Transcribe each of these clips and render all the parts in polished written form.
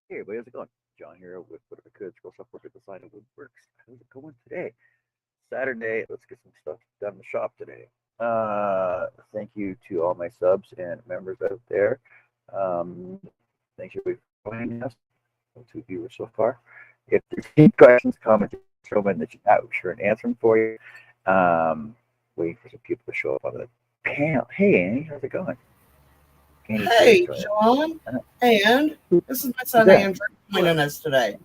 Hey everybody, how's it going? John here with Whatever Could Scroll Stuff Work at the Side of Woodworks. How's it going today? Saturday, let's get some stuff done in the shop today. Thank you to all my subs and members out there. Thanks everybody for joining us. 2 viewers so far. If there's any questions, comments, throw them in the chat. We're sure and answer them for you. Waiting for some people to show up on the panel. Hey Annie, how's it going? Hey, John. And this is my son Andrew joining us today.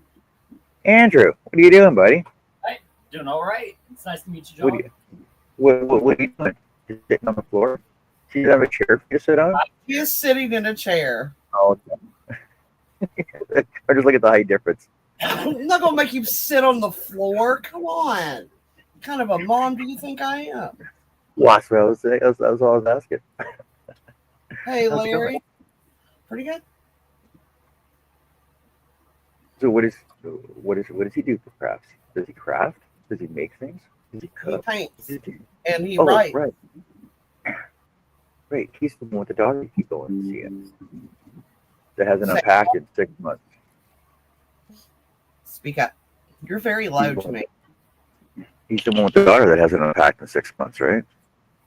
Andrew, what are you doing, buddy? Hi, doing all right. It's nice to meet you, John. What are you doing? Just sitting on the floor? Do you have a chair for you to sit on? He is sitting in a chair. Oh, okay. I just look at the height difference. I'm not going to make you sit on the floor. Come on. What kind of a mom do you think I am? Well, that's what I was saying. That's all I was asking. Hey, Larry. Pretty good. So what does he do for crafts? Does he craft? Does he make things? Does he cook? He paints. And he writes. Right. Right. He's the one with the dog you keep going to see him. That hasn't unpacked in 6 months. Speak up. You're very loud to me. He's the one with the daughter that hasn't unpacked in 6 months, right?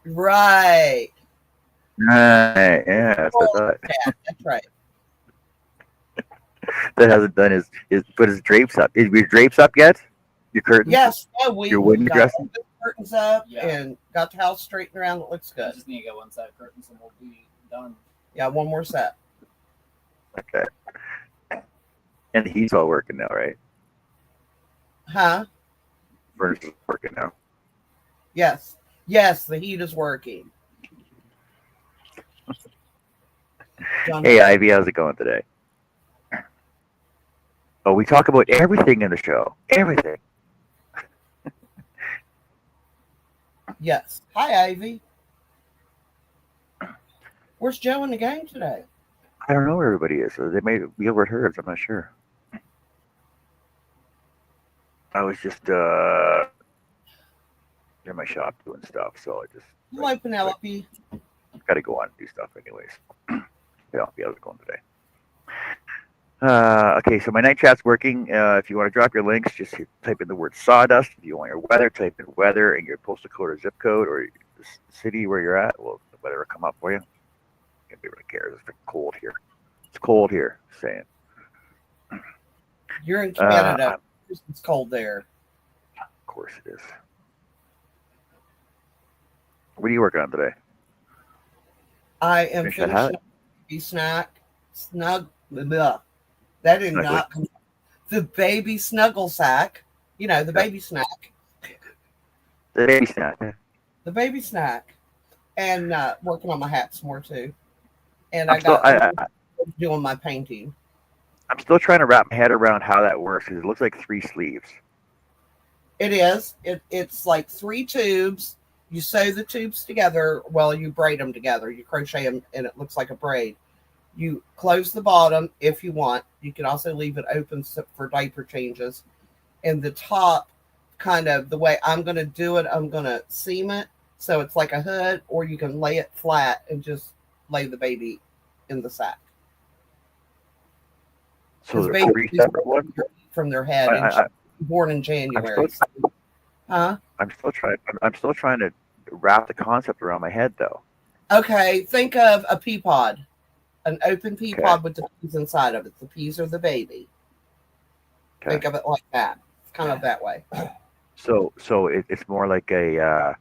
Right. Right. Yeah, that's what I thought. Yeah, that's right. That hasn't done his put his drapes up. Is your drapes up yet? Your curtains? Yes. No, your wooden got dressing? the curtains up and got the house straightened around. It looks good. Just need to get one set of curtains and we'll be done. Yeah, one more set. Okay. And the heat's all working now, right? Huh? Furnace is working now. Yes. Yes, the heat is working. Hey, Ivy, how's it going today? Oh, we talk about everything in the show. Everything. Yes. Hi, Ivy. Where's Joe and the gang today? I don't know where everybody is. So they may be over at Herb's. I'm not sure. I was just in my shop doing stuff, so I just. Hello, Penelope. Got to go on and do stuff anyways. Yeah, how's it going today? Okay, so my night chat's working. If you want to drop your links, just type in the word sawdust. If you want your weather, type in weather and your postal code or zip code or the city where you're at. Well, the weather will come up for you. Nobody really cares. It's cold here. It's cold here. Saying. You're in Canada. It's cold there. Of course it is. What are you working on today? I am finishing baby snack. Snug. Blah. That did not come. The baby snuggle sack. You know, the baby snack. The baby snack. The baby snack. And working on my hats more too. And I'm doing my painting. I'm still trying to wrap my head around how that works because it looks like 3 sleeves. It is. It's like 3 tubes. You sew the tubes together. Well, you braid them together. You crochet them, and it looks like a braid. You close the bottom if you want. You can also leave it open for diaper changes. And the top, kind of the way I'm going to do it, I'm going to seam it so it's like a hood, or you can lay it flat and just lay the baby in the sack. So there's 3 separate ones from their head. Born in January. I'm still trying to wrap the concept around my head, though. Okay, think of a pea pod, an open pea pod with the peas inside of it. The peas are the baby. Okay. Think of it like that. It's kind of that way. So it's more like a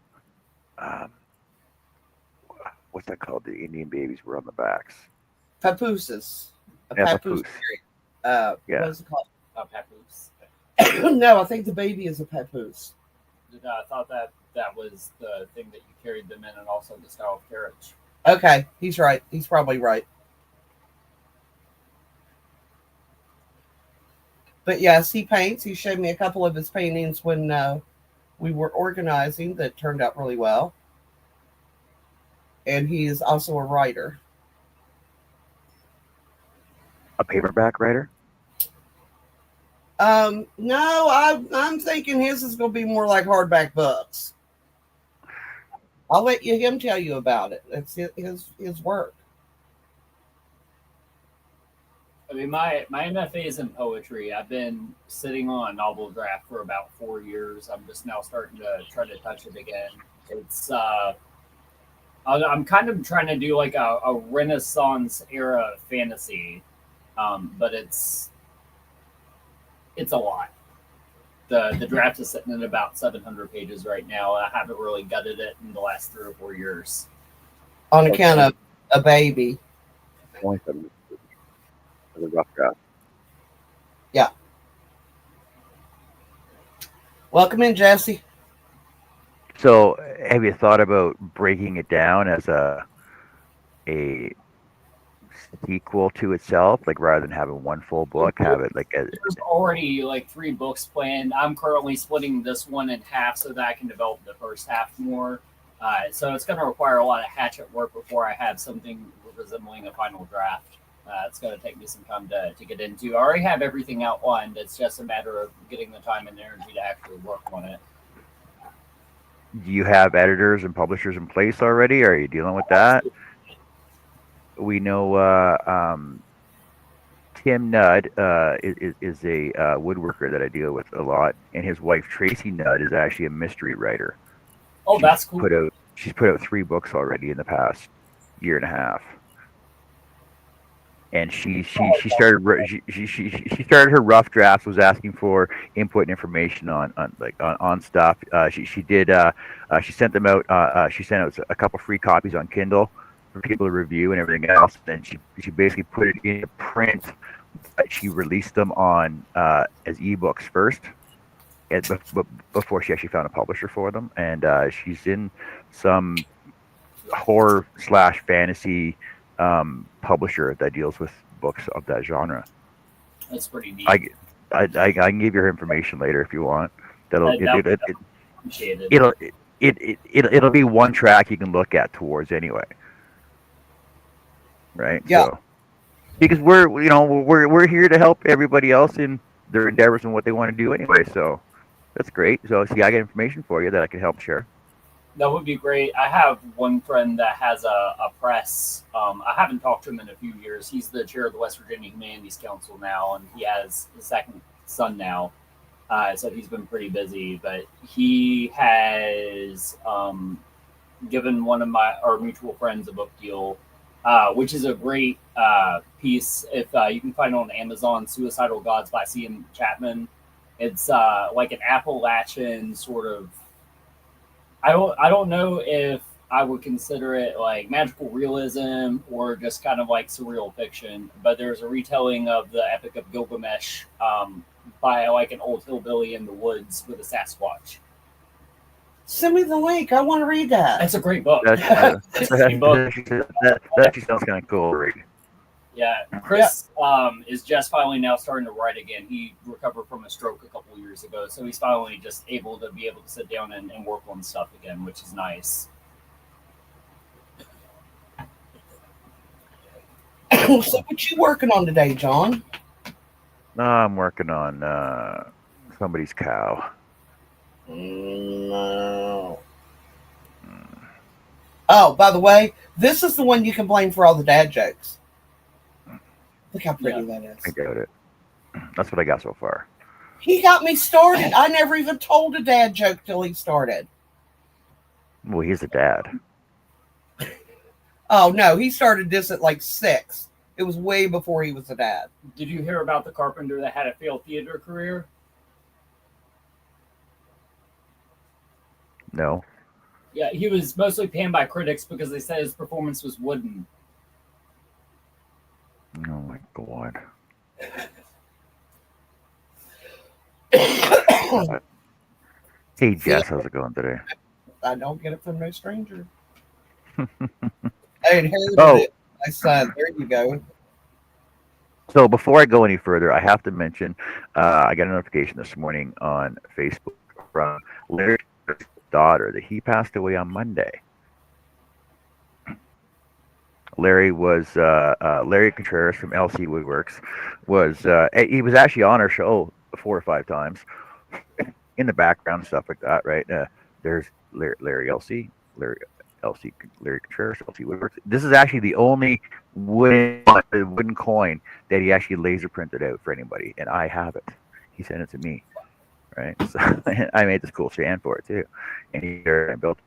what's that called? The Indian babies were on the backs. Papooses. Papoose. What is it called? Papoose. No, I think the baby is a papoose. I thought that was the thing that you carried them in, and also the style of carriage. Okay, he's right. He's probably right. But yes, he paints. He showed me a couple of his paintings when we were organizing that turned out really well. And he is also a writer. A paperback writer? No, I'm thinking his is going to be more like hardback books. I'll let him tell you about it. It's his work. mean, my MFA is in poetry. I've been sitting on a novel draft for about 4 years. I'm just now starting to try to touch it again. It's I'm kind of trying to do like a Renaissance era fantasy, but it's a lot. The draft is sitting at about 700 pages right now. I haven't really gutted it in the last 3 or 4 years. On account of a baby. 27 for the rough draft. Welcome in, Jesse. So, have you thought about breaking it down as a sequel to itself, like rather than having one full book, have it like a There's already like 3 books planned. I'm currently splitting this one in half so that I can develop the first half more. So it's going to require a lot of hatchet work before I have something resembling a final draft. It's going to take me some time to get into. I already have everything outlined. It's just a matter of getting the time and energy to actually work on it. Do you have editors and publishers in place already? Are you dealing with that? We know Tim Nudd is a woodworker that I deal with a lot, and his wife Tracy Nudd is actually a mystery writer. Oh, that's cool. She's put out 3 books already in the past year and a half, and she started her rough drafts, was asking for input and information on stuff. She sent them out. She sent out a couple free copies on Kindle for people to review and everything else. Then she basically put it into print. She released them on as ebooks first, before she actually found a publisher for them. And she's in some horror/fantasy publisher that deals with books of that genre. That's pretty neat. I can give you her information later if you want. Appreciate it. It'll be one track you can look at towards anyway. Right? Yeah. So, because we're here to help everybody else in their endeavors and what they want to do anyway. So that's great. So see, I got information for you that I can help share. That would be great. I have one friend that has a press. I haven't talked to him in a few years. He's the chair of the West Virginia Humanities Council now, and he has his second son now. So he's been pretty busy. But he has given one of our mutual friends a book deal, which is a great piece. If you can find it on Amazon, Suicidal Gods by C.M. Chapman. It's like an Appalachian sort of. I don't know if I would consider it like magical realism or just kind of like surreal fiction, but there's a retelling of the Epic of Gilgamesh by like an old hillbilly in the woods with a Sasquatch. Send me the link. I want to read that. That's a great book. That actually sounds kind of cool, right? Yeah, Chris is just finally now starting to write again. He recovered from a stroke a couple of years ago, so he's finally just able to sit down and work on stuff again, which is nice. So what you working on today, John? I'm working on somebody's cow. No. Oh, by the way, this is the one you can blame for all the dad jokes. Look how pretty that is. I got it. That's what I got so far. He got me started. I never even told a dad joke till he started. Well, he's a dad. Oh, no. He started this at like 6. It was way before he was a dad. Did you hear about the carpenter that had a failed theater career? No. Yeah, he was mostly panned by critics because they said his performance was wooden. Oh my God. Hey Jess, how's it going today? I don't get it from no stranger. I inherited it. My son. There you go. So before I go any further, I have to mention I got a notification this morning on Facebook from Larry's daughter that he passed away on Monday. Larry was Larry Contreras from LC Woodworks. He was actually on our show 4 or 5 times in the background, stuff like that, right? There's Larry LC, Larry Larry Contreras, LC Woodworks. This is actually the only wooden coin that he actually laser printed out for anybody, and I have it. He sent it to me, right? So I made this cool stand for it too, and he built it.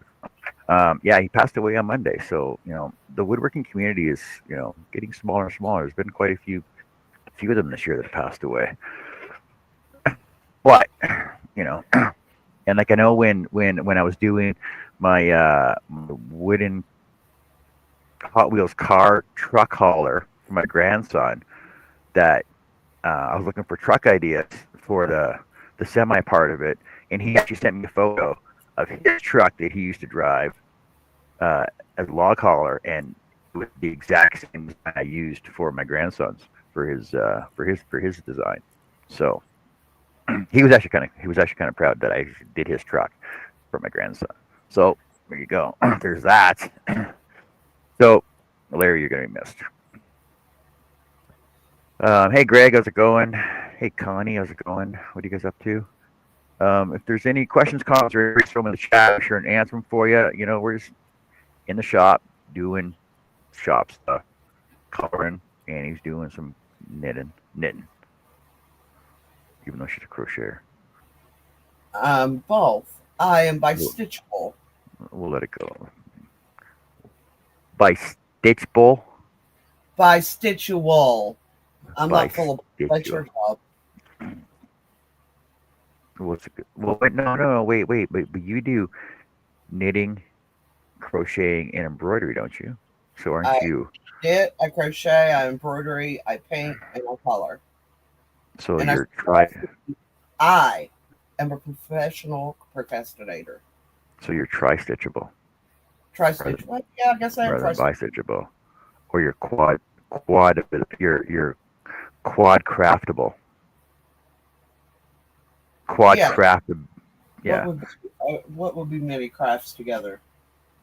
Yeah, he passed away on Monday. So the woodworking community is getting smaller and smaller. There's been quite a few of them this year that have passed away. But and like I know when I was doing my wooden Hot Wheels car truck hauler for my grandson, that I was looking for truck ideas for the semi part of it, and he actually sent me a photo of his truck that he used to drive as a log hauler, and with the exact same design I used for my grandson's for his design. So he was actually kind of proud that I did his truck for my grandson. So there you go. There's that. So Larry, you're gonna be missed. Hey Greg, how's it going? Hey Connie, how's it going? What are you guys up to? If there's any questions, comments, or inquiries, throw them in the chat. I'm sure and answer them for you. We're just in the shop doing shop stuff, coloring, and he's doing some knitting. Even though she's a crocheter. Both. I am by Stitchable. We'll let it go. By Stitchable? By Stitchable. I'm By not full of Stitchable. that's your job. What's it? Well, wait, no, wait. But you do knitting, crocheting, and embroidery, don't you? So aren't you? Knit, I crochet, I embroidery, I paint, and I color. So and you're I am a professional procrastinator. So you're tri-stitchable. Tri-stitchable? Yeah, I guess I am rather than bi-stitchable. Or you're you're quad craftable. Crafted. Yeah. What would be many crafts together?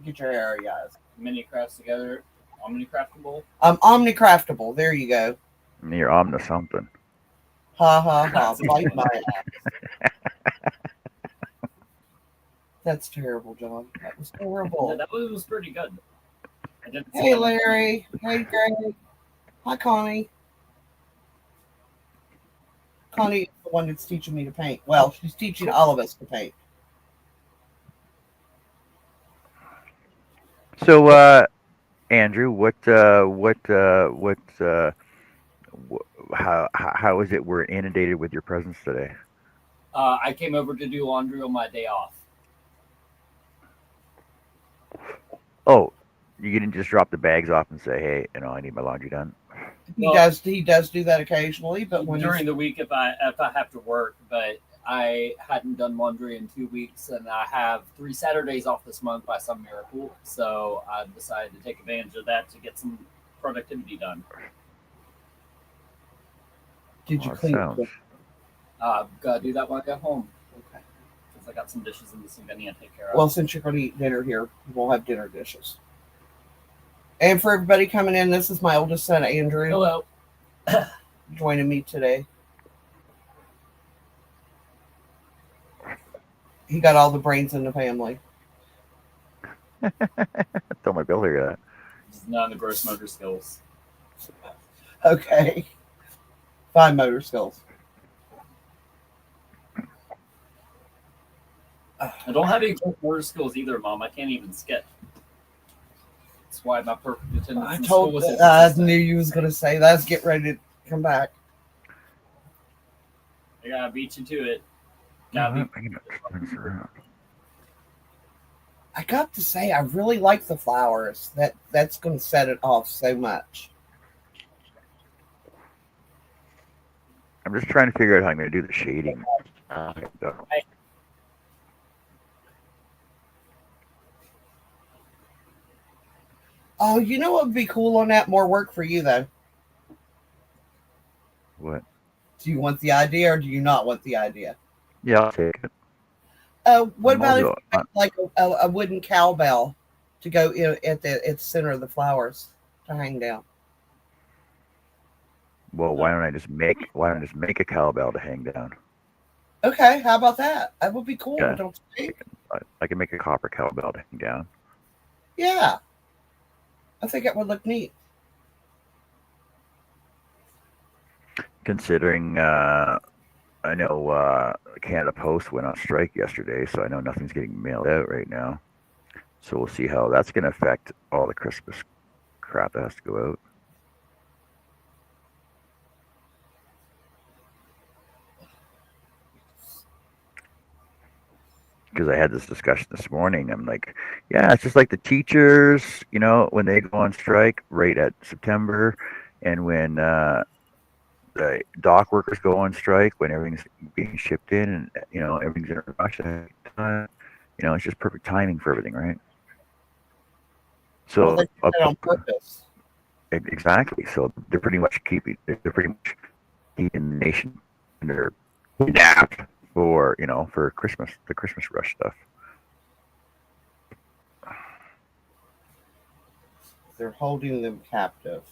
Get your hair, guys. Many crafts together. Omnicraftable. Omnicraftable. There you go. You're omni something. Ha ha ha. Bite my ass. That's terrible, John. That was horrible. Yeah, that was pretty good. Hey, Larry. Hey, Greg. Hi, Connie. Connie is the one that's teaching me to paint. Well, she's teaching all of us to paint. So, Andrew, how is it we're inundated with your presence today? I came over to do laundry on my day off. Oh, you didn't just drop the bags off and say, "Hey, I need my laundry done." He does do that occasionally, but when during the week if I have to work, but I hadn't done laundry in 2 weeks, and I have 3 Saturdays off this month by some miracle, so I decided to take advantage of that to get some productivity done. Did you clean it? Gotta do that when I get home. Okay. Because I got some dishes in the sink I need to take care of. Well, since you're going to eat dinner here, we'll have dinner dishes. And for everybody coming in, this is my oldest son, Andrew. Hello. Joining me today. He got all the brains in the family. Tell my Bill hear that. He's not in the gross motor skills. Okay. Fine motor skills. I don't have any gross motor skills either, Mom. I can't even sketch. That's why my perfect attendance I in school told. was I knew you was going to say that. Let's get ready to come back. I gotta beat you to it. I got to say, I really like the flowers. That's going to set it off so much. I'm just trying to figure out how I'm going to do the shading. Oh, you know what would be cool on that? More work for you, though. What? Do you want the idea or do you not want the idea? Yeah, I'll take it. What about if you make like a wooden cowbell to go at the center of the flowers to hang down? Well, why don't I just make a cowbell to hang down? Okay, how about that? That would be cool. Yeah. Don't you think? I can make a copper cowbell to hang down. Yeah, I think it would look neat. Considering I know Canada Post went on strike yesterday, so I know nothing's getting mailed out right now. So we'll see how that's going to affect all the Christmas crap that has to go out. Because I had this discussion this morning. I'm like, yeah, it's just like the teachers, when they go on strike right at September, and when the dock workers go on strike, when everything's being shipped in, and everything's in a rush. It's just perfect timing for everything, right? Well, So they did it on purpose. exactly. So they're pretty much keeping the nation under adapt for for Christmas, the Christmas rush stuff. They're holding them captive.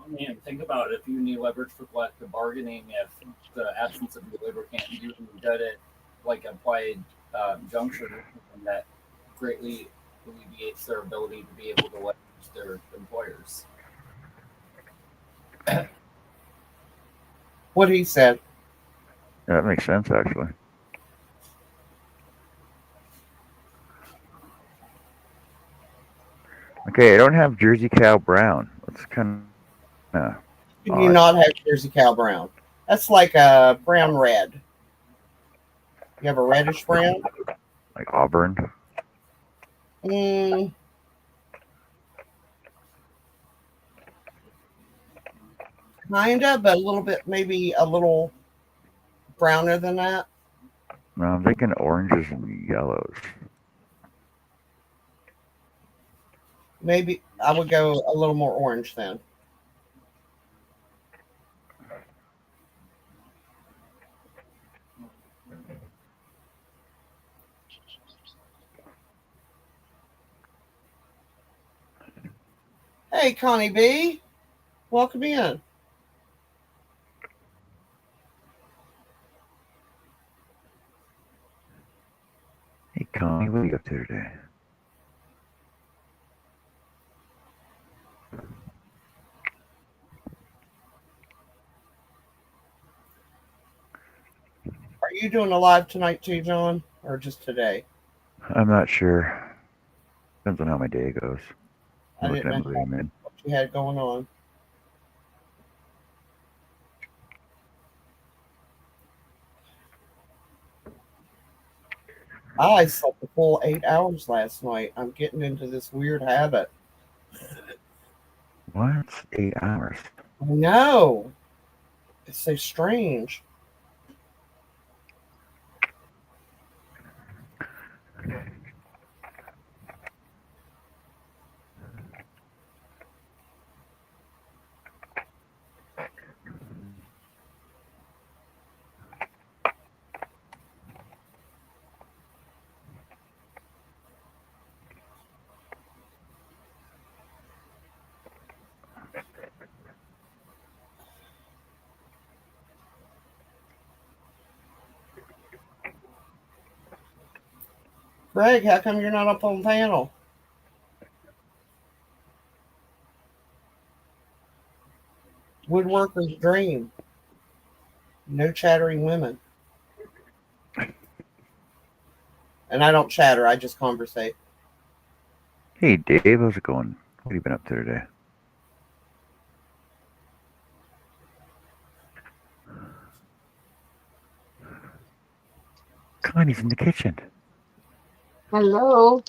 I mean, think about it. If you need leverage for collective bargaining, if the absence of your labor can't do it, like applied injunction, and that greatly alleviates their ability to be able to leverage their employers. What he said. Yeah, that makes sense, actually. Okay, I don't have Jersey Cow Brown. That's kind of You do not have Jersey Cow Brown. That's like a brown red. You have a reddish brown? like Auburn. Kinda, but a little bit, maybe a little browner than that. No, I'm thinking oranges and yellows. Maybe I would go a little more orange then. Hey, Connie B. Welcome in. Hey, Connie, what are you up to today? Are you doing a live tonight too, John? Or just today? I'm not sure. Depends on how my day goes. I I'm didn't looking know at moving in. what you had going on. I slept a full 8 hours last night. I'm getting into this weird habit. What? 8 hours? I know. It's so strange. Greg, how come you're not up on panel? Woodworker's dream. No chattering women. And I don't chatter, I just conversate. Hey, Dave, how's it going? What have you been up to today? Connie's in the kitchen. Hello.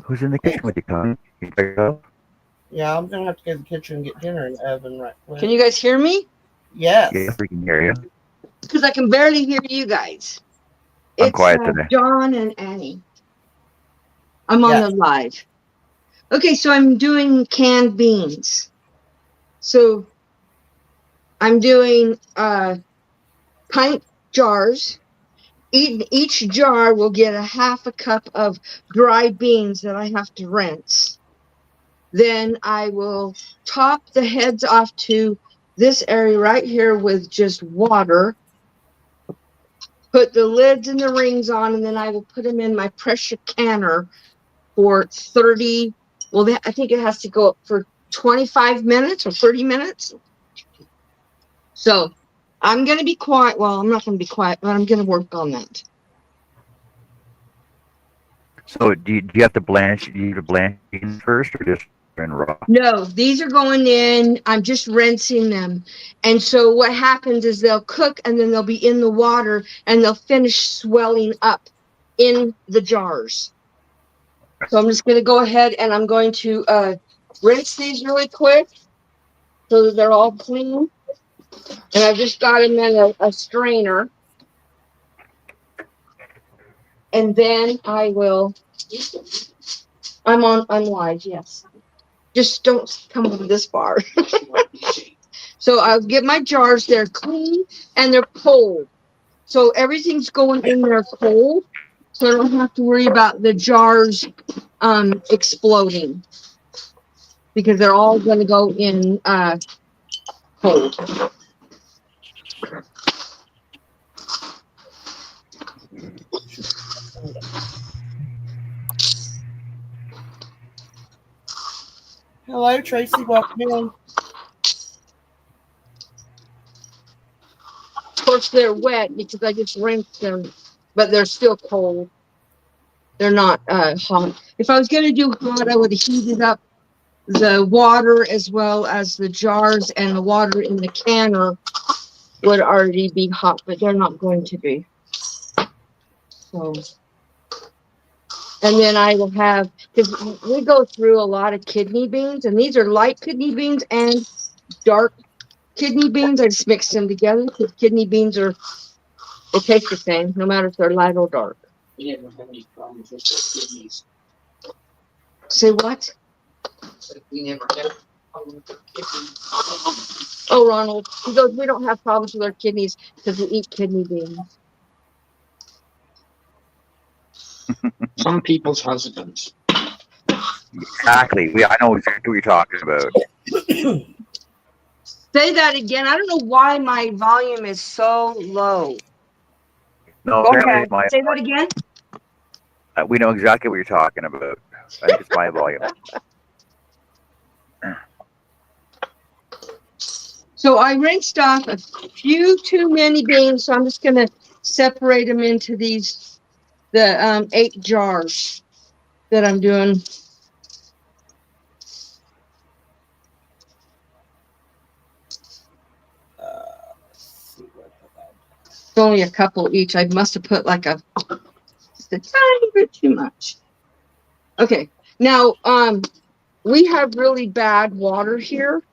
Who's in the kitchen with you, Connie? You gotta go? Yeah, I'm going to have to go to the kitchen and get dinner in the oven right quick. Can you guys hear me? Yes. Yeah, we can hear you. Because I can barely hear you guys. I'm quiet today. John and Annie. I'm on Yes. the live. Okay, so I'm doing canned beans. So I'm doing pint jars. Each jar will get a half a cup of dry beans that I have to rinse. Then I will top the heads off to this area right here with just water. Put the lids and the rings on, and then I will put them in my pressure canner for 30. Well, I think it has to go up for 25 minutes or 30 minutes. So I'm going to be quiet. Well, I'm not going to be quiet, but I'm going to work on that. So do you have to blanch? Do you have to blanch beans first, or just in raw? No, these are going in. I'm just rinsing them. And so what happens is they'll cook and then they'll be in the water and they'll finish swelling up in the jars. So I'm just going to go ahead and I'm going to rinse these really quick so that they're all clean. And I've just got them in a strainer. And then I will, I'm live, yes. Just don't come over this far. So I'll get my jars, they're clean and they're cold. So everything's going in there cold. So I don't have to worry about the jars exploding. Because they're all going to go in cold. Hello, Tracy. Welcome in. Of course, they're wet because I just rinsed them, but they're still cold. They're not hot. If I was going to do hot, I would have heated up the water as well as the jars, and the water in the canner would already be hot, but they're not going to be. So, and then I will have, because we go through a lot of kidney beans, and these are light kidney beans and dark kidney beans. I just mixed them together because kidney beans they taste the same, no matter if they're light or dark. We never have any problems with their kidneys. Say what? We never have problems with their kidneys. Oh, Ronald, he goes, we don't have problems with our kidneys because we eat kidney beans. Some people's husbands. Exactly. I know exactly what you're talking about. Say that again. I don't know why my volume is so low. No, Go apparently ahead. it's my. Say that again. We know exactly what you're talking about. I think it's my volume. So I rinsed off a few too many beans, so I'm just going to separate them into the 8 jars that I'm doing. It's only a couple each. I must have put like just a tiny bit too much. Okay, now we have really bad water here,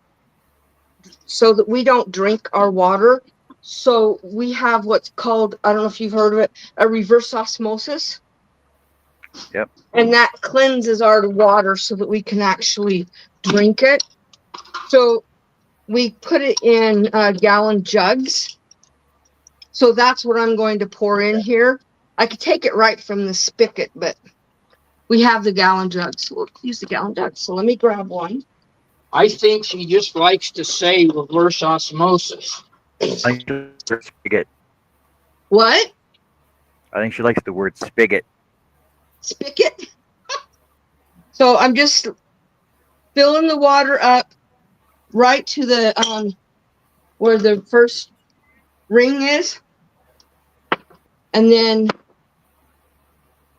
so that we don't drink our water. So we have what's called, I don't know if you've heard of it, a reverse osmosis. Yep. And that cleanses our water so that we can actually drink it. So we put it in gallon jugs. So that's what I'm going to pour in here. I could take it right from the spigot, but we have the gallon jugs. So we'll use the gallon jugs. So let me grab one. I think she just likes to say reverse osmosis. I think she likes the word spigot. What? I think she likes the word spigot. Spigot. So I'm just filling the water up right to the where the first ring is, and then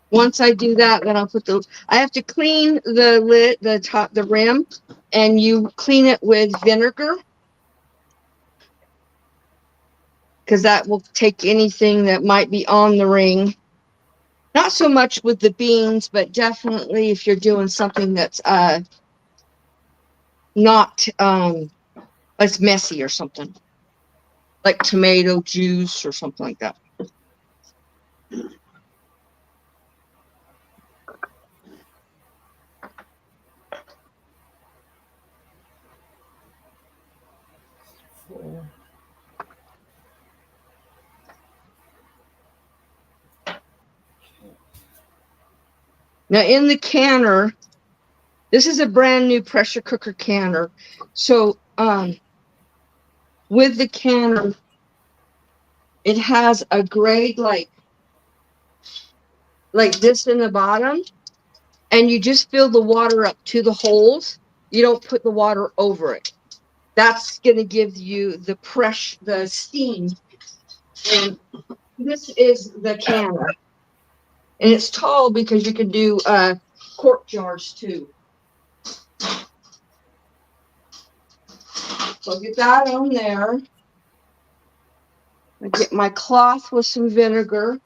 once I do that, then I'll put I have to clean the lid, the top, the rim, and you clean it with vinegar because that will take anything that might be on the ring. Not so much with the beans, but definitely if you're doing something that's not it's messy or something, like tomato juice or something like that. Now in the canner, this is a brand new pressure cooker canner. So with the canner, it has a grade like this in the bottom. and you just fill the water up to the holes. You don't put the water over it. That's going to give you the pressure, the steam. And this is the canner. And it's tall because you can do quart jars too. So I'll get that on there. I get my cloth with some vinegar.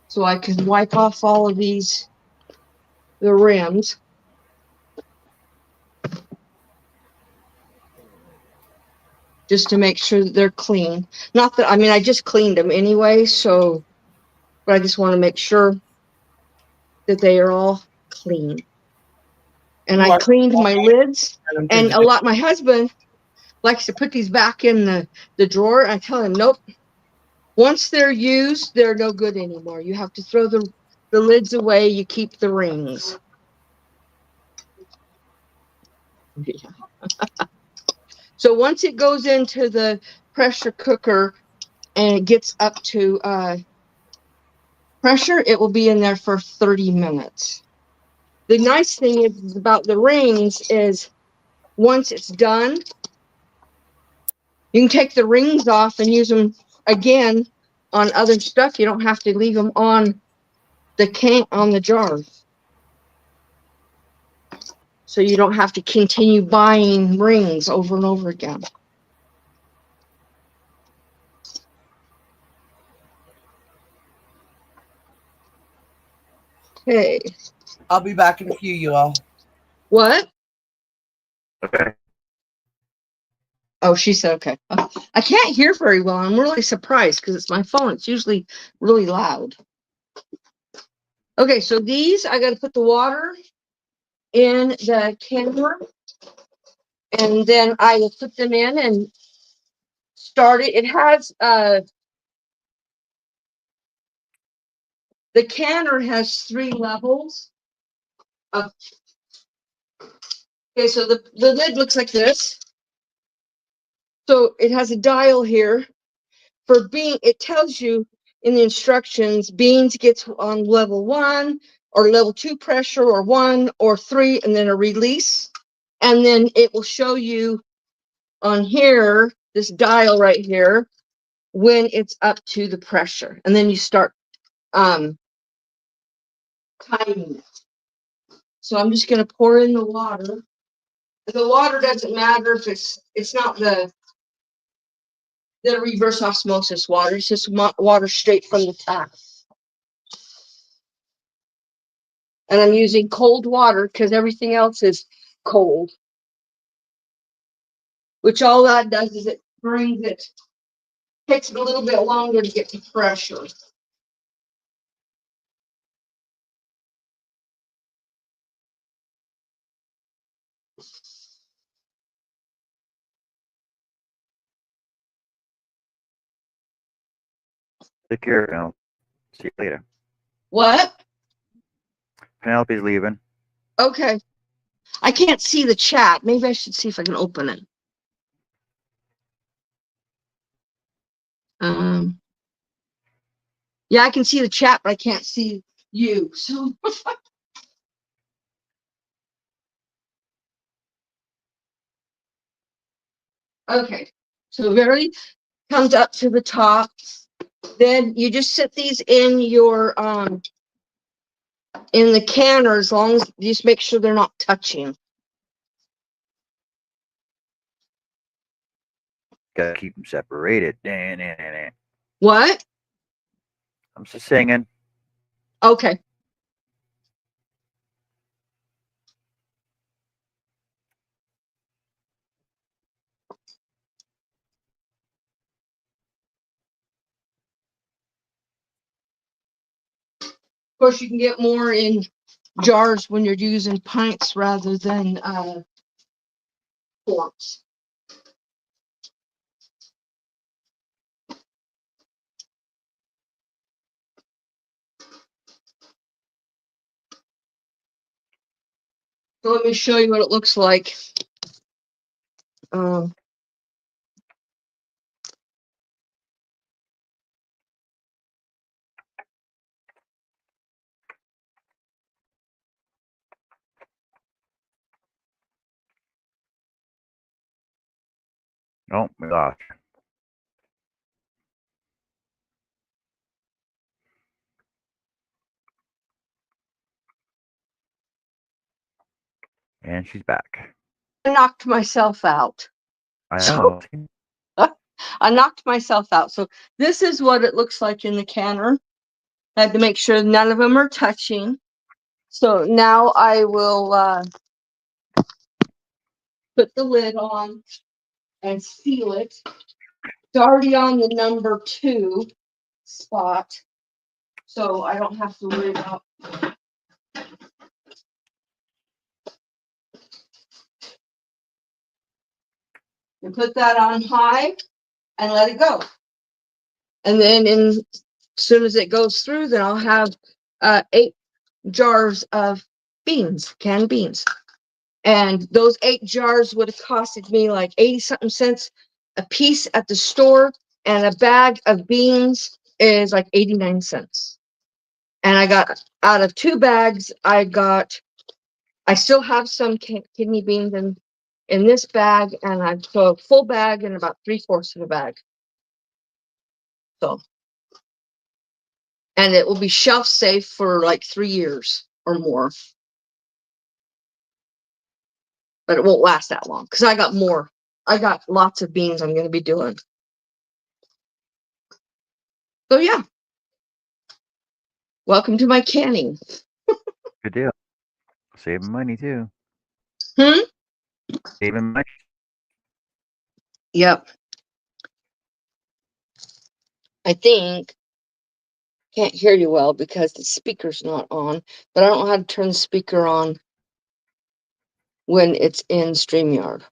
So I can wipe off all of these, the rims. Just to make sure that they're clean. Not that, I mean, I just cleaned them anyway, so, but I just want to make sure that they are all clean. And I cleaned my lids, and my husband likes to put these back in the drawer. I tell him, nope. Once they're used, they're no good anymore. You have to throw the lids away. You keep the rings. Yeah. So once it goes into the pressure cooker and it gets up to pressure, it will be in there for 30 minutes. The nice thing is about the rings is once it's done, you can take the rings off and use them again on other stuff. You don't have to leave them on the jars. So you don't have to continue buying rings over and over again. Okay. I'll be back in a few, you all. What? Okay. Oh, she said okay. I can't hear very well. I'm really surprised because it's my phone. It's usually really loud. Okay, so these, I got to put the water in the canner. And then I will put them in and start it. It has, the canner has 3 levels. Okay, so the lid looks like this. So it has a dial here. For bean, it tells you in the instructions, beans gets on level 1 or level 2 pressure or 1 or 3 and then a release. And then it will show you on here, this dial right here, when it's up to the pressure. And then you start timing it. So I'm just going to pour in the water. The water doesn't matter if it's not the reverse osmosis water. It's just water straight from the tap. And I'm using cold water because everything else is cold. Which all that does is it brings it, takes it a little bit longer to get to pressure. Take care now. See you later. What? Penelope's leaving. Okay. I can't see the chat. Maybe I should see if I can open it. Yeah, I can see the chat, but I can't see you. So okay. So very comes up to the top. Then you just sit these in your in the canner as long as you just make sure they're not touching. Gotta keep them separated. What? I'm just singing. Okay. Of course, you can get more in jars when you're using pints rather than quarts. So let me show you what it looks like. Oh, we lost her. And she's back. I knocked myself out. I So know. I knocked myself out. So this is what it looks like in the canner. I had to make sure none of them are touching. So now I will put the lid on and seal it. It's already on the number 2 spot, so I don't have to worry about. And put that on high and let it go. And then as soon as it goes through, then I'll have 8 jars of beans, canned beans. And those 8 jars would have costed me like 80 something cents a piece at the store. And a bag of beans is like 89 cents. And I got out of 2 bags, I still have some kidney beans in this bag, and I so a full bag and about 3/4 of a bag. So, and it will be shelf safe for like 3 years or more. But it won't last that long because I got more. I got lots of beans I'm going to be doing. So yeah. Welcome to my canning. Good deal. Saving money too. Hmm? Saving money. Yep. I think can't hear you well because the speaker's not on, but I don't know how to turn the speaker on when it's in StreamYard.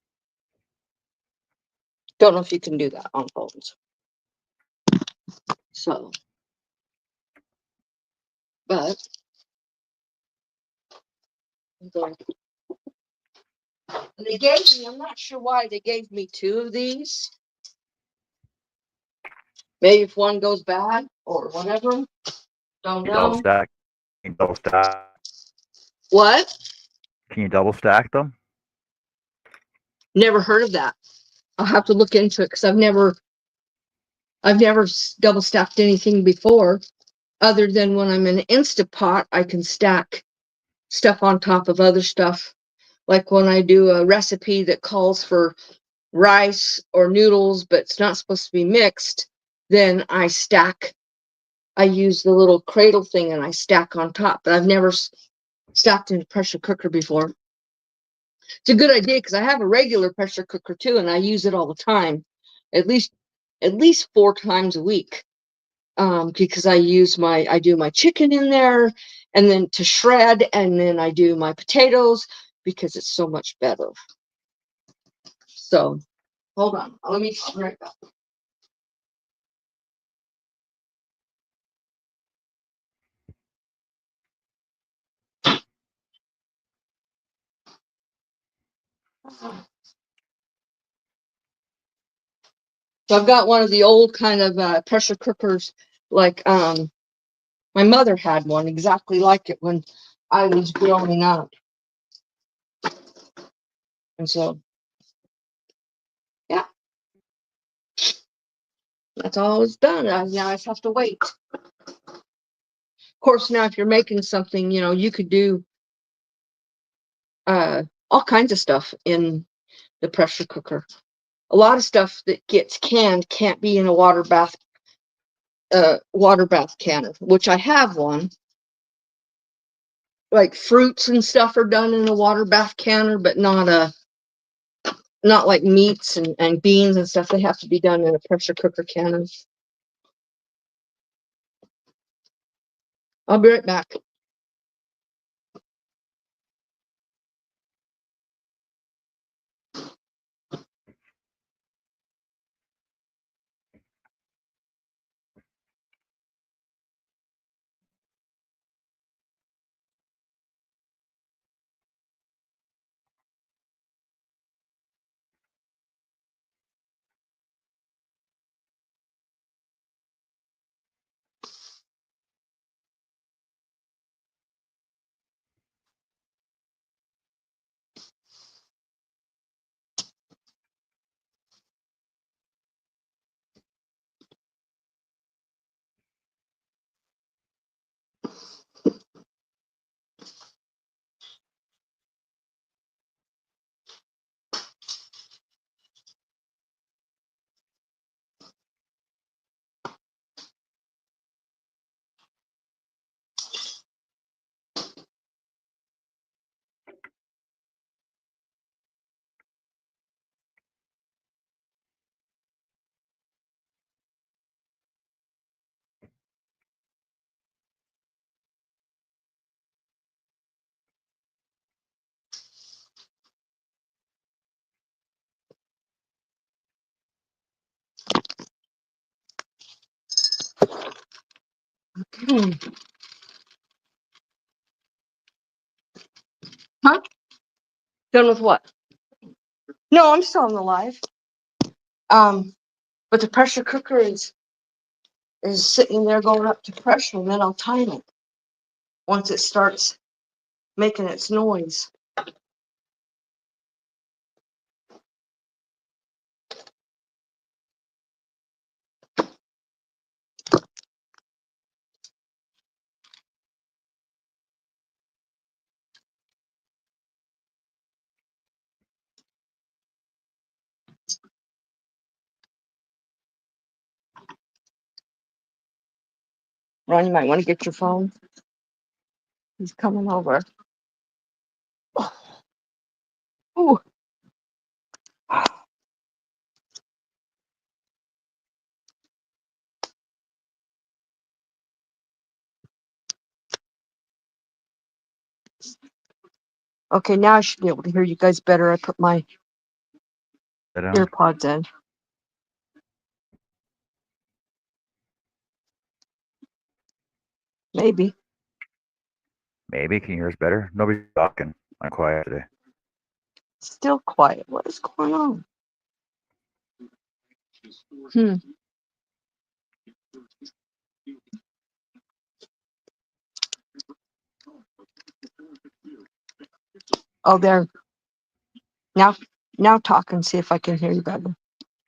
Don't know if you can do that on phones. So, but they gave me, I'm not sure why they gave me 2 of these. Maybe if one goes bad or whatever. Don't You double know. stack. Can you double stack? What? Can you double stack them? Never heard of that. I'll have to look into it because I've never double stacked anything before, other than when I'm in an Instapot, I can stack stuff on top of other stuff. Like when I do a recipe that calls for rice or noodles, but it's not supposed to be mixed, then I use the little cradle thing and I stack on top, but I've never stacked in a pressure cooker before. It's a good idea because I have a regular pressure cooker too, and I use it all the time, at least 4 times a week. Because I do my chicken in there, and then to shred, and then I do my potatoes because it's so much better. So, hold on, let me be right back. So I've got one of the old kind of pressure cookers, like my mother had one exactly like it when I was growing up. And so, yeah, that's all it's done. Now I just have to wait. Of course, now if you're making something, you could do all kinds of stuff in the pressure cooker. A lot of stuff that gets canned can't be in a water bath canner, which I have one. Like fruits and stuff are done in a water bath canner, but not like meats and beans and stuff. They have to be done in a pressure cooker canner. I'll be right back. Hmm. Huh? Done with what? No, I'm still on the live. But the pressure cooker is sitting there going up to pressure, and then I'll time it once it starts making its noise. Ron, you might want to get your phone. He's coming over. Ooh. Okay, now I should be able to hear you guys better. I put my Sit down. earpods in. Maybe. Maybe. Can you hear us better? Nobody's talking. I'm quiet today. Still quiet. What is going on? Hmm. Oh, there. Now talk and see if I can hear you better.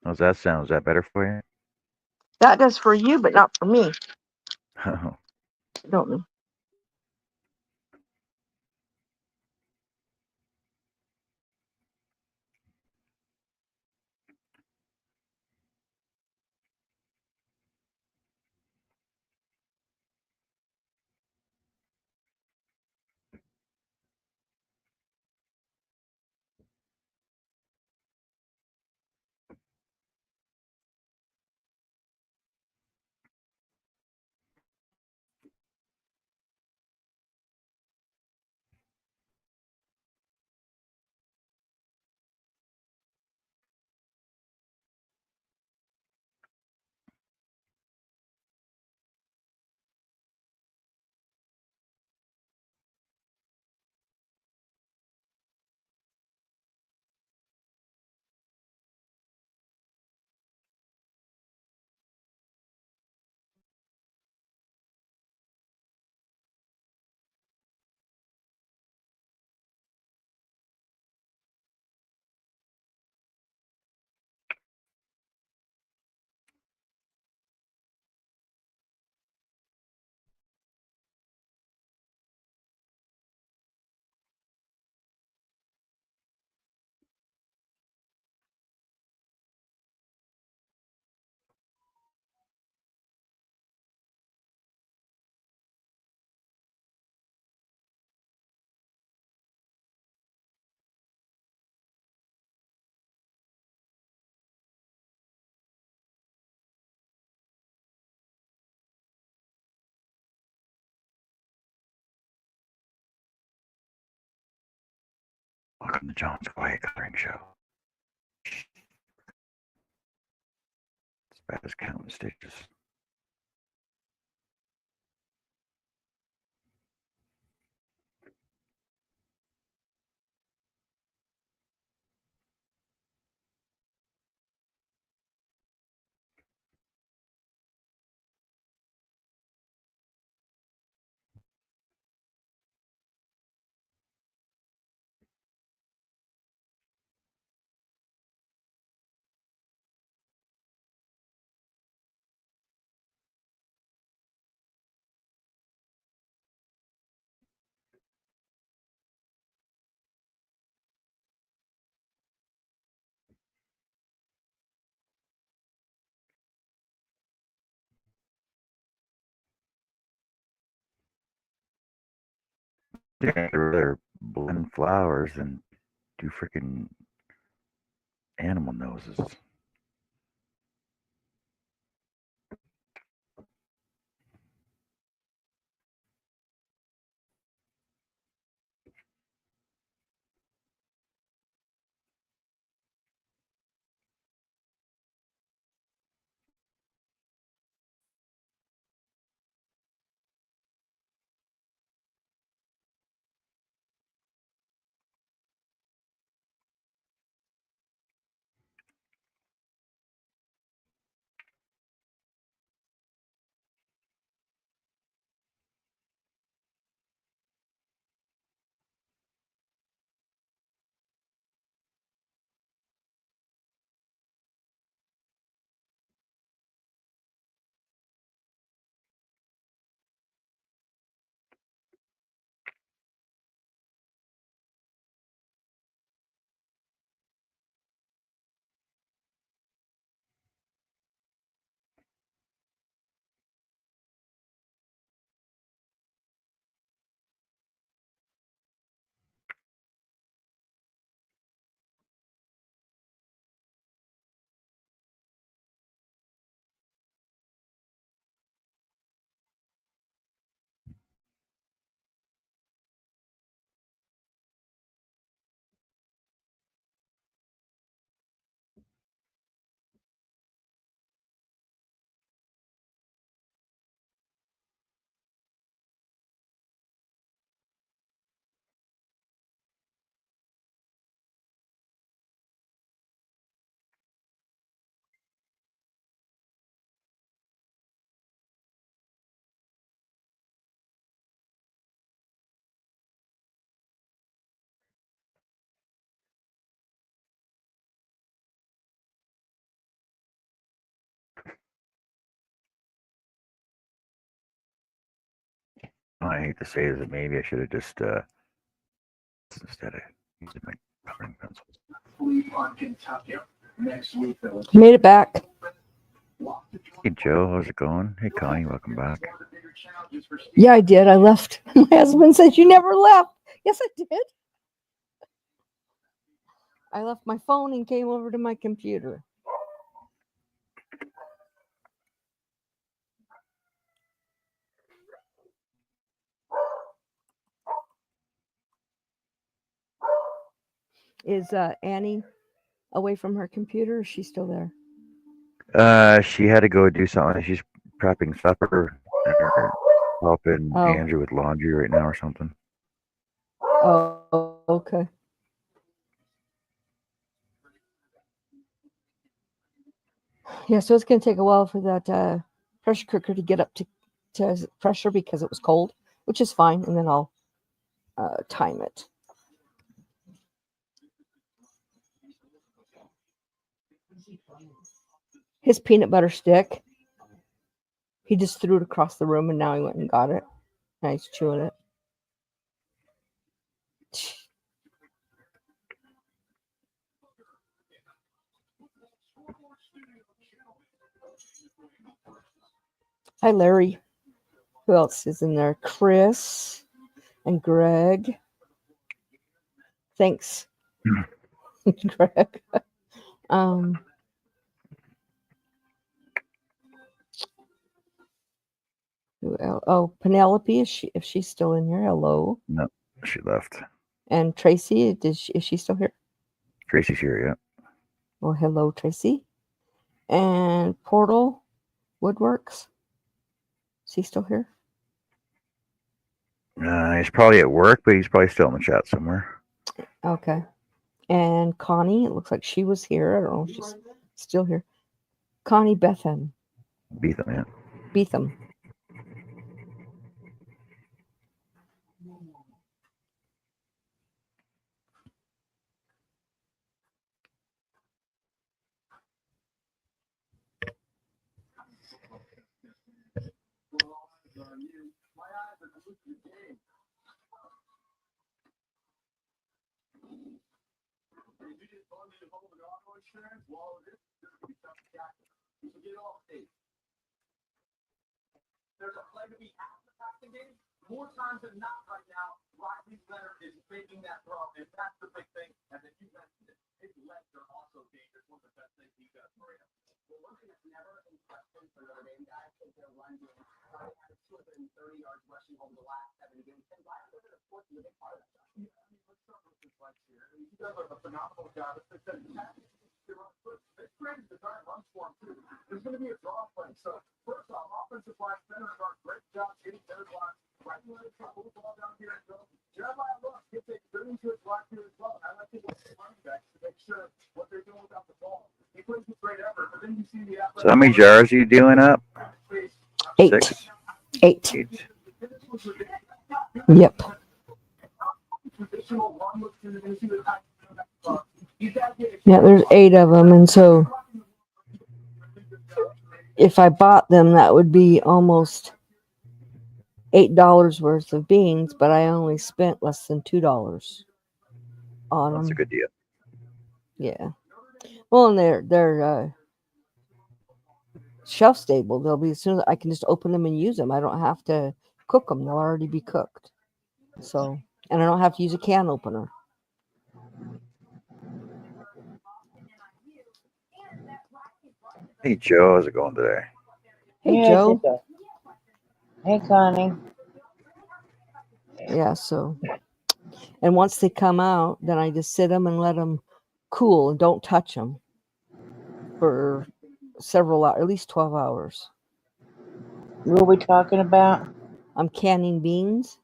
How's that sound? Is that better for That does for you, but not for me. you? I don't know. Welcome to John's Quiet Coloring Show. As bad as counting stitches. Yeah, I'd rather blend flowers than do freaking animal noses. I hate to say is that maybe I should have just instead of using my coloring pencil. Made it back. Hey Joe, how's it going? Hey Connie, welcome back. Yeah, I did. I left. My husband said you never left. Yes, I did. I left my phone and came over to my computer. Is Annie away from her computer? Or is she still there? She had to go do something. She's prepping supper or helping Oh. Andrew with laundry right now or something. Oh, okay. Yeah, so it's going to take a while for that pressure cooker to get up to pressure because it was cold, which is fine, and then I'll time it. His peanut butter stick, he just threw it across the room, and now he went and got it. Now he's chewing it. Hi, Larry. Who else is in there? Chris and Greg. Thanks, Greg. Who else? Oh, Penelope, if she's still in here? Hello. No, she left. And Tracy, is she still here? Tracy's here, yeah. Well, hello, Tracy. And Portal Woodworks. Is he still here? He's probably at work, but he's probably still in the chat somewhere. Okay. And Connie, it looks like she was here. I don't know if she's still here. Connie Betham. Beetham, yeah. Beetham. There's a play to be at the passing game. More times than not right now, Riley Leonard is making that throw, and that's the big thing. And then you mentioned it. His legs are also dangerous. One of the best things he does, Maria. Well, one thing that's never in question for Notre Dame guys is their run game. Riley had 230 yards rushing over the last 7 games. And Riley Leonard, of course, is a big part of that. Yeah, I mean, let's start with his legs here. I mean, he does a phenomenal job. It's the this trade is designed runs for him, too. There's going to be a draw play. So, first off, offensive line centers are a great job getting their blocks. Right when they try to move the ball down here and go. Jeremiah Lewis gets a very good block here as well. I like to look at running backs to make sure what they're doing without the ball. He plays with great effort, but then you see the athletic. So how many jars are you doing up? 8. 6? 8. 8. Yep. Yeah, there's 8 of them, and so if I bought them, that would be almost $8 worth of beans, but I only spent less than $2 on them. That's a good deal. Yeah. Well, and they're shelf stable. They'll be as soon as I can just open them and use them. I don't have to cook them. They'll already be cooked. So, and I don't have to use a can opener. Hey Joe, how's it going today? Hey, Yeah, Joe. Hey, Connie. Yeah, so, and once they come out, then I just sit them and let them cool and don't touch them for several hours, at least 12 hours. What are we talking about? I'm canning beans.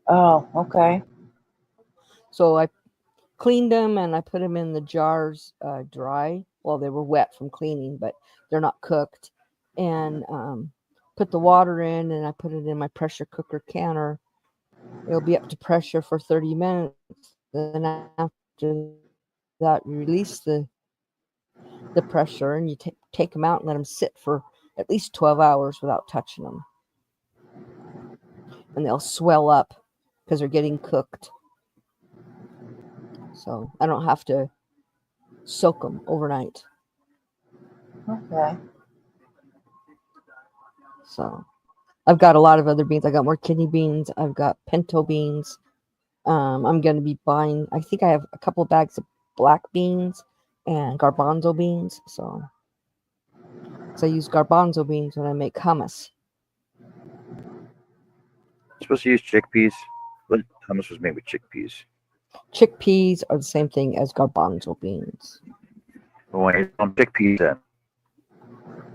Oh, okay. So I cleaned them and I put them in the jars dry. Well, they were wet from cleaning, but they're not cooked. And put the water in, and I put it in my pressure cooker canner. It'll be up to pressure for 30 minutes. Then after that, you release the pressure, and you take them out and let them sit for at least 12 hours without touching them. and they'll swell up because they're getting cooked. So I don't have to soak them overnight. Okay. So I've got a lot of other beans. I got more kidney beans. I've got pinto beans. I'm going to be buying, I think I have a couple of bags of black beans and garbanzo beans. So I use garbanzo beans when I make hummus. Supposed to use chickpeas. But hummus was made with chickpeas. Chickpeas are the same thing as garbanzo beans. But why you call them chickpeas then?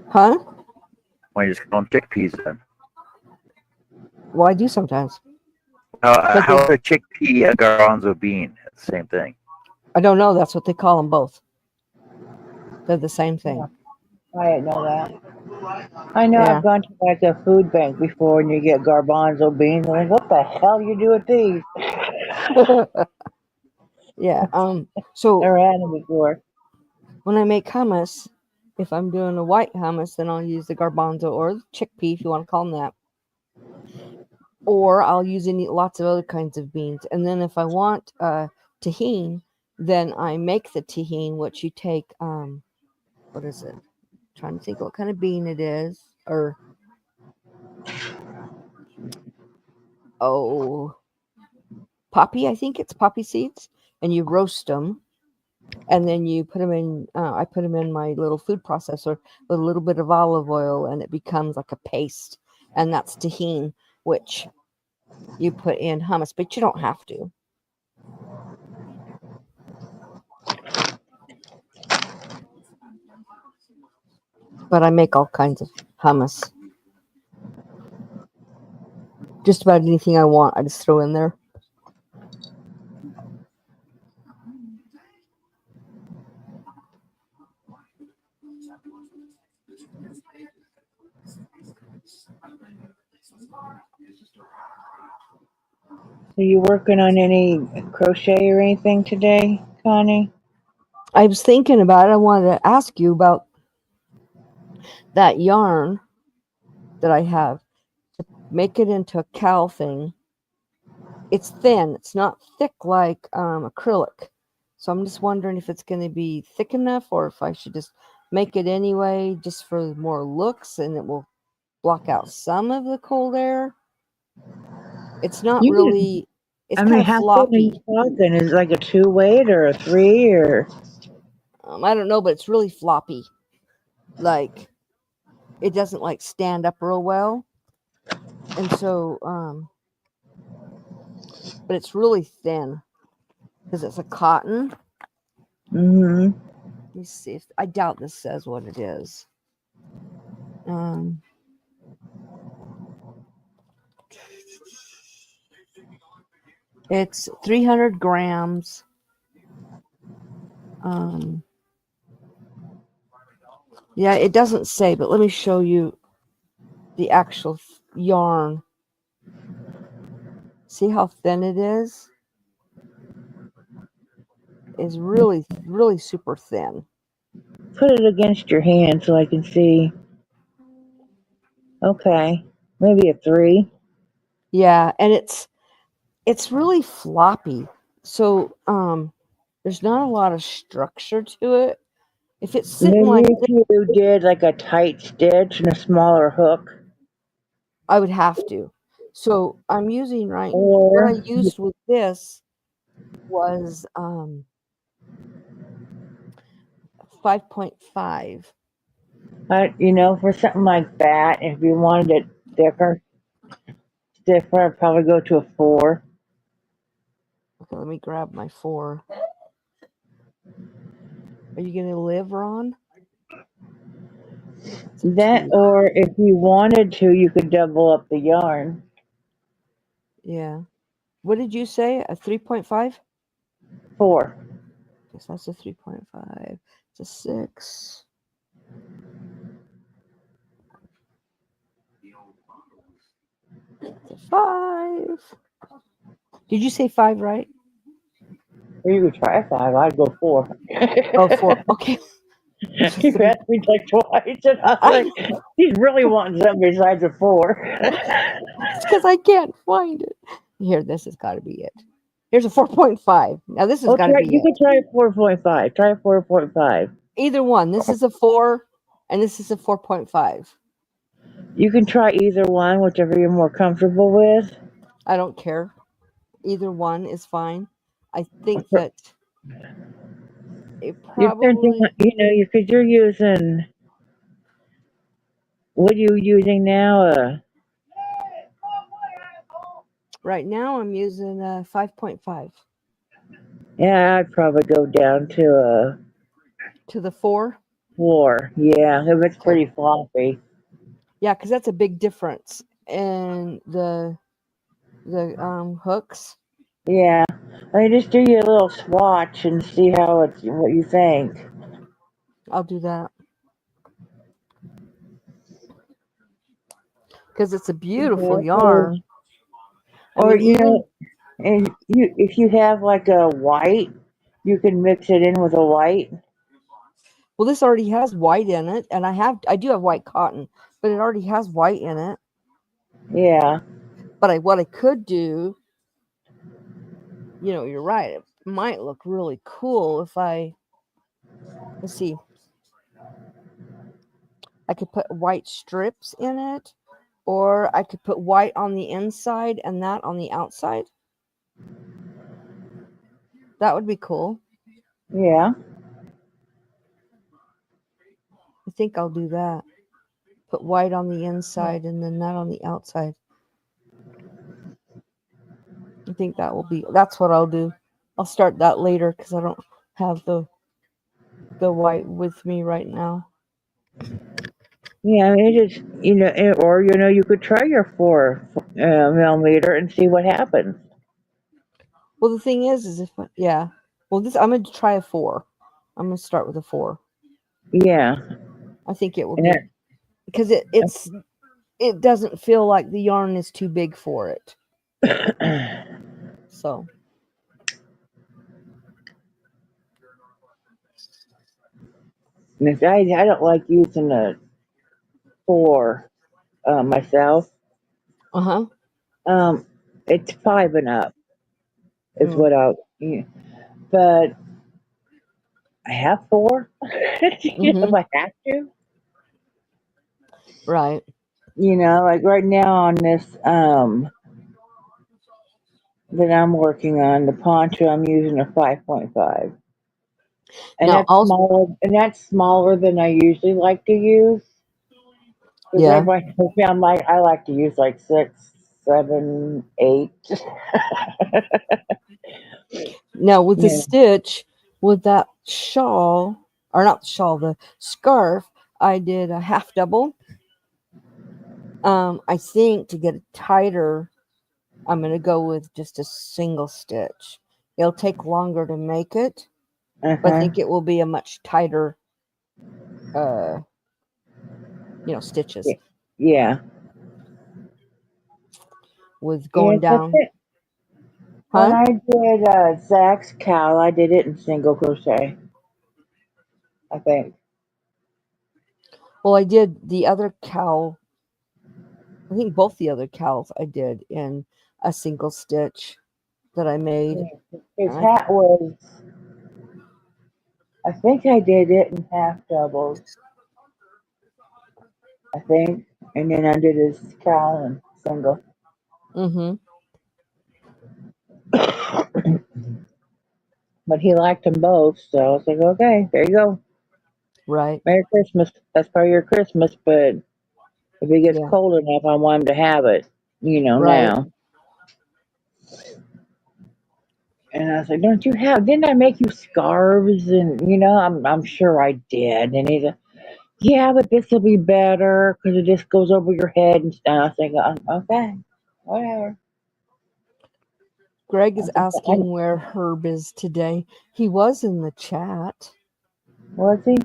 Huh? Why you just call them chickpeas then? Well, I do sometimes. How is a chickpea a garbanzo bean? It's the same thing. I don't know. That's what they call them both. They're the same thing. I didn't know that. I know Yeah. I've gone to like a food bank before and you get garbanzo beans. I'm like, what the hell you do with these? Yeah. So Never had them before. when I make hummus, if I'm doing a white hummus, then I'll use the garbanzo or the chickpea, if you want to call them that. Or I'll use lots of other kinds of beans. And then if I want tahini, then I make the tahini, which you take, what is it? Trying to think what kind of bean it is. Or, poppy, I think it's poppy seeds. And you roast them. And then you put them in, I put them in my little food processor with a little bit of olive oil, and it becomes like a paste. And that's tahini, which you put in hummus, but you don't have to. But I make all kinds of hummus. Just about anything I want, I just throw in there. Are you working on any crochet or anything today, Connie? I was thinking about it. I wanted to ask you about that yarn that I have to make it into a cowl thing. It's thin. It's not thick like acrylic. So I'm just wondering if it's going to be thick enough or if I should just make it anyway just for more looks and it will block out some of the cold air. It's not You really, it's I kind mean, of how thin are floppy. you talking? Is it like a 2-weight or a 3 or? I don't know, but it's really floppy. Like, it doesn't like stand up real well. And so, but it's really thin because it's a cotton. Mm-hmm. Let me see if, I doubt this says what it is. It's 300 grams. Yeah, it doesn't say, but let me show you the actual yarn. See how thin it is? It's really, really super thin. Put it against your hand so I can see. Okay, maybe a 3. Yeah, and it's really floppy. So there's not a lot of structure to it. If it's sitting like Maybe this, if you did like a tight stitch and a smaller hook. I would have to. So I'm using what I Or, used with this was 5.5. for something like that, if you wanted it stiffer, I'd probably go to a 4. Okay, let me grab my 4. Are you gonna live, Ron? That, or if you wanted to, you could double up the yarn. Yeah. What did you say? A 3.5? 4. Guess that's a 3.5. It's a 6. It's a 5. Did you say 5 right? Or you could try a 5. I'd go 4. Oh, 4. Okay. He passed me like twice, and I was like, he's really wanting something besides a 4. It's because I can't find it. Here, this has got to be it. Here's a 4.5. Now this has Oh, got to be you it. can try a 4.5. Try a 4.5. Either one. This is a 4, and this is a 4.5. You can try either one, whichever you're more comfortable with. I don't care. Either one is fine. I think that it Depending probably on, because you're using, what are you using now? right now I'm using a 5.5 Yeah, I'd probably go down to a to the 4. 4. Yeah, if it's Okay. pretty floppy. Yeah, because that's a big difference in the hooks. Yeah, I mean, just do your little swatch and see what you think. I'll do that because it's a beautiful yarn. I Or mean, even and if you have like a white, you can mix it in with a white. well, this already has white in it, and I do have white cotton, but it already has white in it. Yeah. But what I could do, you're right. It might look really cool if let's see. I could put white strips in it, or I could put white on the inside and that on the outside. That would be cool. Yeah. I think I'll do that. Put white on the inside and then that on the outside. I think that's what I'll do. I'll start that later because I don't have the white with me right now. Yeah, I mean, it just or you could try your 4 millimeter and see what happens. Well, the thing is if well, I'm going to try a 4. I'm going to start with a 4. Yeah. I think it will And be because it doesn't feel like the yarn is too big for it. So I don't like using a 4 myself. It's 5 and up is what but I have 4 if I have to. Right. Like right now on this that I'm working on, the poncho, I'm using a 5.5. And Now, that's smaller than I usually like to use. Because yeah. everybody tells me I like to use like 6, 7, 8. Now with the Yeah. stitch, with that shawl, or not the shawl, the scarf, I did a half double. I think to get it tighter, I'm going to go with just a single stitch. It'll take longer to make it, but I think it will be a much tighter, stitches Yeah. with going down. When I did Zach's cowl, I did it in single crochet, I think. Well, I did the other cowl. I think both the other cowls I did in a single stitch that I made. His hat was, I think I did it in half doubles, I think. And then I did his cowl in single. But he liked them both, so I was like, okay, there you go. Right. Merry Christmas. That's part of your Christmas, but if it gets cold enough, I want him to have it, now. And I was like, didn't I make you scarves? And, I'm sure I did. And he's like, yeah, but this will be better because it just goes over your head and stuff. I was like, okay, whatever. Greg is asking where Herb is today. He was in the chat. Was he?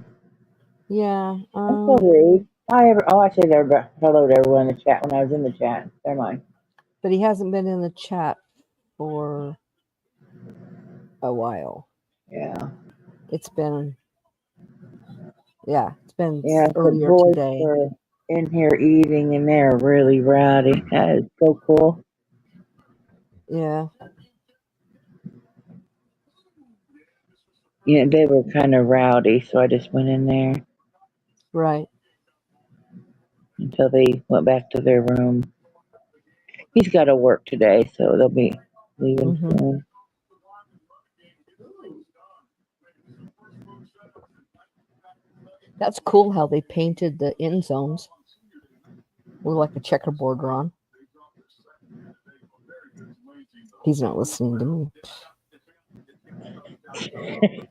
Yeah. That's so rude. I said hello to everyone in the chat when I was in the chat. Never mind. But he hasn't been in the chat for a while. Yeah. It's been Yeah, it's been Yeah, the earlier boys today. were in here eating, and they're really rowdy. That is so cool. Yeah. You know, they were kind of rowdy, so I just went in there Right. until they went back to their room. He's got to work today, so they'll be leaving Mhm. soon. That's cool how they painted the end zones with like a checkerboard, Ron. He's not listening to me.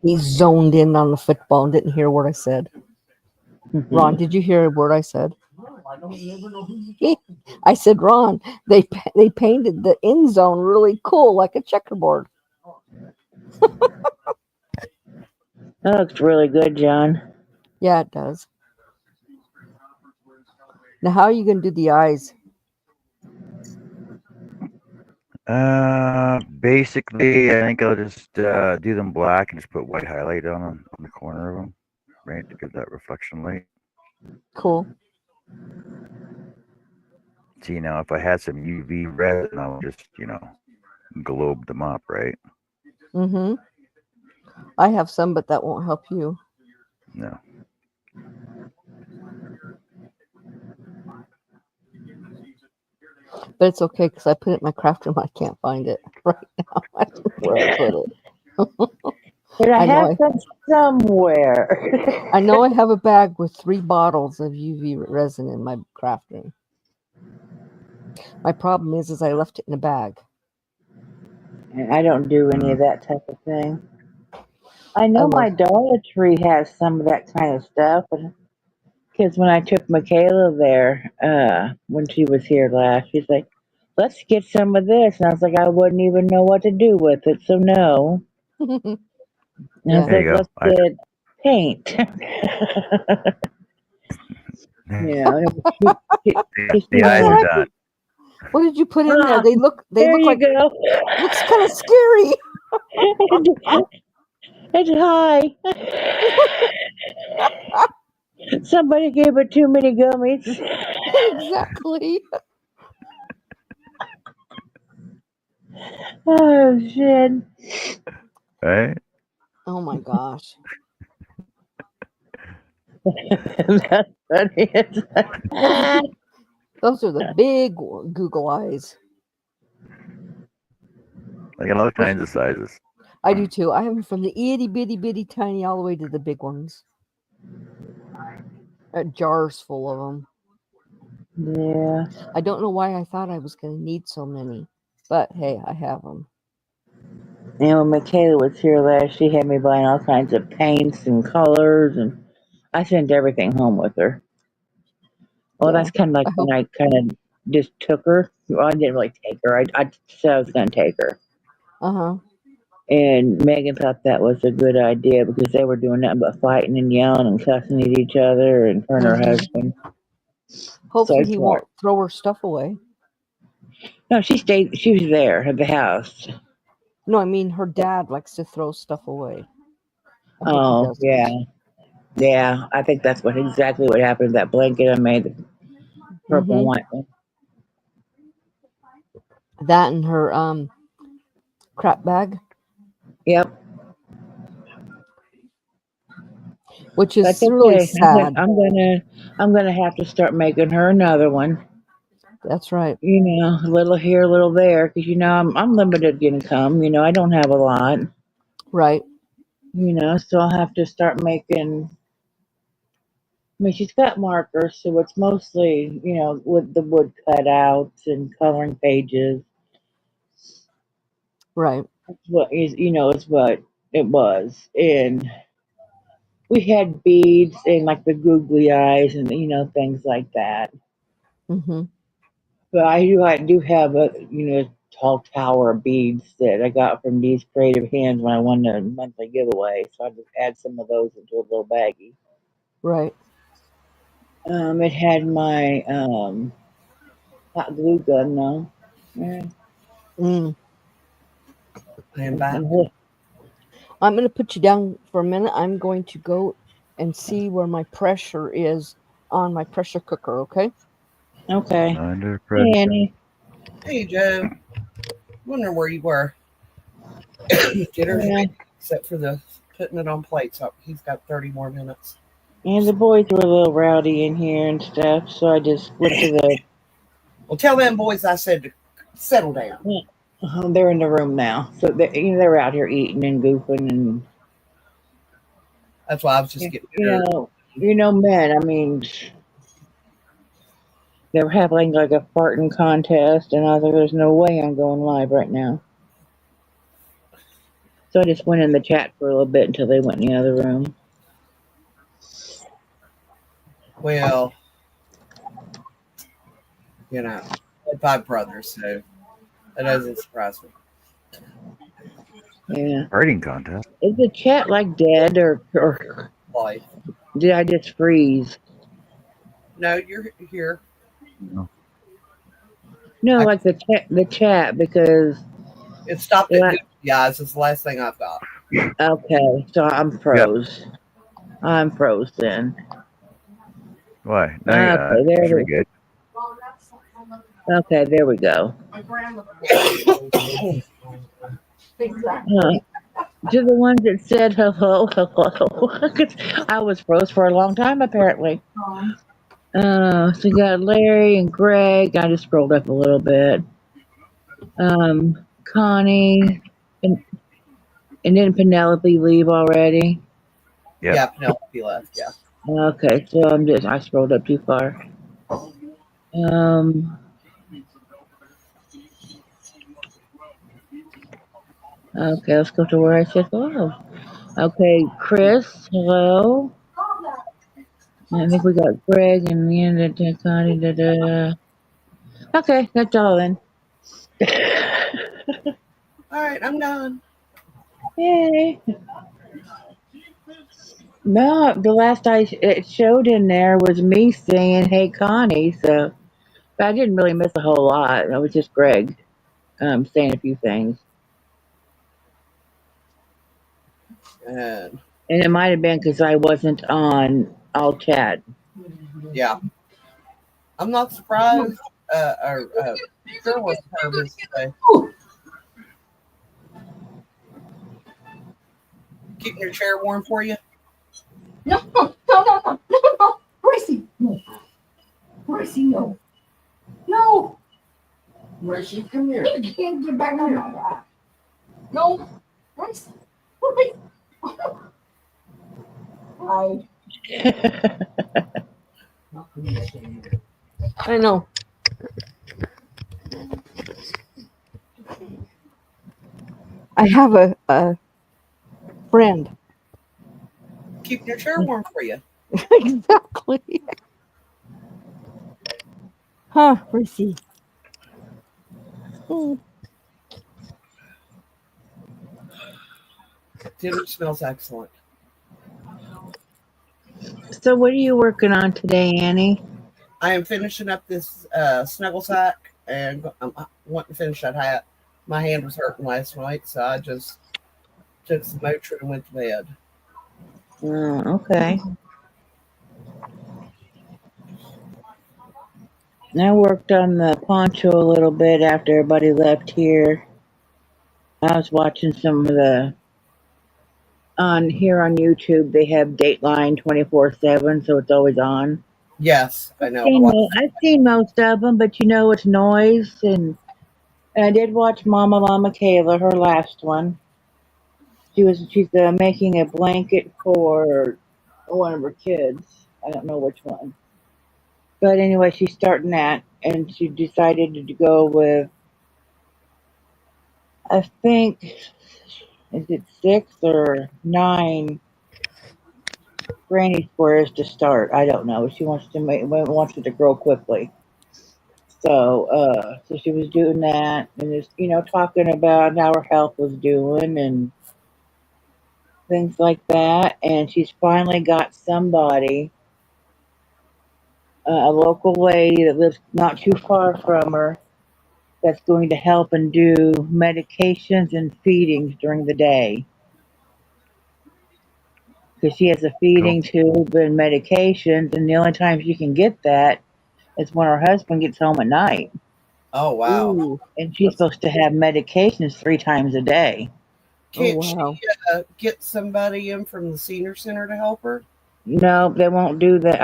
He zoned in on the football and didn't hear what I said. Ron, did you hear a word I said? I said, Ron, they painted the end zone really cool, like a checkerboard. That looks really good, John. Yeah, it does. Now, how are you going to do the eyes? Basically, I think I'll just do them black and just put white highlight on the corner of them, right, to give that reflection light. Cool. See, now if I had some UV resin, I would just, globe them up, right? Mm-hmm. I have some, but that won't help you. No. But it's okay because I put it in my craft room. I can't find it right now. I don't know where I put it. But I I know have some somewhere. I know I have a bag with 3 bottles of UV resin in my craft room. My problem is I left it in a bag. I don't do any of that type of thing. I know my Dollar Tree has some of that kind of stuff, because when I took Michaela there, when she was here last, she's like, "Let's get some of this," and I was like, "I wouldn't even know what to do with it, so no." And I was There like, you go. "Let's get paint." She's The eyes are done. What did you put in there? They look there you like go. looks kind of scary. It's high. Somebody gave it too many gummies. Exactly. Oh shit. Right? Oh my gosh. That's funny. Those are the big Google eyes. I got all kinds of sizes. I do too. I have them from the itty bitty bitty tiny all the way to the big ones. Jars full of them. Yeah. I don't know why I thought I was going to need so many, but hey, I have them. And when Michaela was here last, she had me buying all kinds of paints and colors, and I sent everything home with her. Well, Yeah, that's kind of like when I kind of just took her. Well, I didn't really take her. I said I was going to take her. Uh-huh. And Megan thought that was a good idea because they were doing nothing but fighting and yelling and cussing at each other and her and her husband. Hopefully So he won't throw her stuff away. No, she stayed. She was there at the house. No, I mean her dad likes to throw stuff away. Oh yeah, yeah. I think that's exactly what happened to that blanket I made, the purple and white one. That and her crap bag. Yep. Which is That's okay. really sad. I'm gonna have to start making her another one. That's right. You know, a little here, a little there, because I'm limited income. I don't have a lot. Right. So I'll have to start making. I mean, she's got markers, so it's mostly, with the wood cutouts and coloring pages. Right. That's what is what it was. And we had beads and like the googly eyes and, things like that. Mm-hmm. But I do have a, tall tower of beads that I got from these creative hands when I won the monthly giveaway. So I just add some of those into a little baggie. Right. It had my hot glue gun though. Yeah. And back. I'm going to put you down for a minute. I'm going to go and see where my pressure is on my pressure cooker, okay? Okay. Under Hey, pressure. Annie. Hey, Joe. Wonder where you were. Dinner's Yeah. ready, except for the putting it on plates. Oh, he's got 30 more minutes. And the boys were a little rowdy in here and stuff, so I just went to the. Well, tell them boys I said to settle down. They're in the room now, so they're out here eating and goofing and That's why I was just getting dinner. men. I mean, they were having like a farting contest, and I was like, "There's no way I'm going live right now." So I just went in the chat for a little bit until they went in the other room. Well, you know, I had 5 brothers, so that doesn't surprise me. Yeah. Writing contest. Is the chat like dead or Life. did I just freeze? No, you're here. No, like the chat because It stopped at Goofy Eyes. It's the last thing I've got. okay, so I'm froze. I'm froze then. Why? No, Okay, there it's it pretty is. good. Okay, there we go. To the ones that said hello, hello. 'Cause I was froze for a long time apparently. So you got Larry and Greg. I just scrolled up a little bit. Connie and didn't Penelope leave already? Yep. Yeah, Penelope left. Yeah. Okay, so I scrolled up too far. Okay, let's go to where I said hello. Okay, Chris, hello. I think we got Greg and me and Connie. Okay, that's all then. All right, I'm done. Yay. No, the last it showed in there was me saying, "Hey, Connie." So but I didn't really miss a whole lot. It was just Greg saying a few things, And and it might have been because I wasn't on all chat. yeah, I'm not surprised. Sure was purpose today. Keeping your chair warm for you? No, Gracie, no. Gracie, no. No. Gracie, come here. You can't get back on my lap. No. Gracie. Hi. I know. I have a friend. Keeping your chair warm for you. Exactly. Huh, Gracie. Dinner smells excellent. So, what are you working on today, Annie? I am finishing up this snuggle sack, and I'm wanting to finish that hat. My hand was hurting last night, so I just took some Motrin and went to bed. Okay. I worked on the poncho a little bit after everybody left here. I was watching some of the on YouTube. They have Dateline 24/7, so it's always on. Yes, I know. I've seen most of them, but it's noise. And I did watch Mama Kayla, her last one. She's making a blanket for one of her kids. I don't know which one. But anyway, she's starting that, and she decided to go with, I think, is it 6 or 9 granny squares to start? I don't know. She wants it to grow quickly. So she was doing that, and just talking about how her health was doing and things like that. And she's finally got somebody, a local lady that lives not too far from her, that's going to help and do medications and feedings during the day. because she has a feeding tube and medications, and the only time she can get that is when her husband gets home at night. Oh wow. Ooh. And she's supposed to have medications 3 times a day. Can't wow. she get somebody in from the senior center to help her? No, they won't do that.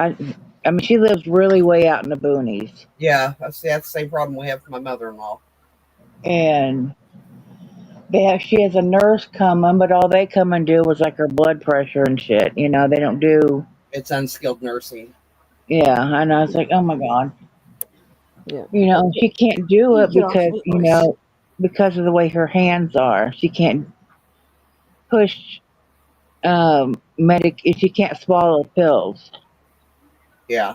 I mean, she lives really way out in the boonies, Yeah, that's the same problem we have with my mother-in-law. and she has a nurse coming, but all they come and do is like her blood pressure and shit. You know, they don't do. It's unskilled nursing. Yeah, and I was like, oh my god. Yeah. You know, she can't do it Get off because, me, you Royce. know, because of the way her hands are. She can't push she can't swallow pills Yeah.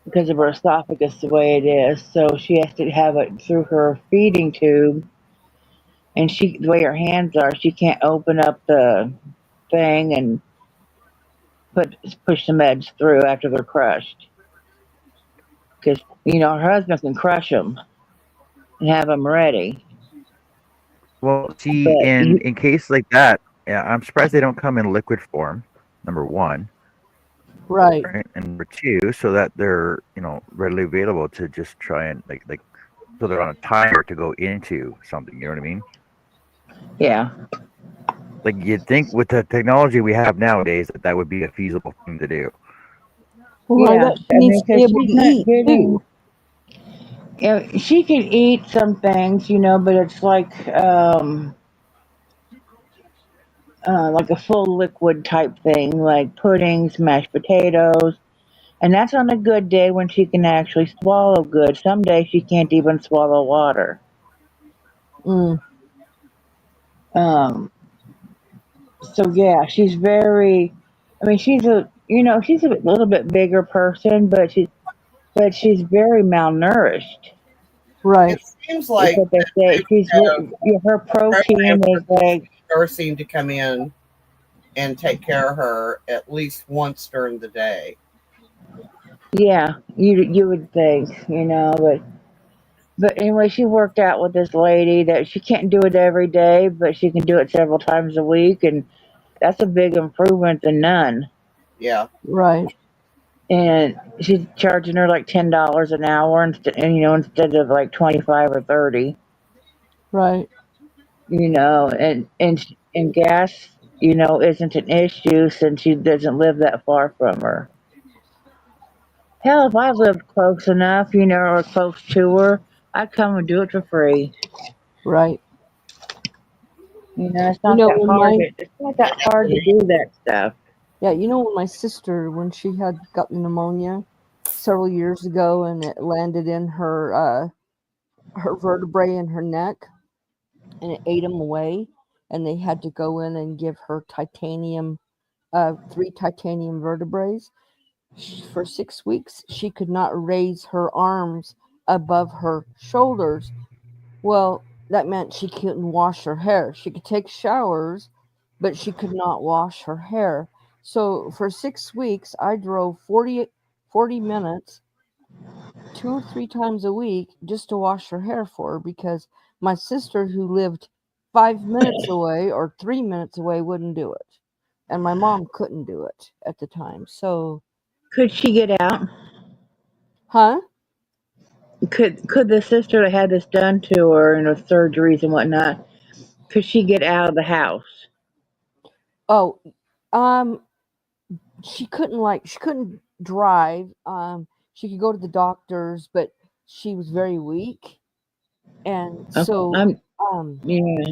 because of her esophagus the way it is. So she has to have it through her feeding tube, and the way her hands are, she can't open up the thing and push the meds through after they're crushed. Because, you know, her husband can crush them and have them ready. Well, see, But in case like that, yeah, I'm surprised they don't come in liquid form. Number one, Right. right, and number two, so that they're readily available to just try and like so they're on a timer to go into something. You know what I mean? yeah. Like you'd think with the technology we have nowadays that would be a feasible thing to do. Well, I Yeah. bet she I needs mean, to be because able to she's not eat getting. too. Yeah, she can eat some things, you know, but it's like a full liquid type thing, like puddings, mashed potatoes, and that's on a good day when she can actually swallow good. Some days she can't even swallow water. Mm. Um, so yeah, she's very. I mean, she's a little bit bigger person, but she's very malnourished. Right. It seems Is like what they say. Her program protein is like. nursing to come in and take care of her at least once during the day. Yeah, you would think, but anyway, she worked out with this lady that she can't do it every day, but she can do it several times a week, and that's a big improvement than none. Yeah. Right. And she's charging her like $10 an hour instead of like 25 or 30. Right. And gas, isn't an issue since she doesn't live that far from her. Hell, if I lived close enough, or close to her, I'd come and do it for free. Right. It's You not know, that when hard. my It's not that hard to do that stuff. yeah, when my sister, when she had gotten pneumonia several years ago, and it landed in her vertebrae in her neck, and it ate them away, and they had to go in and give her titanium, 3 titanium vertebrae. For 6 weeks, she could not raise her arms above her shoulders. Well, that meant she couldn't wash her hair. She could take showers, but she could not wash her hair. So for 6 weeks, I drove 40 minutes 2 or 3 times a week just to wash her hair for her, because my sister, who lived 5 minutes away or 3 minutes away, wouldn't do it. And my mom couldn't do it at the time. So, Could she get out? huh? Could the sister that had this done to her, surgeries and whatnot, could she get out of the house? Oh, she couldn't drive. She could go to the doctors, but she was very weak, and so Yeah.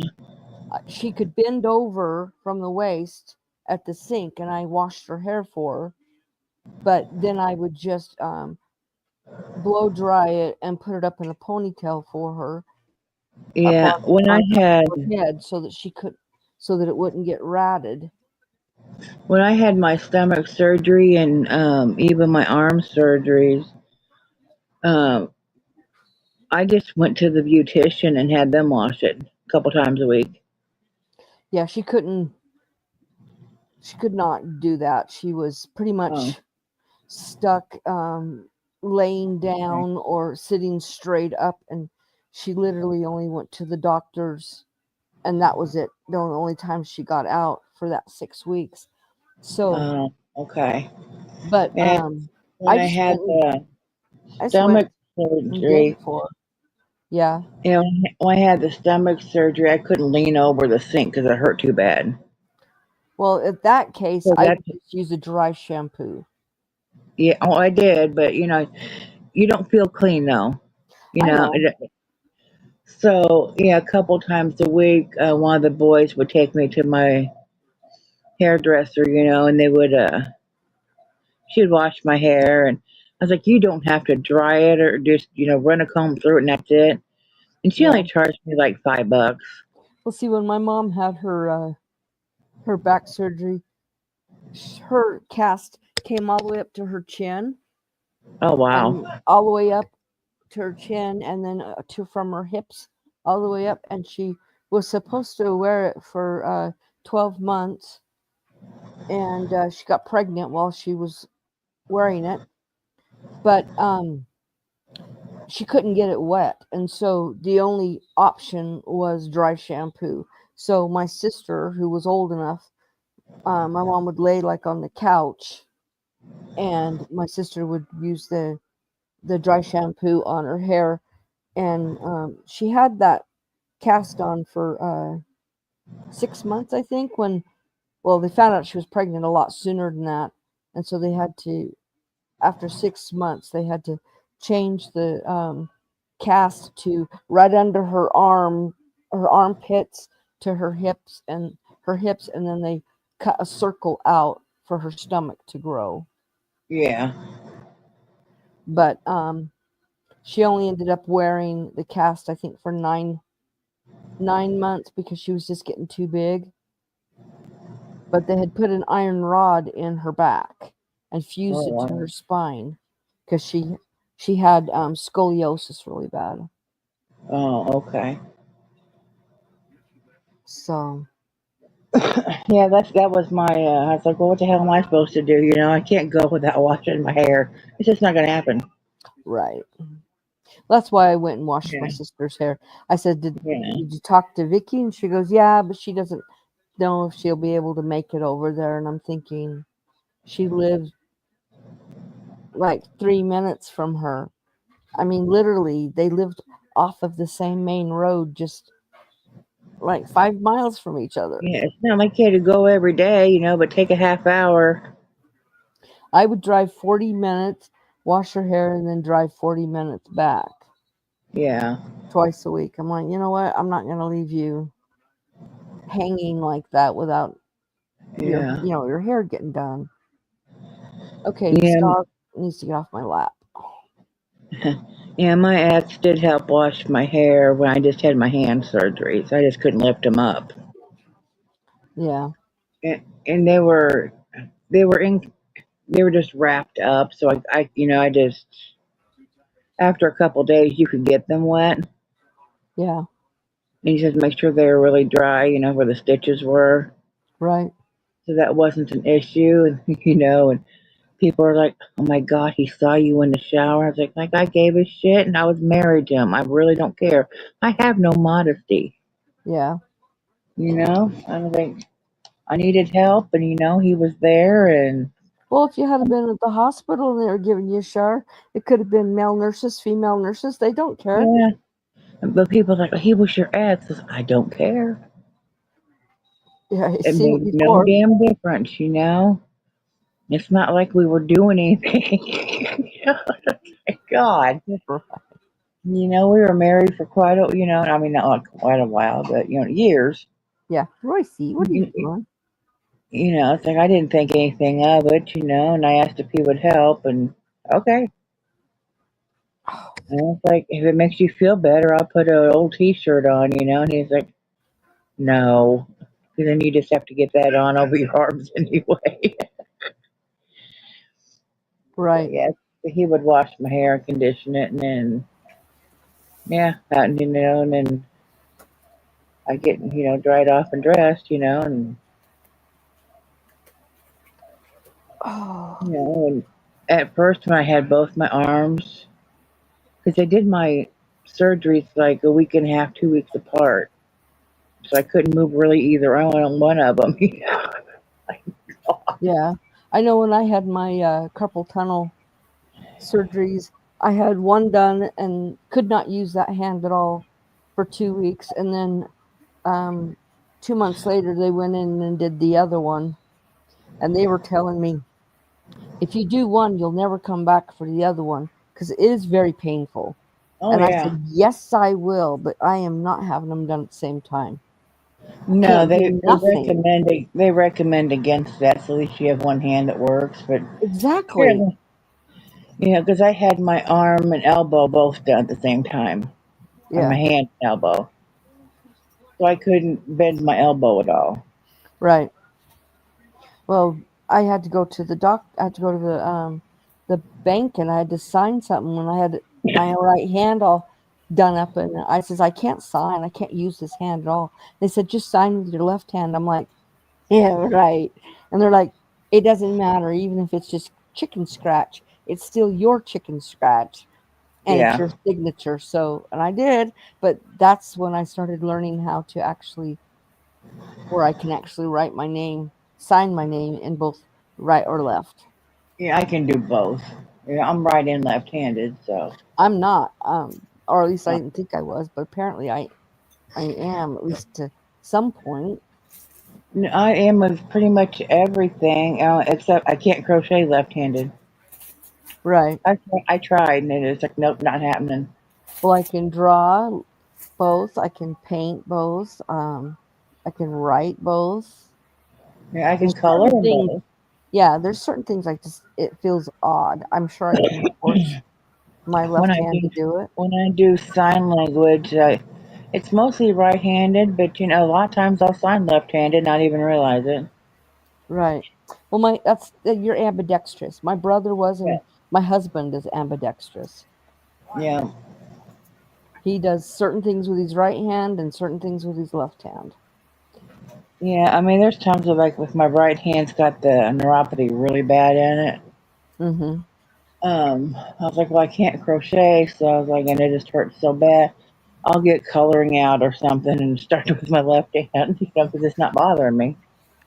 she could bend over from the waist at the sink, and I washed her hair for her. But then I would just blow dry it and put it up in a ponytail for her, Yeah. up When I on had her head, so that it wouldn't get ratted. when I had my stomach surgery and even my arm surgeries, um, I just went to the beautician and had them wash it a couple times a week. Yeah, she could not do that. She was pretty much Oh. stuck laying down or sitting straight up, and she literally only went to the doctors, and that was it. The only time she got out for that 6 weeks. So, Okay. but And when I I just had went. the I just went stomach and did surgery, it for. Yeah. you know, when I had the stomach surgery, I couldn't lean over the sink because it hurt too bad. Well, in that case, So I that's, would just use a dry shampoo. yeah, oh, I did, but you know, you don't feel clean though. You I know, know. so yeah, a couple times a week, one of the boys would take me to my hairdresser, you know, and they would, she'd wash my hair, and I was like, you don't have to dry it or just, you know, run a comb through it and that's it. And she Yeah. only charged me like $5. Well, see, when my mom had her back surgery, her cast came all the way up to her chin, Oh wow. and all the way up to her chin, and then to from her hips all the way up, and she was supposed to wear it for 12 months, and she got pregnant while she was wearing it, but she couldn't get it wet, and so the only option was dry shampoo. So my sister, who was old enough, my mom would lay like on the couch, and my sister would use the dry shampoo on her hair, and she had that cast on for 6 months, I think. When they found out she was pregnant a lot sooner than that, and so they had to, after 6 months, they had to change the cast to right under her armpits to her hips, and then they cut a circle out for her stomach to grow. Yeah. But she only ended up wearing the cast, I think, for 9 months because she was just getting too big. But they had put an iron rod in her back and fused it to her spine because she had scoliosis really bad. Oh, okay. So Yeah, that was my. I was like, well, what the hell am I supposed to do? You know, I can't go without washing my hair. It's just not gonna happen. right. That's why I went and washed my Yeah. sister's hair. I said, did Yeah. you talk to Vicky? And she goes, yeah, but she doesn't know if she'll be able to make it over there. And I'm thinking, she lives like 3 minutes from her. I mean, literally, they lived off of the same main road, just like 5 miles from each other. Yeah. It's not like you had to go every day, you know, but take a half hour. I would drive 40 minutes, wash her hair, and then drive 40 minutes back Yeah. twice a week. I'm like, you know what? I'm not going to leave you hanging like that without Yeah. your hair getting done. Okay, this Yeah. dog needs to get off my lap. Yeah. My ex did help wash my hair when I just had my hand surgery, so I just couldn't lift them up. Yeah, And they were in they were just wrapped up. So I you know, I just after a couple days you could get them wet. yeah, And you just make sure they were really dry, you know, where the stitches were. right. So that wasn't an issue, and you know, and people are like, "Oh my God, he saw you in the shower." I was like I gave a shit, and I was married to him. I really don't care. I have no modesty, Yeah. you know. I was like, I needed help, and you know, he was there, and Well, if you had been at the hospital and they were giving you a shower, it could have been male nurses, female nurses. They don't care. yeah. But people are like, he was your ex. I don't care. Yeah, I've It seen made it no before. damn difference, you know. It's not like we were doing anything. God. You know, we were married for quite a, you know, I mean, not like quite a while, but, you know, years. Yeah, Royce, what are you doing? You know, it's like I didn't think anything of it, you know, and I asked if he would help, and okay. And it's like, if it makes you feel better, I'll put an old t shirt on, you know, and he's like, no. And then you just have to get that on over your arms anyway. But Right. yeah, he would wash my hair and condition it, and then, yeah, and, you know, and then I get, you know, dried off and dressed, you know, and Oh, you know, and at first when I had both my arms, because they did my surgeries like a week and a half, 2 weeks apart, so I couldn't move really either on one of them. You know? Like, God. Yeah. I know when I had my carpal tunnel surgeries, I had one done and could not use that hand at all for 2 weeks. And then 2 months later, they went in and did the other one. And they were telling me, if you do one, you'll never come back for the other one because it is very painful. Oh and I yeah. said, yes, I will, but I am not having them done at the same time. No, Can't they do nothing. they recommend against that, so at least you have one hand that works. But Exactly. because I had my arm and elbow both done at the same time, or my Yeah. hand and elbow, so I couldn't bend my elbow at all. Right. Well, I had to go to I had to go to the bank, and I had to sign something when I had my right hand all done up, and I says, I can't sign. I can't use this hand at all. They said, just sign with your left hand. I'm like, yeah, right. And they're like, it doesn't matter, even if it's just chicken scratch. It's still your chicken scratch, and it's Yeah, your signature. So, and I did, but that's when I started learning how to actually, where I can actually write my name, sign my name in both right or left. yeah, I can do both. Yeah, I'm right and left-handed, so I'm not, or at least I uh, didn't think I was, but apparently I am, at least to some point. I am with pretty much everything, except I can't crochet left-handed. Right. I tried, and it's like, nope, not happening. Well, I can draw both. I can paint both. I can write both. Yeah, I can There's color certain them things. both. Yeah, there's certain things I just, it feels odd. I'm sure I can force my When left I hand do to do it. when I do sign language, it's mostly right-handed, but a lot of times I'll sign left-handed, not even realize it. Right. Well, you're ambidextrous. My brother was, Yeah, and my husband is ambidextrous. yeah, He does certain things with his right hand and certain things with his left hand. yeah. I mean, there's times where, like, with my right hand's got the neuropathy really bad in it. Mm-hmm. I was like, well, I can't crochet, so I was like, and it just hurts so bad. I'll get coloring out or something and start with my left hand, because it's not bothering me.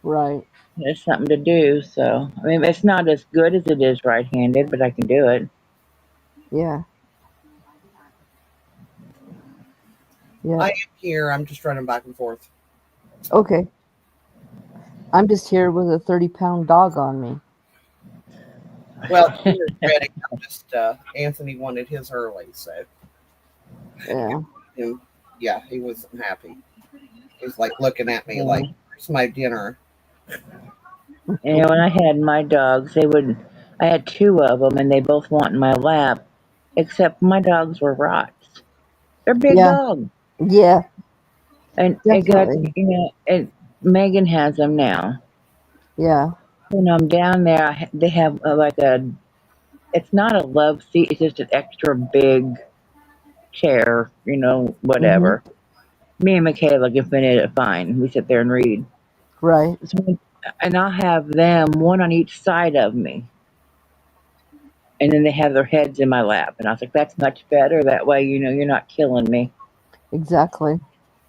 Right. It's something to do. So, I mean, it's not as good as it is right-handed, but I can do it. Yeah. Yeah. I am here. I'm just running back and forth. Okay. I'm just here with a 30-pound dog on me. Well, dinner's ready. I'm just Anthony wanted his early, so Yeah. yeah, he wasn't happy. He's like looking at me like, "Where's my dinner?" And when I had my dogs, I had two of them, and they both want in my lap, except my dogs were rots. They're big Yeah. dogs. Yeah. And it got, Definitely. and Megan has them now. Yeah. When I'm down there, they have it's not a love seat, it's just an extra big chair, Mm-hmm. whatever. Me and Michaela can fit in it fine. We sit there and read. Right. So, and I'll have them one on each side of me. And then they have their heads in my lap. And I was like, that's much better. That way, you're not killing me. Exactly.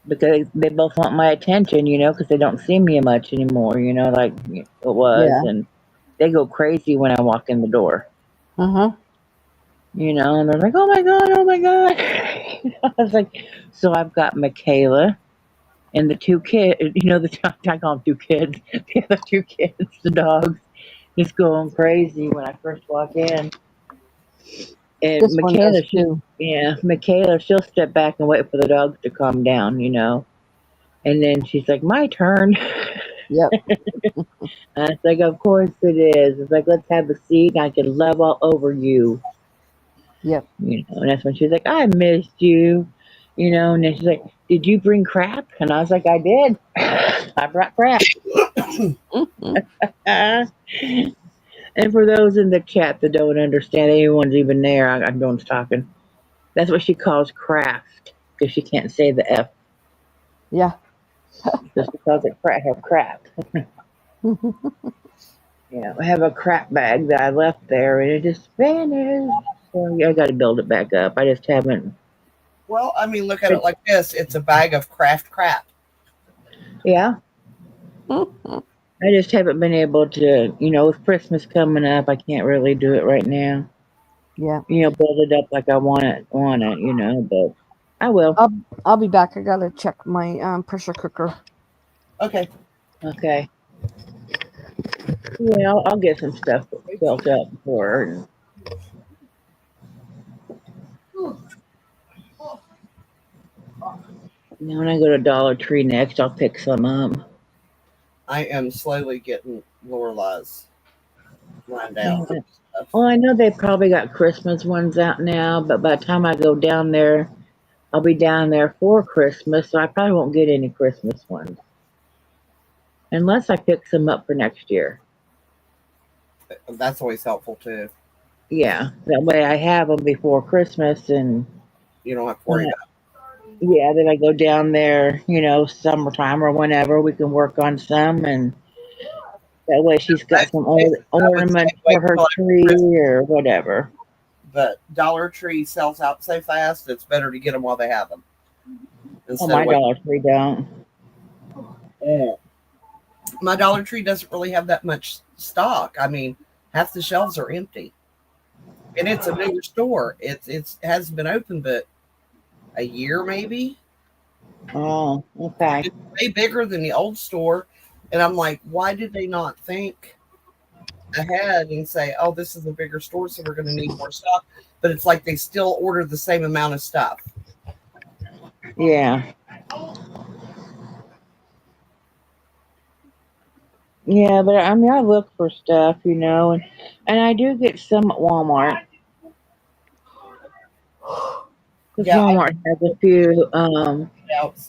Because they both want my attention, because they don't see me much anymore, like it was. Yeah. And they go crazy when I walk in the door, Uh-huh. and they're like, oh my God, oh my God. I was like, so I've got Michaela and the two kids, I call them two kids, the other two kids, the dogs, just going crazy when I first walk in. And This one does too. Michaela, she'll step back and wait for the dogs to calm down, and then she's like, my turn. Yep. And it's like, of course it is. It's like, let's have a seat and I can love all over you. Yep. And that's when she's like, I missed you. And then she's like, did you bring crap? And I was like, I did. I brought crap. And for those in the chat that don't understand, anyone's even there, I'm doing talking. That's what she calls craft, because she can't say the F. Yeah. Just because it crap. I have a crap bag that I left there and it just vanished. So I got to build it back up. I just haven't. Well, I mean, look at it like this: it's a bag of craft crap. Yeah. I just haven't been able to, with Christmas coming up, I can't really do it right now. Yeah. Build it up like I want it, but I will. I'll be back. I gotta check my pressure cooker. Okay. Okay. Yeah, I'll get some stuff built up for her. And when I go to Dollar Tree next, I'll pick some up. I am slowly getting Lorelai's lined Yeah. out. Well, I know they probably got Christmas ones out now, but by the time I go down there, I'll be down there for Christmas, so I probably won't get any Christmas ones. Unless I pick some up for next year. That's always helpful too. Yeah, that way I have them before Christmas, and You don't have to worry about yeah, then I go down there, summertime or whenever we can work on some, and that way she's got some ornaments for her tree or whatever. But Dollar Tree sells out so fast, it's better to get them while they have them. Oh, my Dollar Tree don't. My Dollar Tree doesn't really have that much stock. I mean, half the shelves are empty, and it's a newer store. It hasn't been open but a year maybe. Oh, okay. It's way bigger than the old store, and I'm like, why did they not think ahead and say, oh, this is a bigger store, so we're going to need more stuff? But it's like they still order the same amount of stuff. Yeah. Yeah, but I mean, I look for stuff, and I do get some at Walmart. Because Walmart has a few and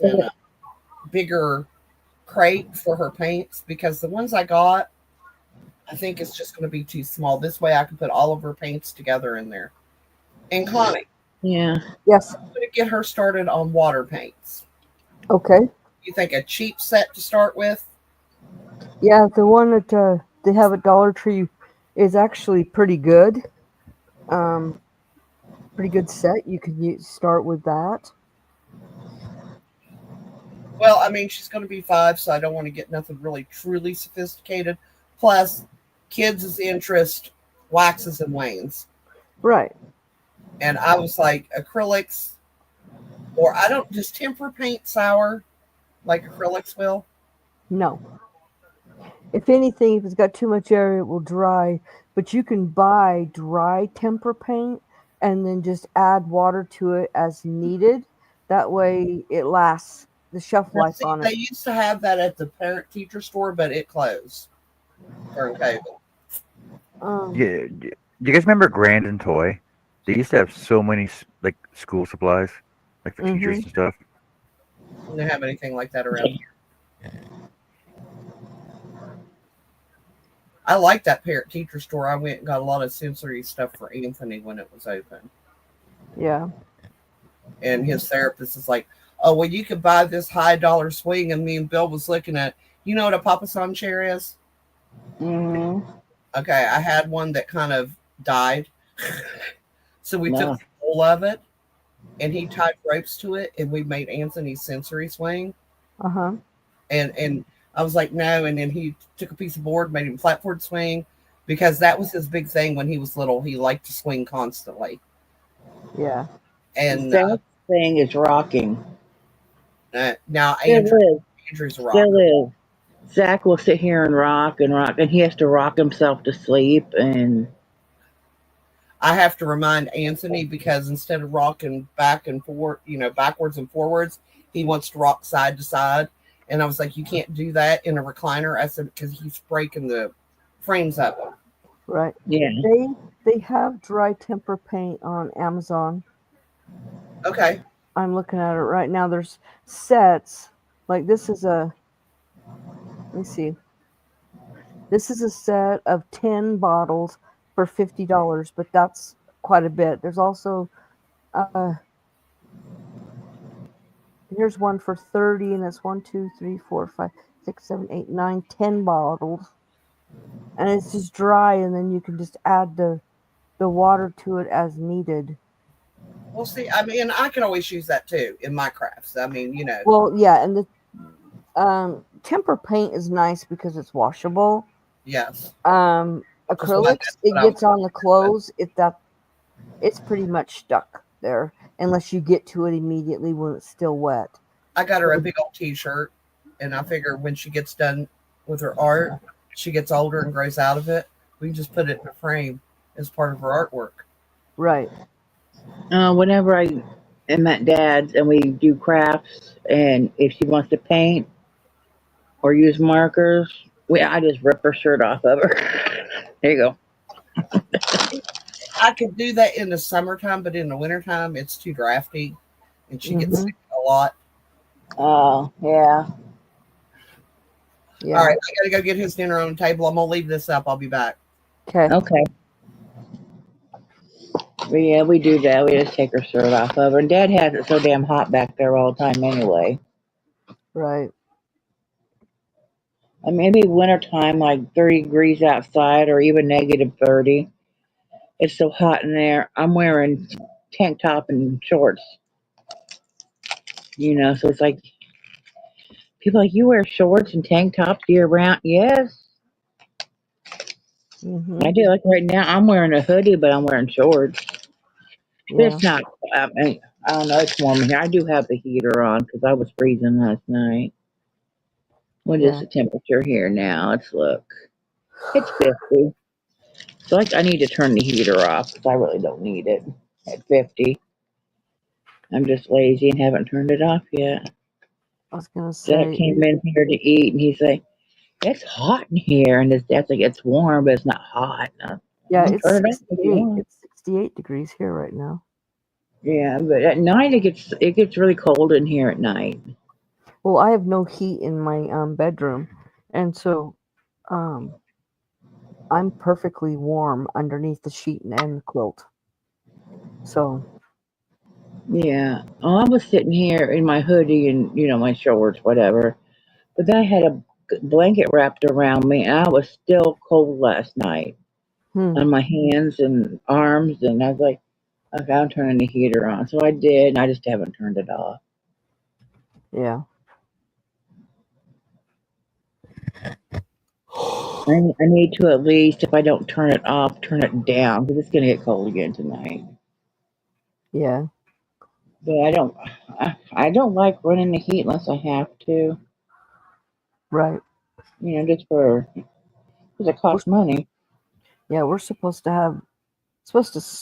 a bigger crate for her paints, because the ones I got, I think it's just going to be too small. This way I can put all of her paints together in there. And Connie. Yeah. Yes. I'm going to get her started on water paints. Okay. You think a cheap set to start with? Yeah, the one that they have at Dollar Tree is actually pretty good. Pretty good set. You can start with that. Well, I mean, she's going to be 5, so I don't want to get nothing really truly sophisticated. Plus, kids' interest waxes and wanes. Right. And I was like, acrylics, or does temper paint sour like acrylics will? No. If anything, if it's got too much area, it will dry. But you can buy dry temper paint and then just add water to it as needed. That way it lasts the shelf life on it. They used to have that at the parent-teacher store, but it closed during COVID. Yeah. Do you guys remember Grandin Toy? They used to have so many like school supplies, like for teachers and stuff. We don't have anything like that around here. I like that parent-teacher store. I went and got a lot of sensory stuff for Anthony when it was open. Yeah. And his therapist is like, oh, well, you could buy this high-dollar swing. And me and Bill was looking at, you know what a Papasan chair is? Mm-hmm. Okay, I had one that kind of died. So we took the whole of it, and he tied ropes to it, and we made Anthony's sensory swing. Uh-huh. And I was like, no. And then he took a piece of board, made him flatboard swing, because that was his big thing when he was little. He liked to swing constantly. Yeah. And that thing is rocking. Now Andrew's rocking. Still is. Zach will sit here and rock, and he has to rock himself to sleep. And I have to remind Anthony, because instead of rocking back and forth, backwards and forwards, he wants to rock side to side. And I was like, you can't do that in a recliner. I said, because he's breaking the frames of them. Right. Yeah. They have dry temper paint on Amazon. Okay. I'm looking at it right now. There's sets. Like this is let me see. This is a set of 10 bottles for $50, but that's quite a bit. There's also here's one for 30, and it's 1, 2, 3, 4, 5, 6, 7, 8, 9, 10 bottles. And it's just dry, and then you can just add the water to it as needed. Well, see, I mean, I can always use that too in my crafts. I mean, Well, yeah, and temper paint is nice because it's washable. Yes. Acrylics, it what I was gets on the clothes. It's pretty much stuck there unless you get to it immediately when it's still wet. I got her a big old T-shirt, and I figure when she gets done with her art, she gets older and grows out of it. We can just put it in a frame as part of her artwork. Right. Whenever I am at Dad's and we do crafts, and if she wants to paint or use markers, I just rip her shirt off of her. There you go. I could do that in the summertime, but in the wintertime, it's too drafty, and she gets sick a lot. Oh, yeah. Yeah. All right, I got to go get his dinner on the table. I'm going to leave this up. I'll be back. Okay. Okay. But yeah, we do that. We just take her shirt off of her. And Dad has it so damn hot back there all the time anyway. Right. And maybe wintertime, like 30 degrees outside or even negative 30. It's so hot in there. I'm wearing tank top and shorts. You know, so it's like, people are like, you wear shorts and tank tops year round? Yes. I do. Like right now, I'm wearing a hoodie, but I'm wearing shorts. Yeah. It's not, I don't know, it's warm in here. I do have the heater on because I was freezing last night. What is Yeah. the temperature here now? Let's look. It's 50. So I need to turn the heater off because I really don't need it at 50. I'm just lazy and haven't turned it off yet. I was gonna Dad say. came in here to eat and he's like, it's hot in here. And his dad's like, it's warm, but it's not hot. Yeah, I'll it's turn it off if you 68. want. It's 68 degrees here right now. Yeah, but at night it gets really cold in here at night. Well, I have no heat in my bedroom, and so I'm perfectly warm underneath the sheet and the quilt. So Yeah. Oh, I was sitting here in my hoodie and my shorts, whatever. But then I had a blanket wrapped around me, and I was still cold last night on my hands and arms, and I was like, okay, I'm turning the heater on. So I did, and I just haven't turned it off. yeah. I need to at least, if I don't turn it off, turn it down because it's going to get cold again tonight. Yeah. But I don't like running the heat unless I have to. Right. Just because it costs money. Yeah, we're supposed to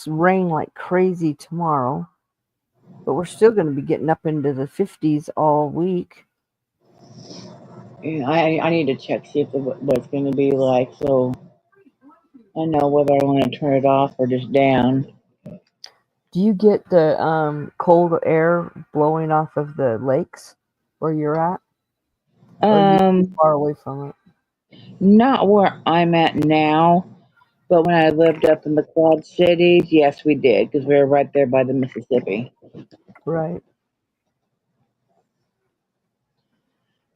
rain like crazy tomorrow, but we're still going to be getting up into the 50s all week. Yeah, I need to check, see what it's going to be like, so I know whether I want to turn it off or just down. Do you get the cold air blowing off of the lakes where you're at? Or are you far away from it? Not where I'm at now, but when I lived up in the Quad Cities, yes, we did, because we were right there by the Mississippi. Right.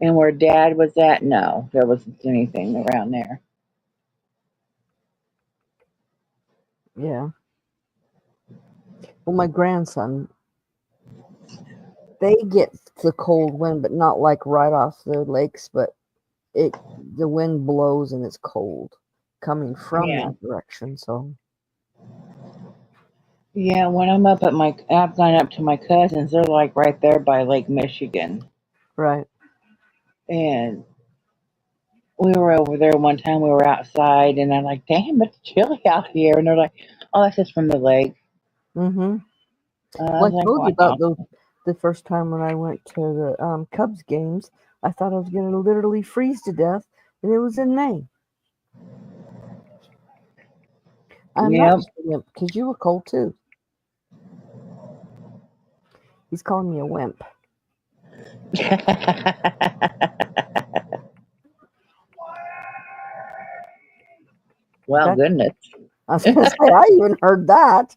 And where Dad was at, no, there wasn't anything around there. Yeah. Well, my grandson, they get the cold wind, but not like right off the lakes, but the wind blows and it's cold coming from that direction. So yeah, when I've gone up to my cousins, they're like right there by Lake Michigan. Right. And we were over there one time, we were outside, and I'm like, damn, it's chilly out here. And they're like, oh, that's just from the lake. Well, I like, told you wow. about the first time when I went to the Cubs games. I thought I was going to literally freeze to death, and it was in May. I'm not just a wimp, because you were cold too. He's calling me a wimp. Well, goodness. I was going to say, I even heard that.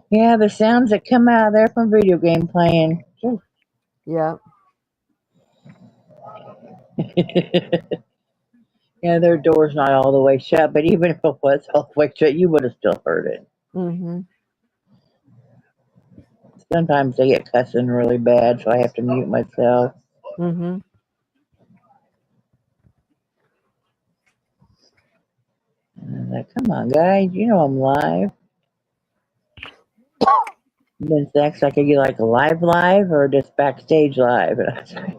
Yeah, the sounds that come out of there from video game playing. Yeah. Yeah, their door's not all the way shut, but even if it was all the way shut, you would have still heard it. sometimes they get cussing really bad, so I have to mute myself. Mm-hmm. And I'm like, come on, guys, you know I'm live. Then next, like, are you like live or just backstage live? And I was like,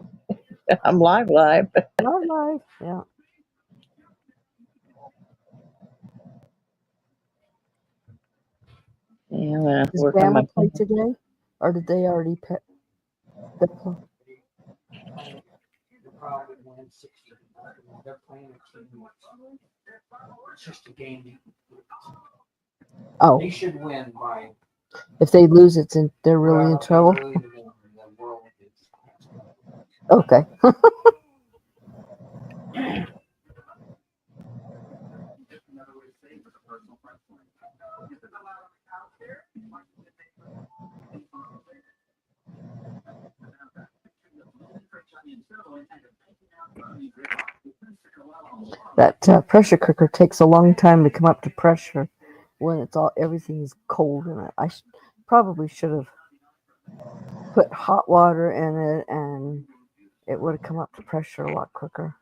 I'm live. Not live. Yeah. Yeah, I'm gonna Does work on my Bama play today, or did they already pick? The play? They'll probably win 60. They're playing a team. It's just a game. Oh, They should win by. if they lose, they're really well, in if they trouble. really win, the world is. Okay. That pressure cooker takes a long time to come up to pressure when everything's cold in it. Probably should have put hot water in it, and it would have come up to pressure a lot quicker.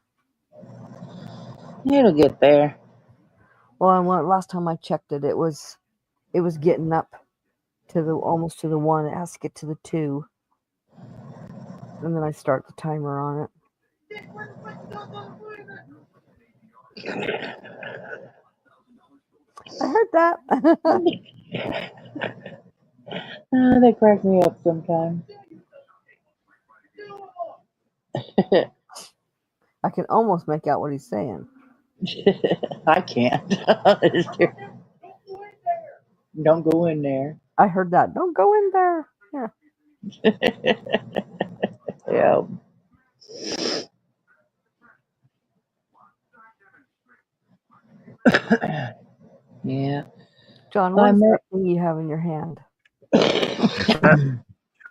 It'll get there. Well, last time I checked it, it was getting up to almost to the 1. It has to get to the 2, and then I start the timer on it. I heard that. They crack me up sometimes. I can almost make out what he's saying. I can't. Don't go in there. I heard that. Don't go in there. Yeah. Yeah. Yeah. John, what is that thing you have in your hand?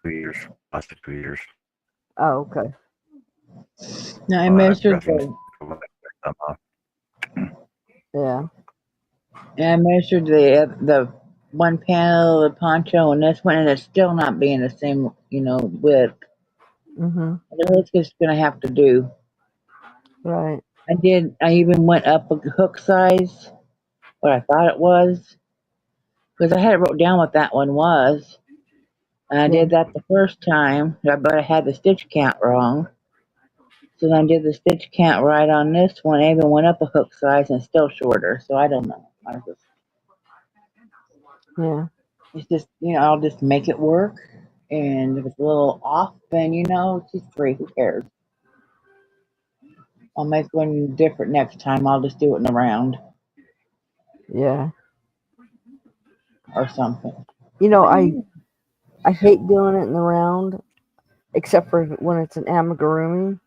Tweeters, lots of tweeters. Oh, okay. Now I measured Yeah. I measured the one panel of the poncho and this one, and it's still not being the same, width. Mm-hmm. It's just gonna have to do. Right. I even went up a hook size, what I thought it was, because I had it wrote down what that one was. And I did that the first time, but I had the stitch count wrong. So then I did the stitch count right on this one. I even went up a hook size and it's still shorter. So I don't know. Yeah. It's just, I'll just make it work. And if it's a little off, then, it's just 3. Who cares? I'll make one different next time. I'll just do it in the round. Yeah. Or something. I hate doing it in the round, except for when it's an amigurumi.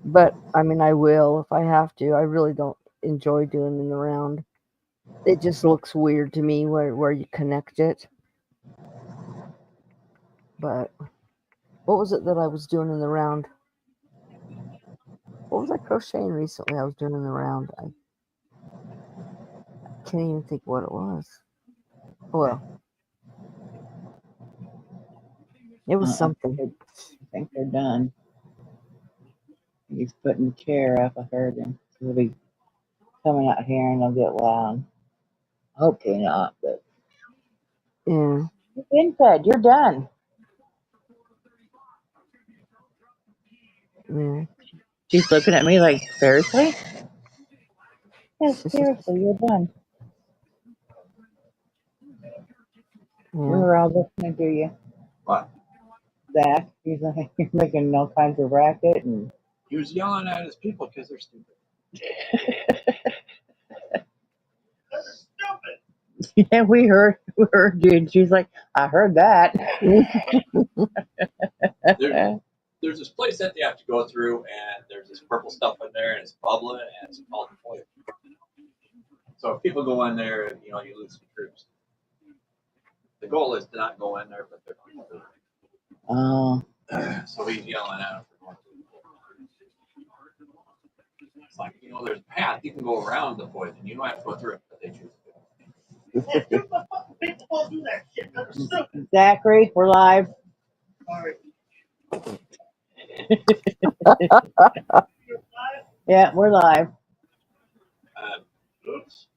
But I mean, I will if I have to. I really don't enjoy doing it in the round. It just looks weird to me where you connect it. But what was it that I was doing in the round? What was I crocheting recently? I was doing in the round. I can't even think what it was. Well, it was something. I think they're done. He's putting the chair up. I heard him. So he'll be coming out here and they'll get loud. Hopefully not, but. Yeah. Inside, you're done. Yeah. She's looking at me like, seriously? Yes, seriously, you're done. Yeah. We were all listening to you. What? Zach, he's like, you're making all kinds of racket, and He was yelling at his people because they're stupid. yeah, we heard you. And she's like, I heard that. There's this place that they have to go through, and there's this purple stuff in there, and it's bubbling, and it's called foil. So if people go in there, you lose some troops. The goal is to not go in there, but they're going to. Oh. So he's yelling at him for going to. It's like, there's a path. You can go around the poison. You don't have to go through it, but they choose to. Don't do that shit. That's stupid. Zachary, we're live. Sorry. Yeah, we're live. Oops.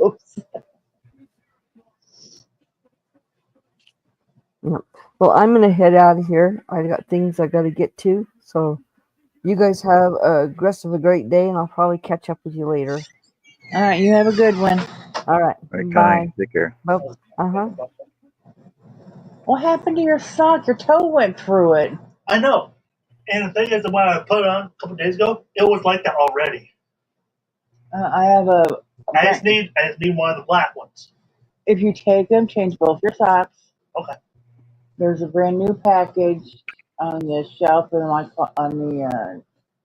Oops. Well, I'm gonna head out of here. I got things I gotta get to. So you guys have a rest of a great day, and I'll probably catch up with you later. All right, you have a good one. All right. All right, Bye. Connie, take care. Uh-huh. What happened to your sock? Your toe went through it. I know. And the thing is, the one I put on a couple days ago, it was like that already. I have a. I just need one of the black ones. If you take them, change both your socks. Okay. There's a brand new package on the shelf in my on the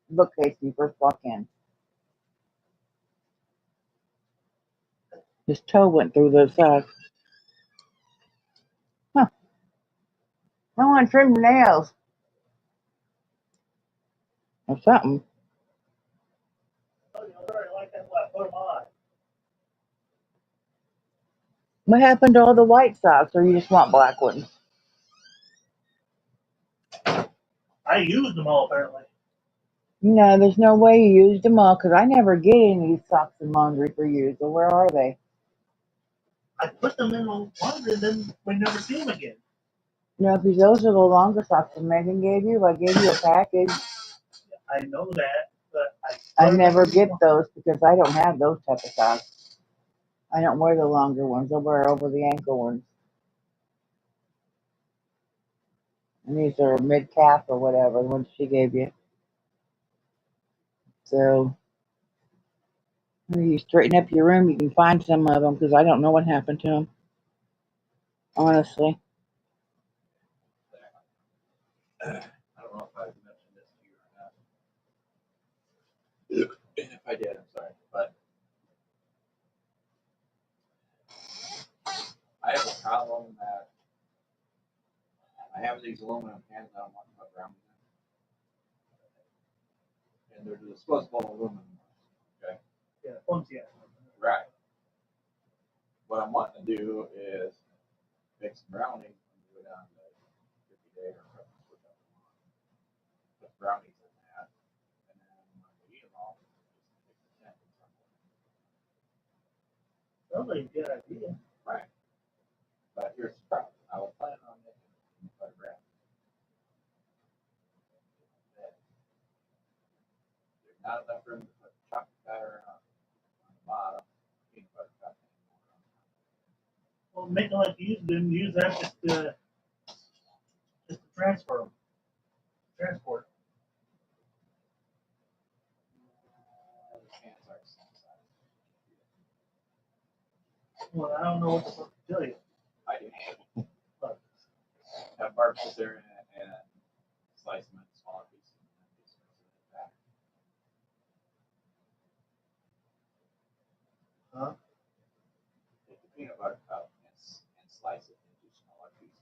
bookcase when you first walk in. His toe went through the socks. Huh. I want to trim your nails. Or something. I like that one. Put them on. What happened to all the white socks, or you just want black ones? I used them all apparently. No, there's no way you used them all, because I never get any of these socks in laundry for you. So where are they? I put them in the laundry and then we never see them again. No, because those are the longer socks that Megan gave you. I gave you a package. I know that, but I never get those because I don't have those type of socks. I don't wear the longer ones. I wear over the ankle ones. And these are mid calf or whatever, the ones she gave you. So when you straighten up your room, you can find some of them because I don't know what happened to them. Honestly. I don't know if I've mentioned this to you or not. And if I did, I'm sorry. But I have a problem that I have these aluminum cans that I want to put around them. And they're disposable aluminum. Okay? yeah, ones, yeah. Right. What I'm wanting to do is make some brownies and do it on the 50 day or whatever. Put brownies in that. And then when I eat them all, just take the tent and something. Sounds like a good idea. Right. But here's the problem. I was planning on making peanut butter brownies. There's not enough room to put chocolate batter on the bottom. Peanut butter cup anymore. Well, make it like you used them. Use that just to transfer them. Transport. The cans are the same size. Well, I don't know what to tell you. I do. But have Barb sit there and slice them into smaller pieces and then just mix it in the batter. Huh? Take the peanut butter cup and slice it into smaller pieces.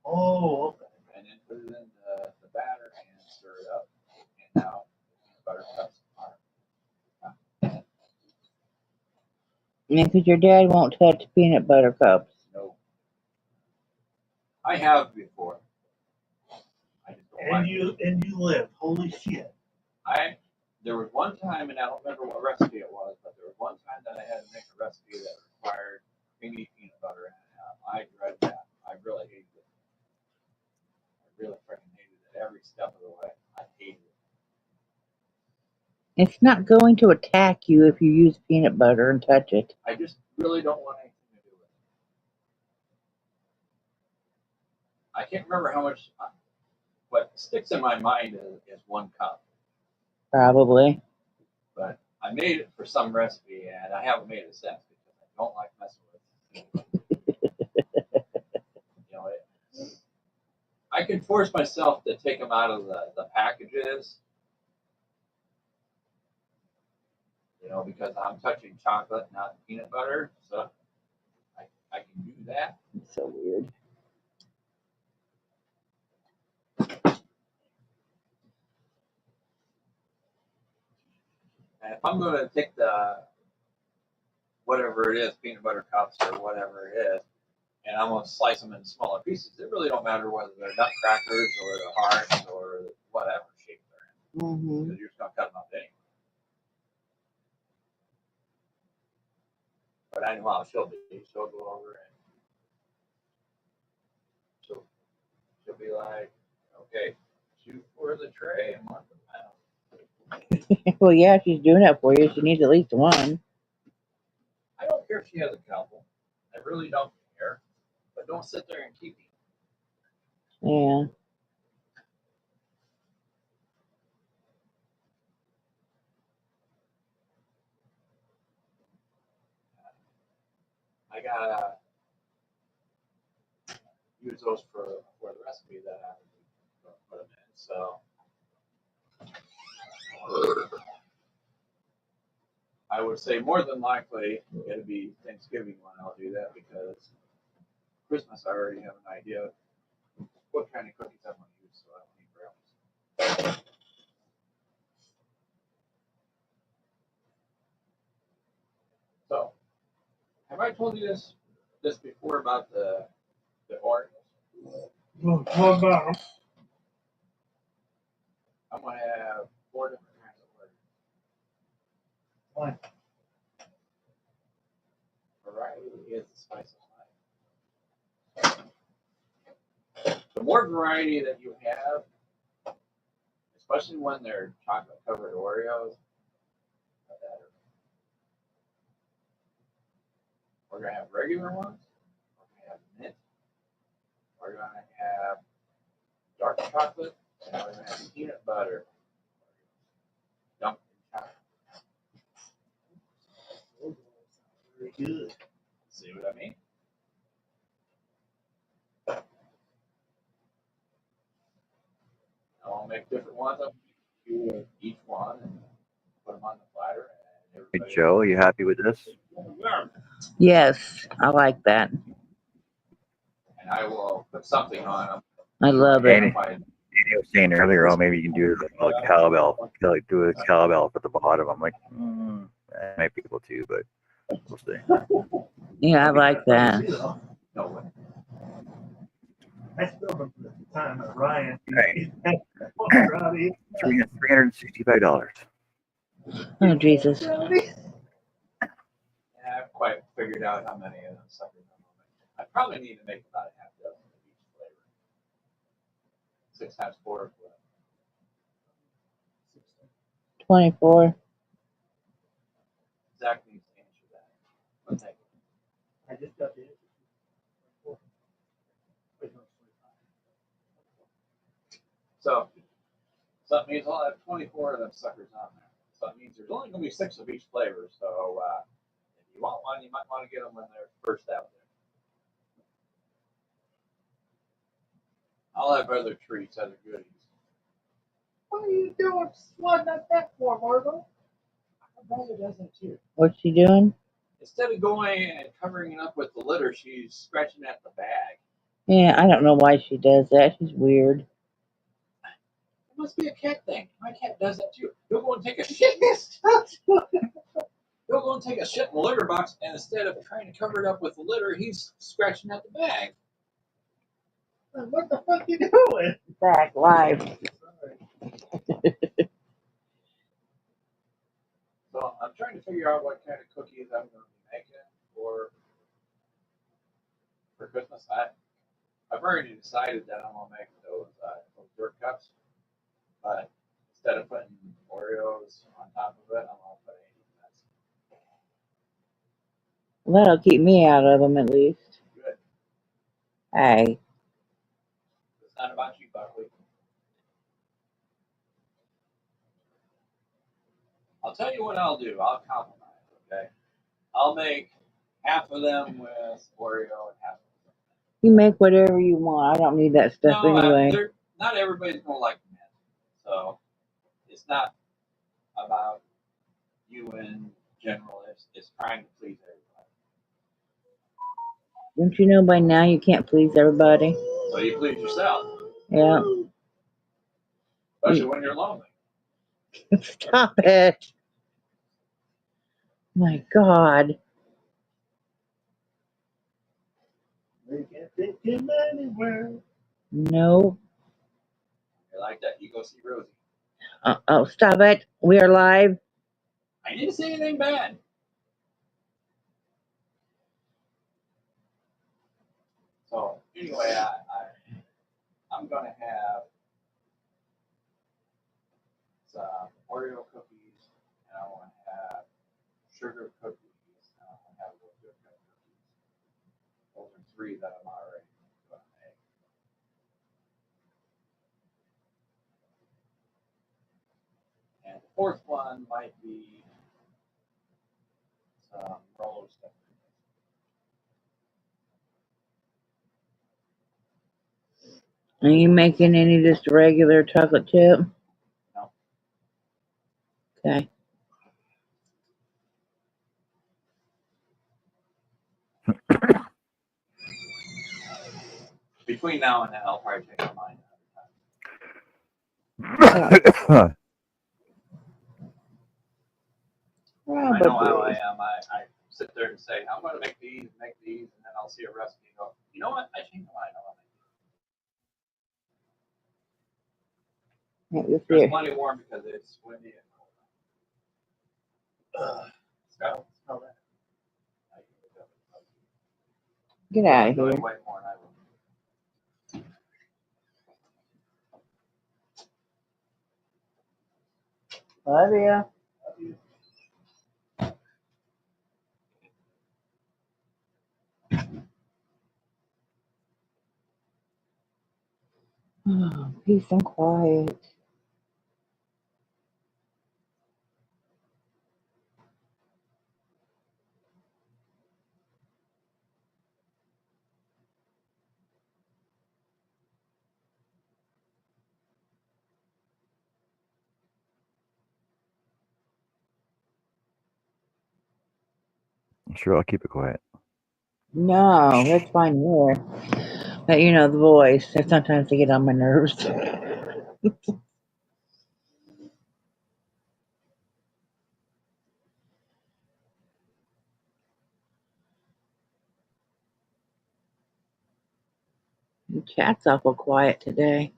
Oh, okay. And then put it in the batter and stir it up. And now peanut butter cups are. Yeah, because your dad won't touch peanut butter cups. No. I have before. I just don't like it. And you live. Holy shit. There was one time, and I don't remember what recipe it was, but there was one time that I had to make a recipe that required creamy peanut butter, and I dreaded that. I really hated it. I really freaking hated it every step of the way. I hated it. It's not going to attack you if you use peanut butter and touch it. I just really don't want anything to do with it. I can't remember how much. What sticks in my mind is 1 cup. Probably. But I made it for some recipe, and I haven't made it since because I don't like messing with it. I can force myself to take them out of the packages, because I'm touching chocolate, not peanut butter. So I can do that. It's so weird. And if I'm going to take the whatever it is, peanut butter cups or whatever it is, and I'm gonna slice them into smaller pieces. It really don't matter whether they're nutcrackers or the hearts or whatever shape they're in, Mm-hmm. because you're just gonna cut them up anyway. But I know how she'll be. She'll go over and she'll be like, okay, 2 for the tray and 1 for the mouth. Well, yeah, if she's doing that for you, she needs at least one. I don't care if she has a couple. I really don't care. But don't sit there and keep eating. Yeah. I gotta use those for the recipe that I'm gonna put them in. So I would say more than likely it'll be Thanksgiving when I'll do that, because Christmas I already have an idea of what kind of cookies I'm gonna use, so I don't need brownies. So have I told you this before about the Oreos? What about 'em? I'm gonna have 4 different kinds of Oreos. Why? Variety is the spice of life. The more variety that you have, especially when they're chocolate covered Oreos, the better. We're gonna have regular ones. We're gonna have mint. We're gonna have dark chocolate, and we're gonna have peanut butter. Dunked in chocolate. Very good. See what I mean? I'll make different ones up to each one and put them on the platter. And Hey, everybody, Joe, you happy with this? Yes, I like that. and I will put something on them. I love it. Danny, Danny was saying earlier, oh, maybe you can do a cowbell, like do a cowbell at the bottom. I'm like, I might be able to, but we'll see. Yeah, I like that. No way. I still remember the time that Ryan. Right. Rowdy. $365. Oh, Jesus. Yeah, I haven't quite figured out how many of them suckers I'm gonna make. I probably need to make about a half dozen of each flavor. 6 times 4 is what? 24. Zach needs to answer that. What's that? I just got the answer. So that means I'll have 24 of them suckers on there. So that means there's only going to be 6 of each flavor. So if you want one, you might want to get them when they're first out there. I'll have other treats, other goodies. What are you doing swatting at that for, Margot? My brother does that too. What's she doing? Instead of going and covering it up with the litter, she's scratching at the bag. Yeah, I don't know why she does that. She's weird. It must be a cat thing. My cat does that too. He'll go and take a shit. He'll go and take a shit in the litter box, and instead of trying to cover it up with the litter, he's scratching at the bag. What the fuck you doing? Back live. So I'm trying to figure out what kind of cookies I'm going to be making for Christmas. I've already decided that I'm going to make those dirt cups, but instead of putting Oreos on top of it, I'm going to put nuts. Well, that'll keep me out of them at least. Good. Hey. It's not about you, Buckley. I'll tell you what I'll do. I'll compromise, okay? I'll make half of them with Oreo and half of them. You make whatever you want. I don't need that stuff anyway. Not everybody's going to like mint. So it's not about you in general. It's trying to please everybody. Don't you know by now you can't please everybody? So you please yourself. Yeah. Especially when you're lonely. Stop it. My God. Take him anywhere. No. You like that? You go see Rosie. Oh, stop it. We are live. I didn't say anything bad. So anyway, I'm gonna have some Oreo cookies, and I want to have sugar cookies, and I want to have those good cookies. Those are three that I'm already going to make. And the fourth one might be some roller stuff. Are you making any just regular chocolate chip? No. Okay. Between now and then, I'll probably change my mind. I know how I am. I sit there and say, I'm going to make these, and then I'll see a recipe and go, you know what? I changed my mind. I want to make these. There's plenty warm because it's windy and cold. Smell that. Get out of Way here. more than I will. Love you. Love you. Oh, peace and quiet. Sure, I'll keep it quiet. No, that's fine here. But you know, the voice, sometimes they get on my nerves. The chat's awful quiet today.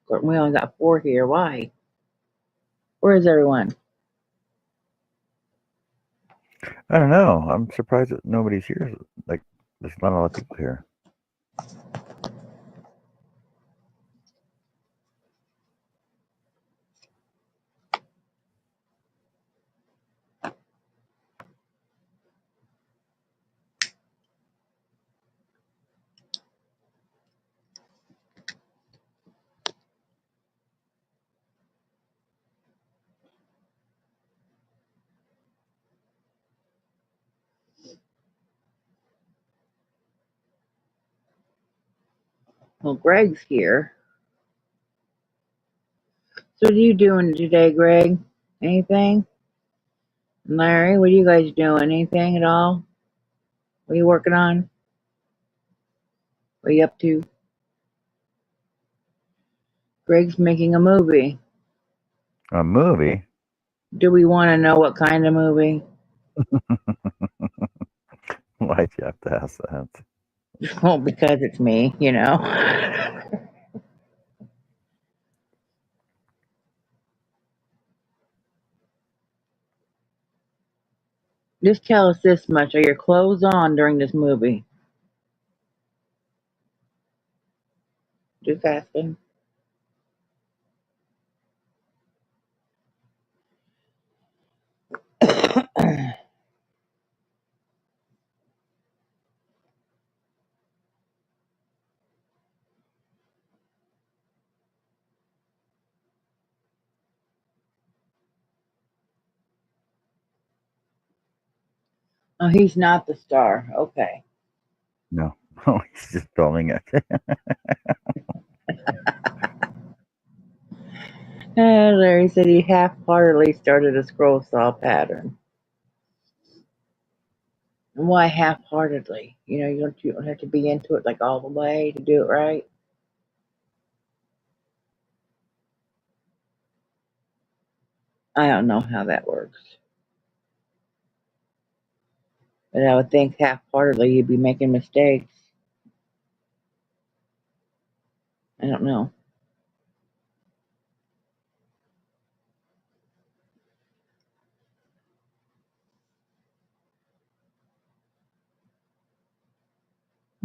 We only got 4 here. Why? Where is everyone? I don't know. I'm surprised that nobody's here. Like, there's not a lot of people here. Well, Greg's here. So what are you doing today, Greg? Anything? Larry, what are you guys doing? Anything at all? What are you working on? What are you up to? Greg's making a movie. A movie? Do we want to know what kind of movie? Why'd you have to ask that? Well, because it's me, you know. Just tell us this much. Are your clothes on during this movie? Just asking. Oh, he's not the star. Okay. No. Oh, he's just filming it. Larry said he half-heartedly started a scroll saw pattern. Why half-heartedly? You know, you don't have to be into it like all the way to do it right. I don't know how that works. But I would think half-heartedly you'd be making mistakes. don't know.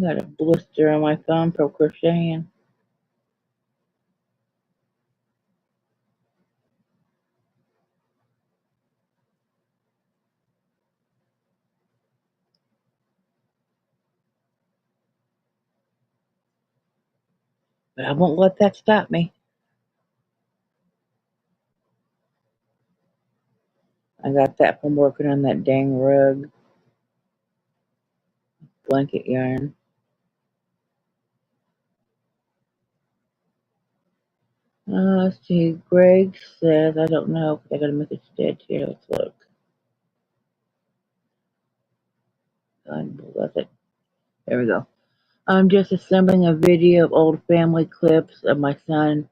Got a blister on my thumb for crocheting. But I won't let that stop me. I got that from working on that dang rug. Blanket yarn. Let's see. Greg says, I don't know, because I got a message dead here. Let's look. That's it. There we go. I'm just assembling a video of old family clips of my son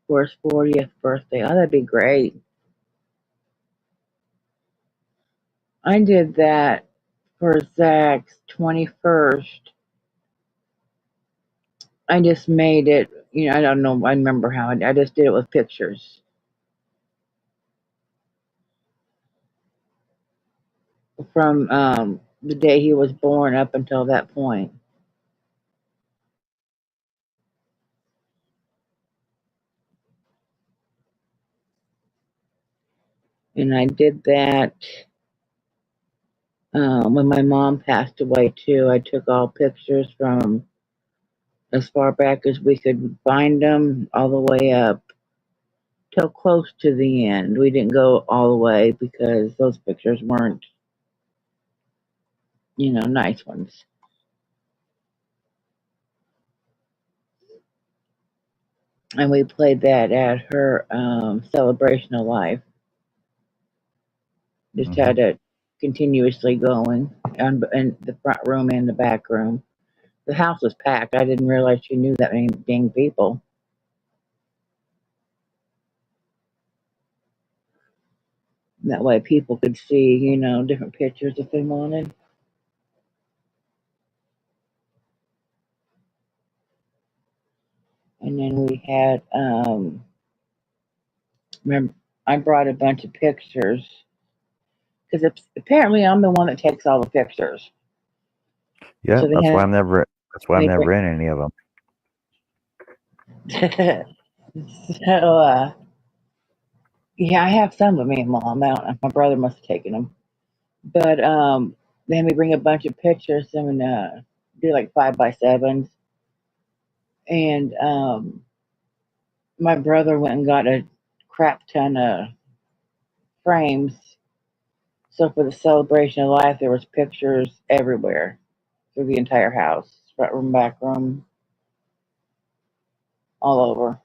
for his 40th birthday. Oh, that'd be great. I did that for Zach's 21st. I just made it, I don't know, I remember how I just did it with pictures from the day he was born up until that point. And I did that when my mom passed away too. I took all pictures from as far back as we could find them all the way up till close to the end. We didn't go all the way because those pictures weren't, nice ones. And we played that at her celebration of life. Just had it continuously going in the front room and the back room. The house was packed. I didn't realize she knew that many dang people. That way people could see, different pictures if they wanted. And then we had, remember, I brought a bunch of pictures because apparently I'm the one that takes all the pictures. Yeah, So that's why I'm never in any of them. So, yeah, I have some of me and Mom out. My brother must have taken them. But then we bring a bunch of pictures and do like 5x7s. And my brother went and got a crap ton of frames. So for the celebration of life, there was pictures everywhere through the entire house, front room, back room, all over.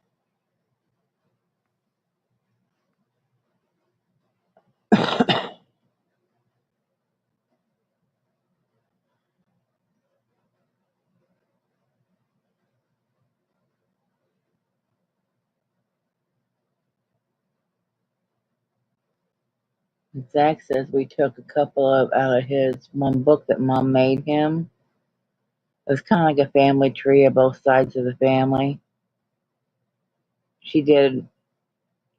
Zach says we took a couple out of his one book that Mom made him. It was kind of like a family tree of both sides of the family. She did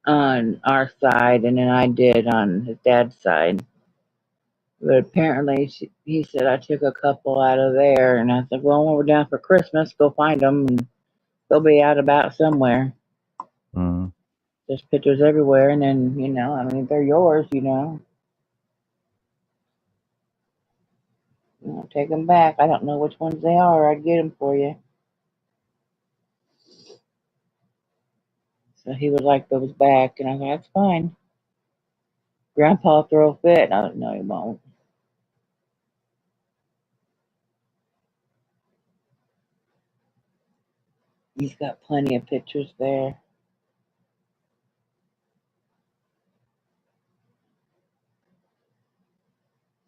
on our side, and then I did on his dad's side. But apparently, he said I took a couple out of there, and I said, well, when we're down for Christmas, go find them, and they'll be out about somewhere. Mm. There's pictures everywhere, and then, they're yours, take them back. I don't know which ones they are. I'd get them for you. So he would like those back, and I said, that's fine. Grandpa throw a fit. I don't know, he won't. He's got plenty of pictures there.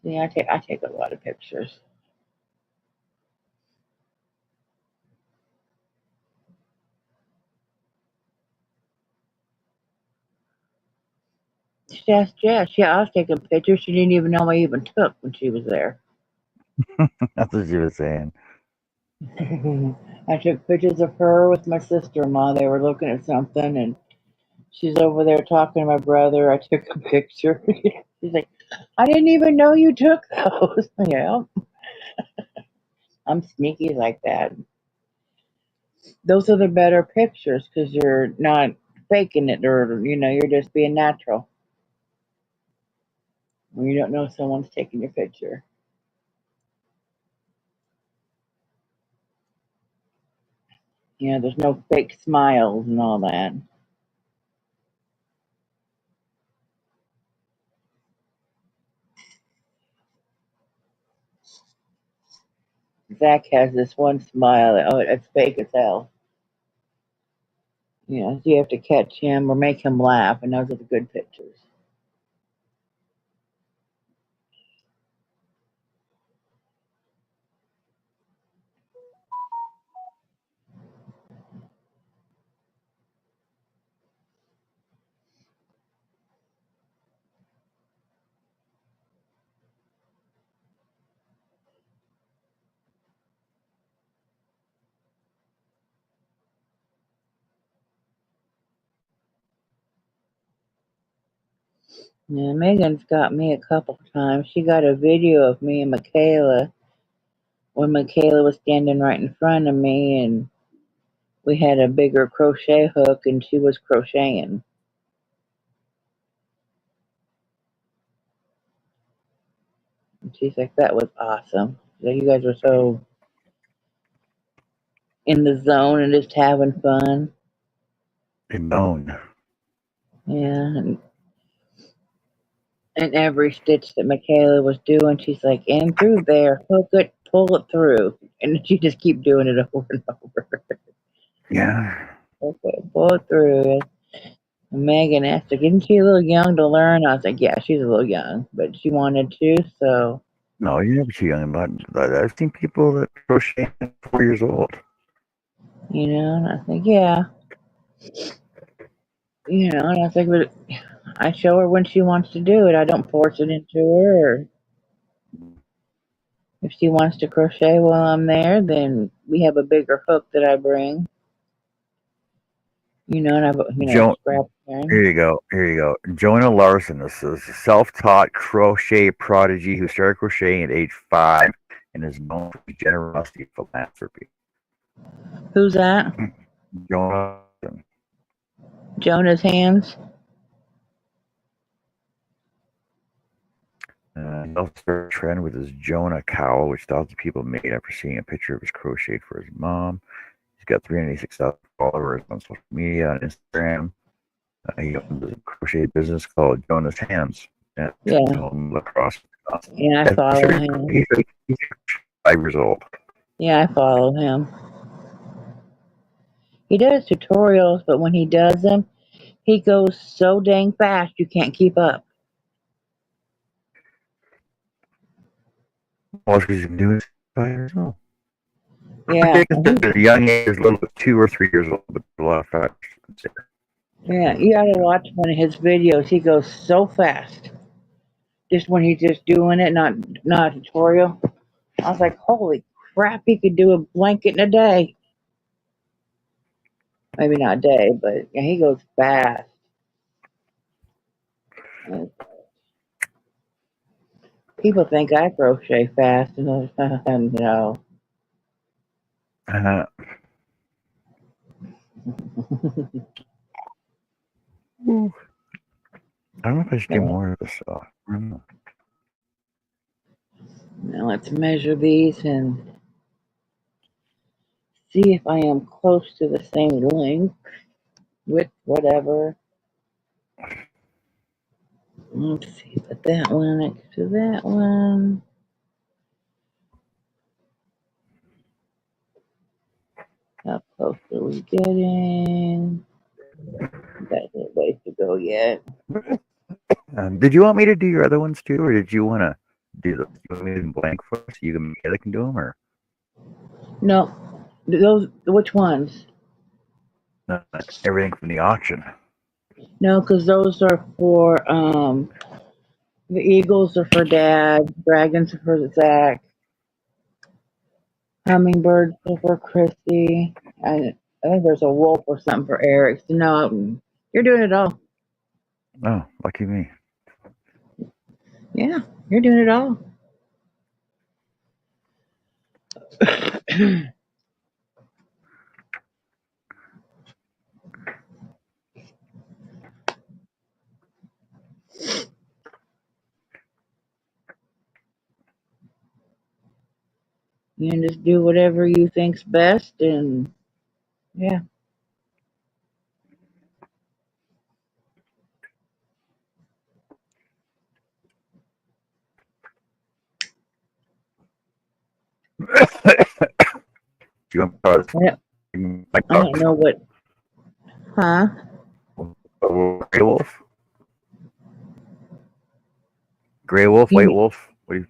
Yeah, I take a lot of pictures. She asked Jess. Yeah, I was taking pictures she didn't even know I even took when she was there. That's what she was saying. I took pictures of her with my sister-in-law. They were looking at something, and she's over there talking to my brother. I took a picture. She's like, I didn't even know you took those. Yeah, I'm sneaky like that. Those are the better pictures because you're not faking it, or you're just being natural when you don't know someone's taking your picture. There's no fake smiles and all that. Zach has this one smile. Oh, it's fake as hell. So you have to catch him or make him laugh, and those are the good pictures. Yeah, Megan's got me a couple times. She got a video of me and Michaela when Michaela was standing right in front of me, and we had a bigger crochet hook, and she was crocheting. And she's like, that was awesome. You guys were so in the zone and just having fun. In bone. Yeah, and every stitch that Michaela was doing, she's like, in through there, hook it, pull it through. And she just keep doing it over and over. Yeah. Okay, pull it through. And Megan asked her, isn't she a little young to learn? I was like, yeah, she's a little young, but she wanted to, so. No, you're never too young. But I've seen people that crochet at 4 years old. And I think, yeah. And I think, but I show her when she wants to do it. I don't force it into her. Or if she wants to crochet while I'm there, then we have a bigger hook that I bring. And I have, scrap pen. Here you go. Jonah Larson. This is a self-taught crochet prodigy who started crocheting at age 5 and is known for his generosity and philanthropy. Who's that? Jonah. Jonah's hands. He also started a trend with his Jonah cowl, which thousands of people made after seeing a picture of his crochet for his mom. He's got 386,000 followers on social media on Instagram. He owns a crochet business called Jonah's Hands. Yeah. Lacrosse. Yeah, I follow him. He's 5 years old. Yeah, I follow him. He does tutorials, but when he does them, he goes so dang fast you can't keep up. Well, because he's been doing it 5 years old. Yeah. At a young age, a little bit 2 or 3 years old, but a lot of fast. Yeah, you gotta watch one of his videos. He goes so fast. Just when he's just doing it, not a tutorial. I was like, holy crap, he could do a blanket in a day. Maybe not a day, but yeah, he goes fast. People think I crochet fast, and no. I don't know if I should do more of this. I don't know. Now let's measure these and see if I am close to the same length, width, whatever. Let's see, put that one next to that one. How close are we getting? Got a little ways to go yet. Did you want me to do your other ones too, or did you want to do the? You want me to blank for us? So you can do them, or no? Those which ones? no, everything from the auction. No, because those are for the eagles are for Dad, dragons are for Zach. Hummingbird for Christy. I think there's a wolf or something for Eric. So no, you're doing it all. Oh, lucky me. Yeah, you're doing it all. You can just do whatever you think's best, and yeah. You want to I don't know what. Huh? Gray wolf? Gray wolf, white wolf? What do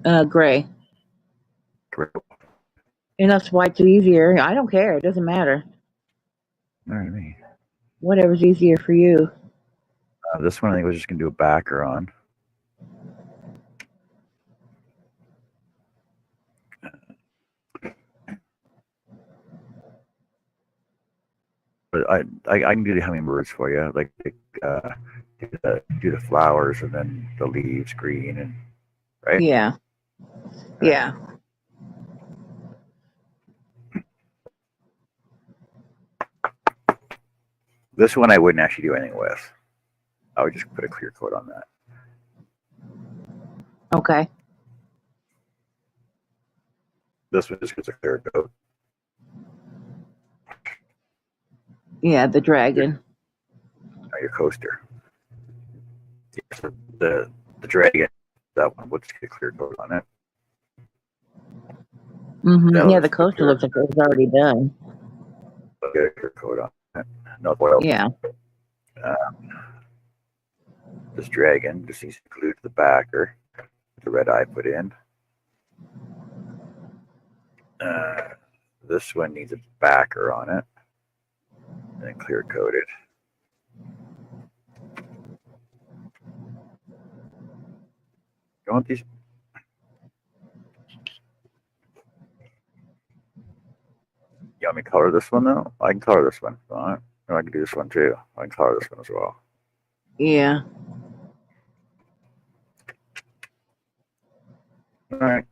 you? Gray. Gray wolf. And that's white's easier. I don't care. It doesn't matter. All right, me. Whatever's easier for you. This one I think we're just gonna do a backer on. But I can do the hummingbirds for you, like do the flowers and then the leaves green and right. Yeah. Yeah. This one I wouldn't actually do anything with. I would just put a clear coat on that. Okay. This one just gets a clear coat. Yeah, the dragon. Or your coaster. The dragon, that one would just get a clear coat on it. Mm-hmm. Yeah, the coaster looks like it was already done. Get a clear coat on it. No oil. Yeah. This dragon just needs to glue to the backer. The red eye put in. This one needs a backer on it. And then clear coated. You want these? You want me to color this one though? I can color this one. All right. Or I can do this one too. I can color this one as well. Yeah. All right.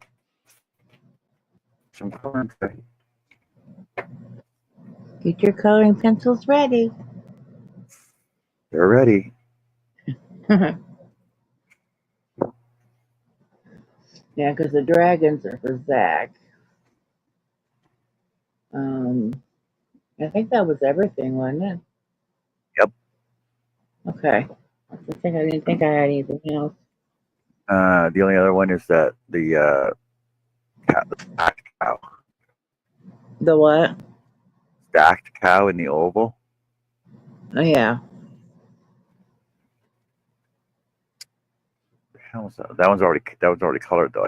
Some coloring today. Get your coloring pencils ready. They're ready. Yeah, because the dragons are for Zach. I think that was everything, wasn't it? Yep. Okay. I didn't think I had anything else. The only other one is that the stacked cow. The what? Stacked cow in the oval. Oh yeah. That one's already colored though.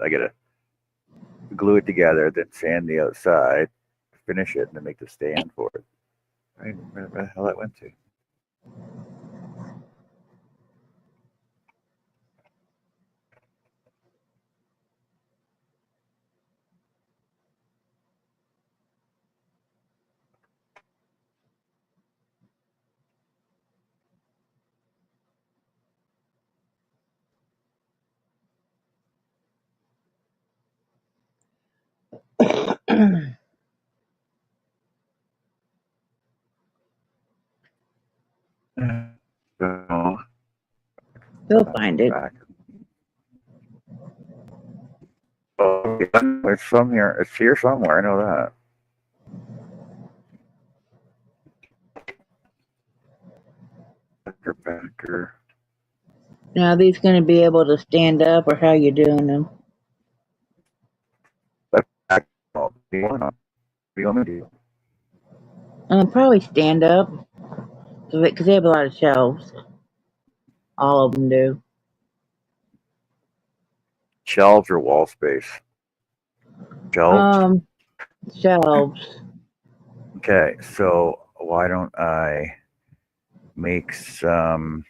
I gotta glue it together, then sand the outside, finish it, and then make the stand for it. Right, where the hell that went to? You'll find it. Oh, it's from here. It's here somewhere. I know that. Backer. Now, are these going to be able to stand up, or how you doing them? What do you want me to do? Probably stand up, because they have a lot of shelves. All of them do. Shelves or wall space? Shelves. Shelves. Okay, so why don't I make some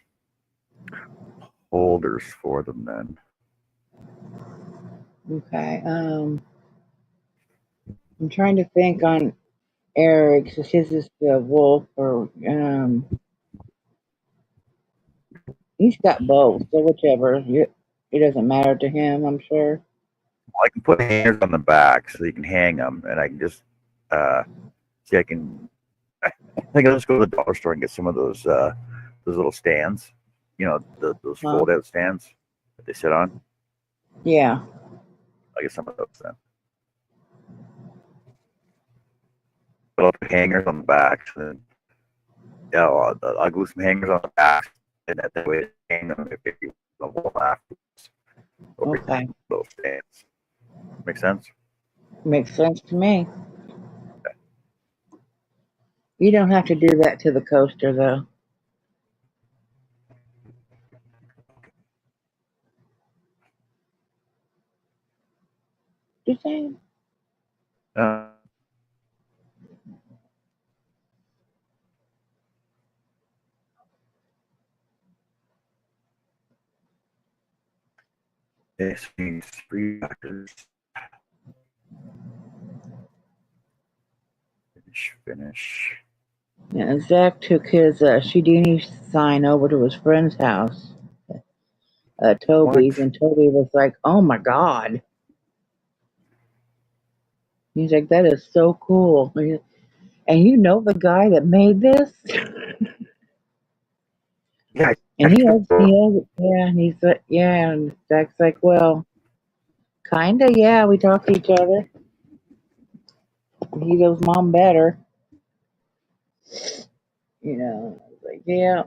holders for them then? Okay. I'm trying to think on Eric's. His is the wolf, or he's got both. So whichever, it doesn't matter to him. I'm sure. I can put hangers on the back so you can hang them, and I can just see. I think I'll just go to the dollar store and get some of those little stands. You know, those Huh? fold-out stands that they sit on. Yeah. I get some of those then. But I'll put hangers on the back. So then, yeah, I'll glue some hangers on the back, and that way hang them if you want afterwards. Okay. Those stands. Make sense? Makes sense to me. You don't have to do that to the coaster, though. Just saying. This means 3 backers. Finish. Yeah, Zach took his Houdini sign over to his friend's house, Toby's, What? and Toby was like, "Oh my god!" He's like, "That is so cool." And you know the guy that made this? Yeah. And he has, yeah, and he's like, yeah, and Zach's like, "Well, kinda, yeah, we talk to each other. He knows mom better." You know, I was like, yeah.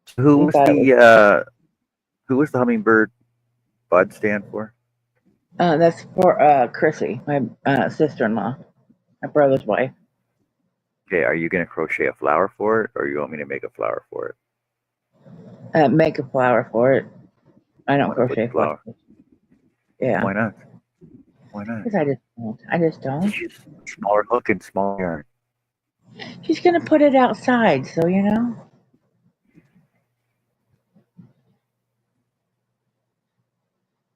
So who He was thought it was, the hummingbird bud stand for? that's for Chrissy, my sister-in-law, my brother's wife. Okay, are you gonna crochet a flower for it, or you want me to make a flower for it? Make a flower for it. I don't Want to put crochet the flower? flowers. Yeah. Why not? Why not? Because I just don't. I just don't. Smaller hook and smaller yarn. She's gonna put it outside, so you know.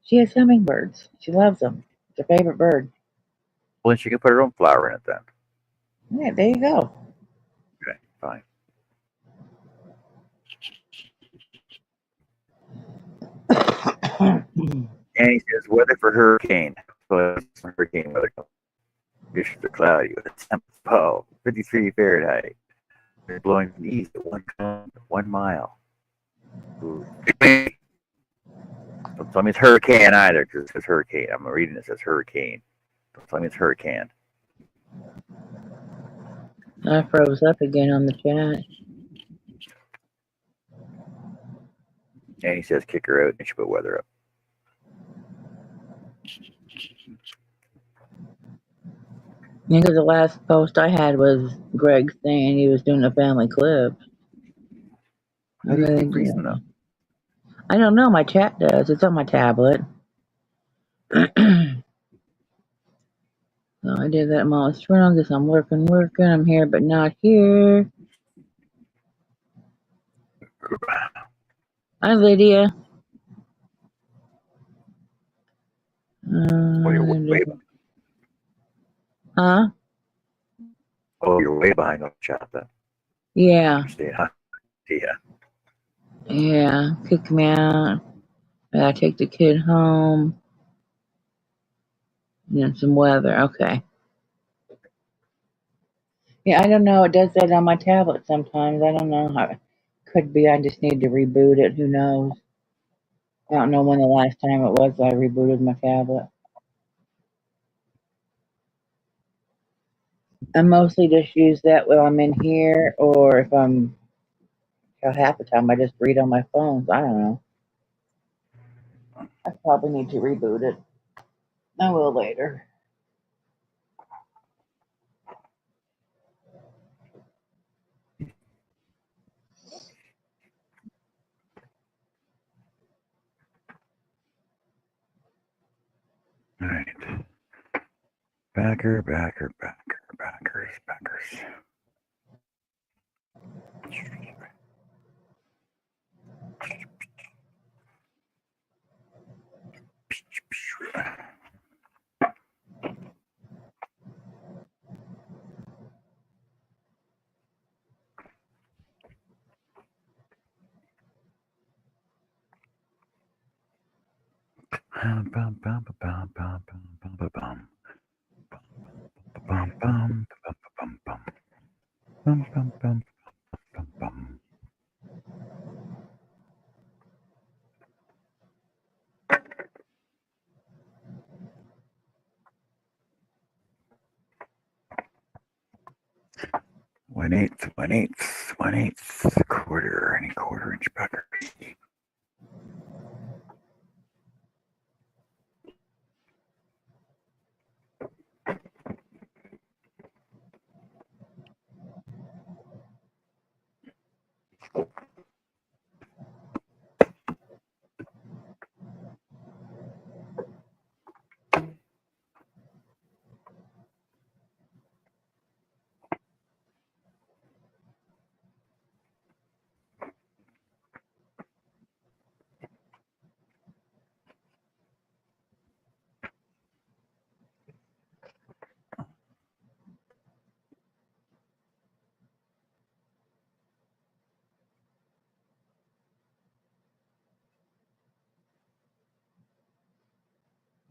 She has hummingbirds. She loves them. It's her favorite bird. Well, then she can put her own flower in it then. Yeah, there you go. Okay, fine. And he says weather for hurricane. So it's hurricane weather. Conditions are cloudy with a temp of 53 Fahrenheit. It's blowing from the east at 1 mile. Ooh. Don't tell me it's hurricane either, because it says hurricane. I'm reading it says hurricane. Don't tell me it's hurricane. I froze up again on the chat. And he says kick her out and she put weather up. Because the last post I had was Greg saying he was doing a family clip. Who do you keep freezing though? I don't know. My chat does. It's on my tablet. So I did that while strong because I'm working. I'm here, but not here. Hi, Lydia. Huh? Oh, you're way behind on the chat then. Yeah. Yeah. Yeah. Kick me out. I take the kid home. And then some weather. Okay. Yeah, I don't know. It does that on my tablet sometimes. I don't know how. Could be I just need to reboot it. Who knows? I don't know when the last time it was I rebooted my tablet. I mostly just use that when I'm in here, or if I'm half the time I just read on my phones. I don't know. I probably need to reboot it. I will later. All right. Backers. One eighth, quarter, any quarter-inch buckers.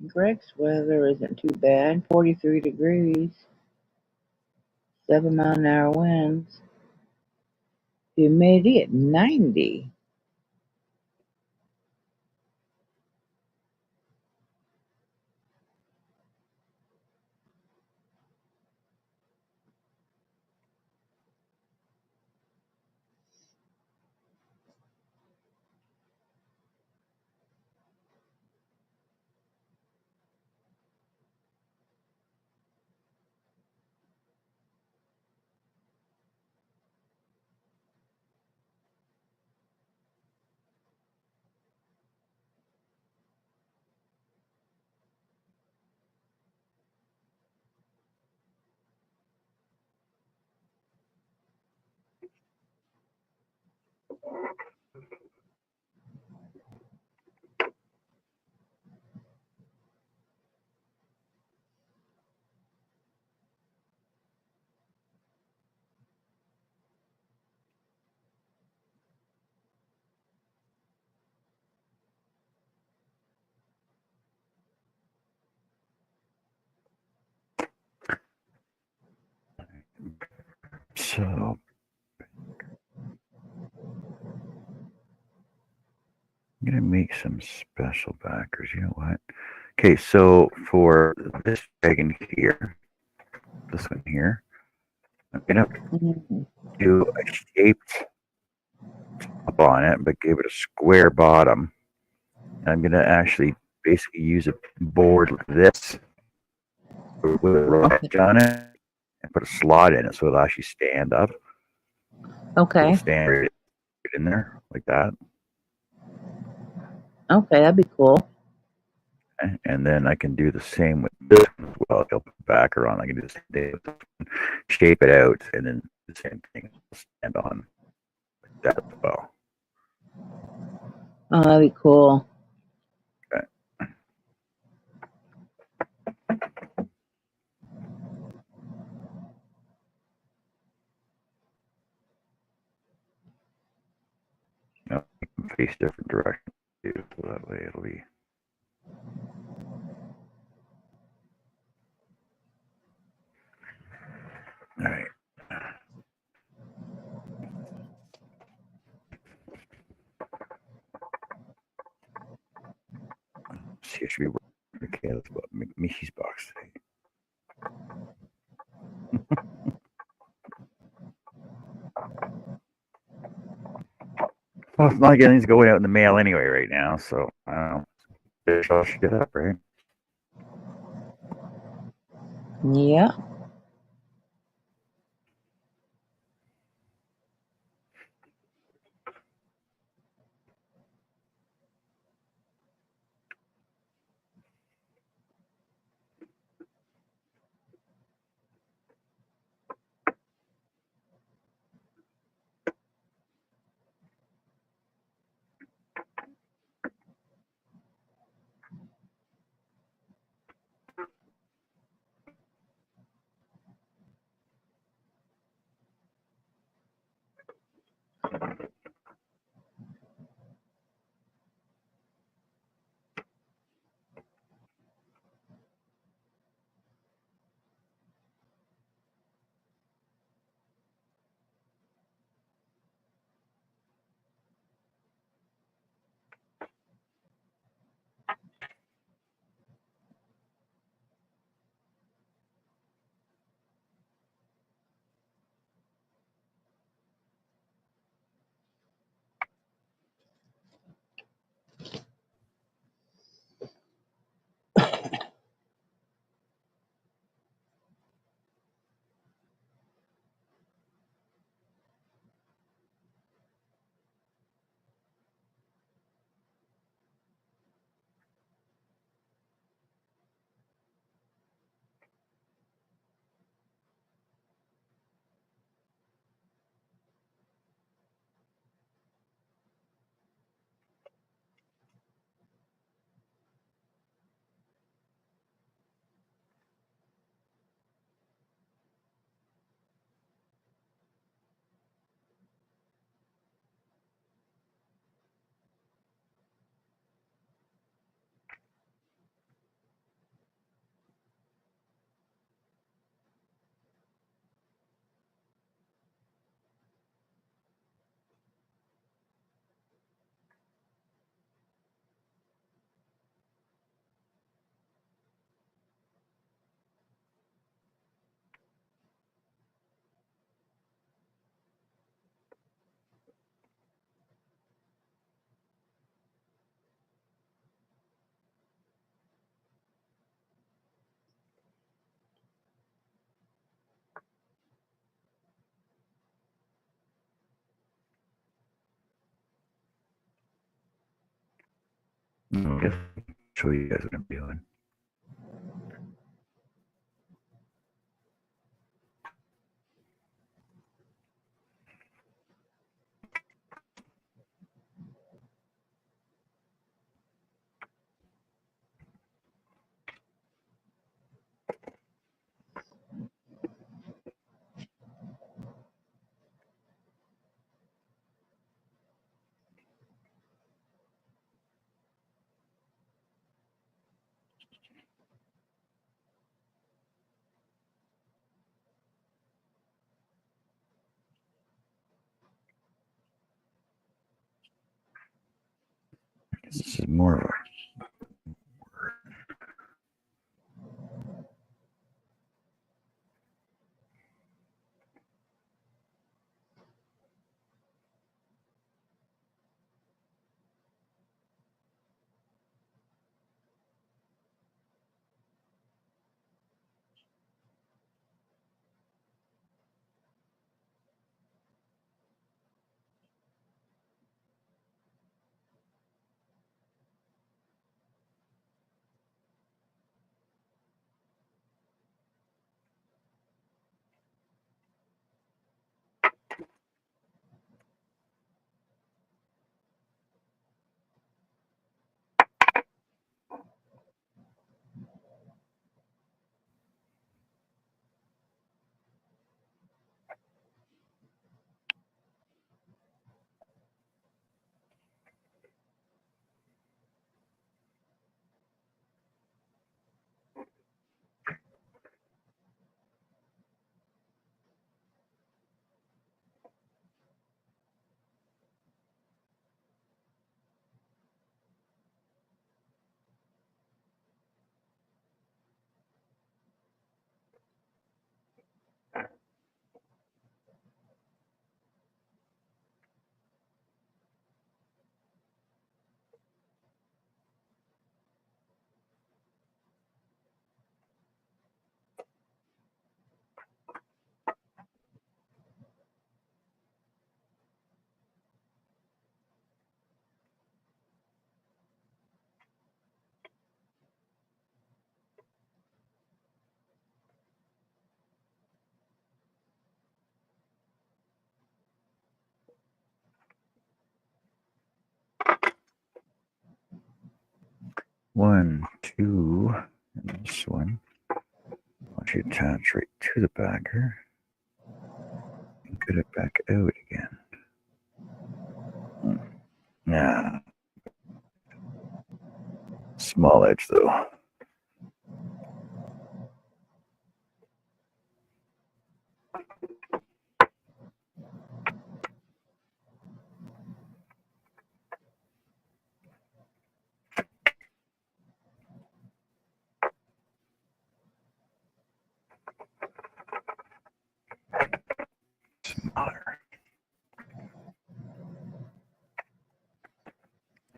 Greg's weather isn't too bad. 43 degrees, 7-mile-an-hour winds. Humidity at 90. So I'm gonna make some special backers. You know what? Okay, so for this dragon here, this one here, I'm gonna do a shaped top on it, but give it a square bottom. And I'm gonna actually basically use a board like this with a rock on it and put a slot in it so it'll actually stand up. Okay. It'll stand right in there like that. Okay, that'd be cool. Okay, and then I can do the same with this one as well. I'll put backer on. I can do the same thing with this one, shape it out, and then the same thing stand on like that as well. Oh, that'd be cool. Okay. Now you can face different directions too, so that way it'll be. All right. See, I should be working. Okay, that's about Mickey's box today. Well, it's not like anything's going out in the mail anyway right now, so I don't know. Fish all should get up, right? Yeah. I'll show you guys what I'm doing. This is more of a one, two, and this one. Once you attach right to the backer and get it back out again. Nah. Small edge though. Smaller.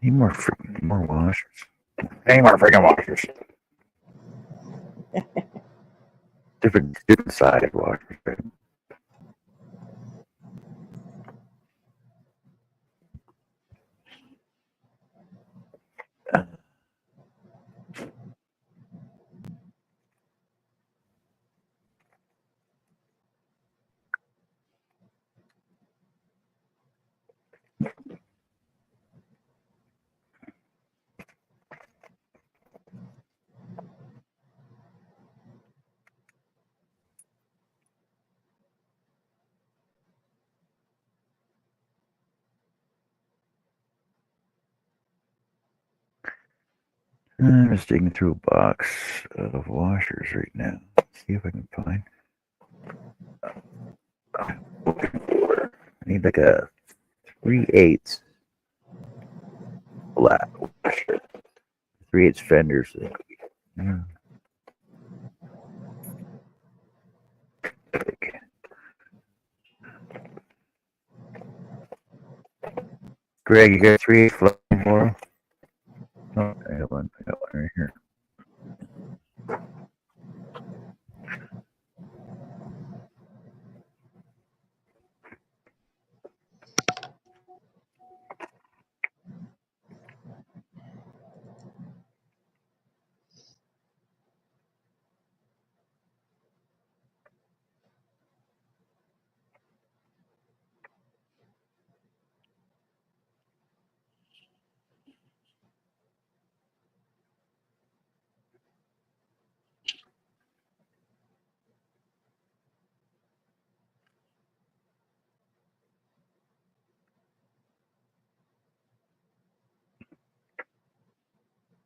Need more freaking more washers. Any more freaking washers. different side washers. Right? I'm just digging through a box of washers right now. See if I can find. I need like a 3/8 flat washer. 3/8 fenders. Yeah. Greg, you got 3/8 flat more? Oh, I got one right here.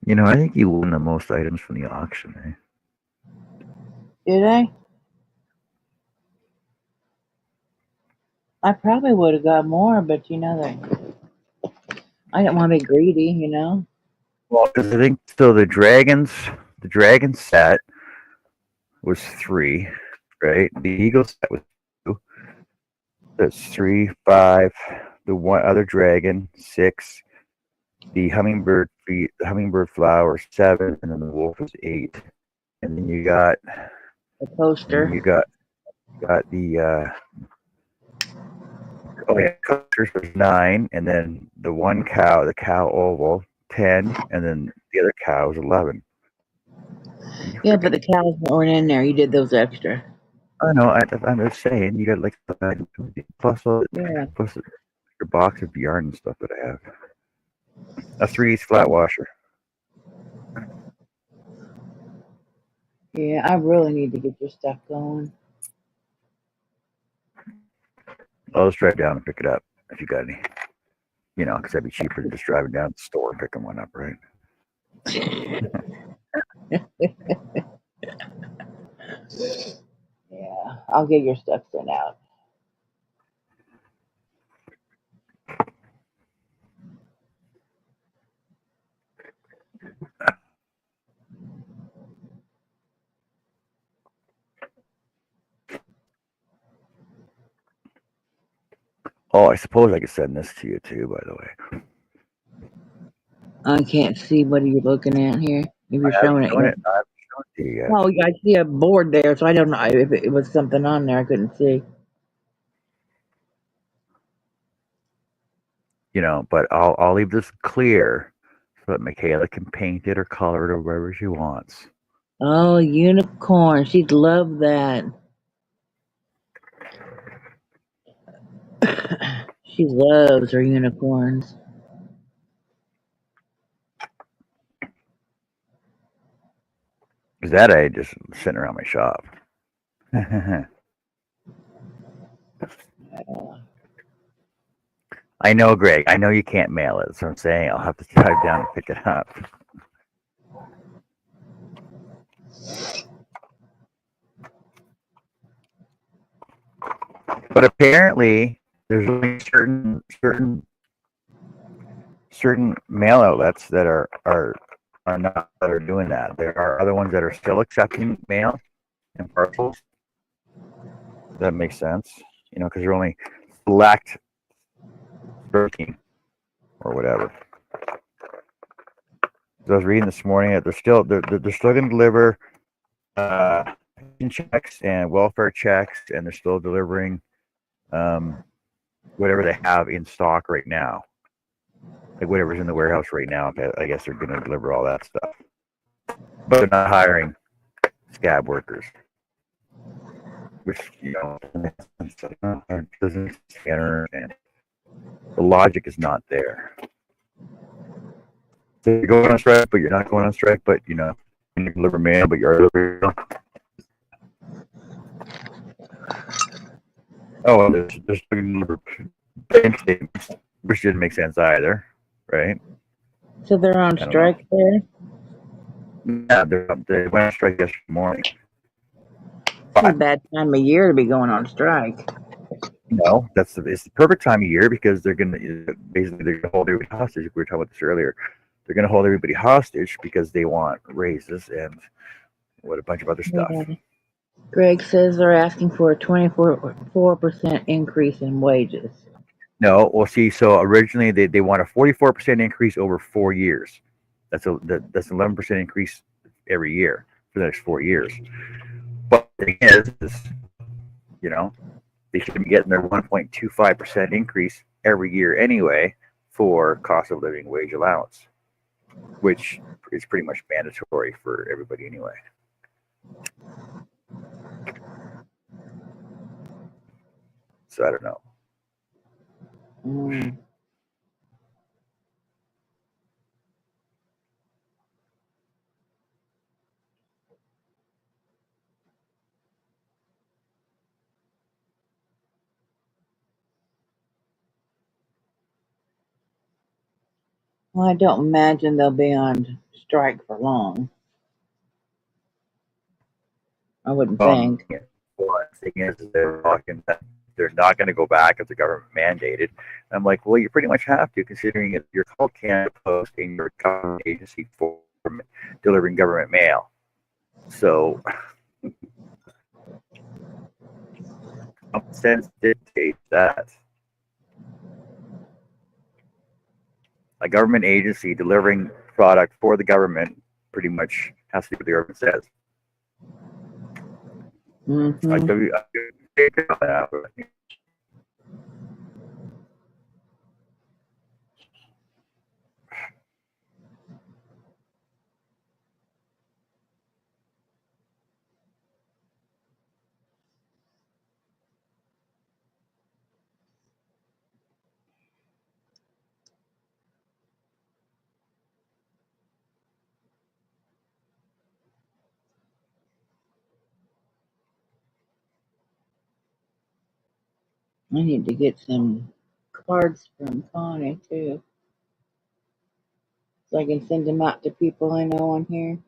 You know, I think you won the most items from the auction. Eh? Did I? I probably would have got more, but you know, I didn't want to be greedy, you know. Well, 'cause I think so. The dragon set was 3, right? The eagle set was 2. That's 3, 5. The one other dragon 6. The hummingbird flower 7, and then the wolf was 8. And then you got The poster. the coasters was 9, and then the one cow, the cow oval 10, and then the other cow was 11. Yeah, but the cows weren't in there. You did those extra. I know. I'm just saying, you got like plus Yeah. plus your box of yarn and stuff that I have. A 3's flat washer. Yeah, I really need to get your stuff going. I'll just drive down and pick it up if you got any. You know, because that'd be cheaper than just driving down to the store and picking one up, right? Yeah, I'll get your stuff sent out. Oh, I suppose I could send this to you too, by the way. I can't see what are you looking at here. If you're showing it, I'm showing it to you yet. oh, yeah, I see a board there, so I don't know if it was something on there I couldn't see. You know, but I'll leave this clear so that Michaela can paint it or color it or whatever she wants. Oh, unicorn. She'd love that. She loves her unicorns. Because that I just sitting around my shop. I know, Greg. I know you can't mail it. So I'm saying I'll have to drive down and pick it up. But apparently, there's only certain mail outlets that are not that are doing that. There are other ones that are still accepting mail and parcels. That makes sense, you know, because they're only select 13 or whatever. So I was reading this morning that they're still going to deliver checks and welfare checks, and they're still delivering whatever they have in stock right now, like whatever's in the warehouse right now. I guess they're going to deliver all that stuff, but they're not hiring scab workers, which, you know, doesn't scanner, and the logic is not there. So you're going on strike, but you're not going on strike, but you know, you deliver mail, but you're delivering mail. Oh, and there's bank statements, which didn't make sense either, right? So they're on strike there? Yeah, they went on strike yesterday morning. It's a bad time of year to be going on strike. No, it's the perfect time of year because they're gonna hold everybody hostage. We were talking about this earlier. They're gonna hold everybody hostage because they want raises and a bunch of other stuff. Yeah. Greg says they're asking for a 24% increase in wages. No, well, see, so originally they want a 44% increase over 4 years. That's an 11% increase every year for the next 4 years. But the thing is, you know, they should be getting their 1.25% increase every year anyway for cost of living wage allowance, which is pretty much mandatory for everybody anyway. So I don't know. Well, I don't imagine they'll be on strike for long. I wouldn't think. Yeah. Well, the thing is they're talking that they're not going to go back if the government mandated. I'm like, well, you pretty much have to, considering that you're called Canada Post and you're a government agency for delivering government mail. So, common sense dictates that a government agency delivering product for the government pretty much has to do what the government says. Mm-hmm. I need to get some cards from Connie too, so I can send them out to people I know on here.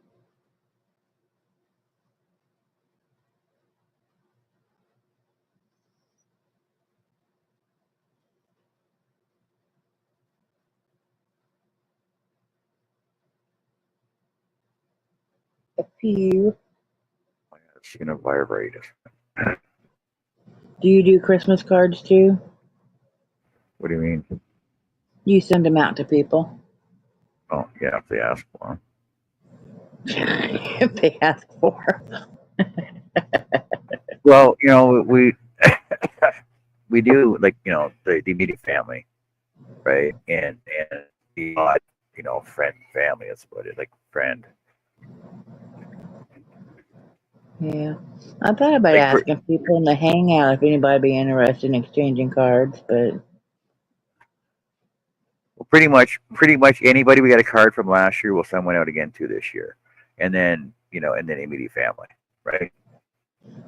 A few. It's going to vibrate. Do you do Christmas cards too? What do you mean? You send them out to people. Oh, yeah, if they ask for them. If they ask for. Well, you know, we we do, like, you know, the immediate family, right? And the odd, you know, friend family is what it, like, friend. Yeah, I thought about Like, asking people in the hangout if anybody be interested in exchanging cards, but well, pretty much anybody we got a card from last year will send one out again to this year, and then, you know, and then immediate family, right?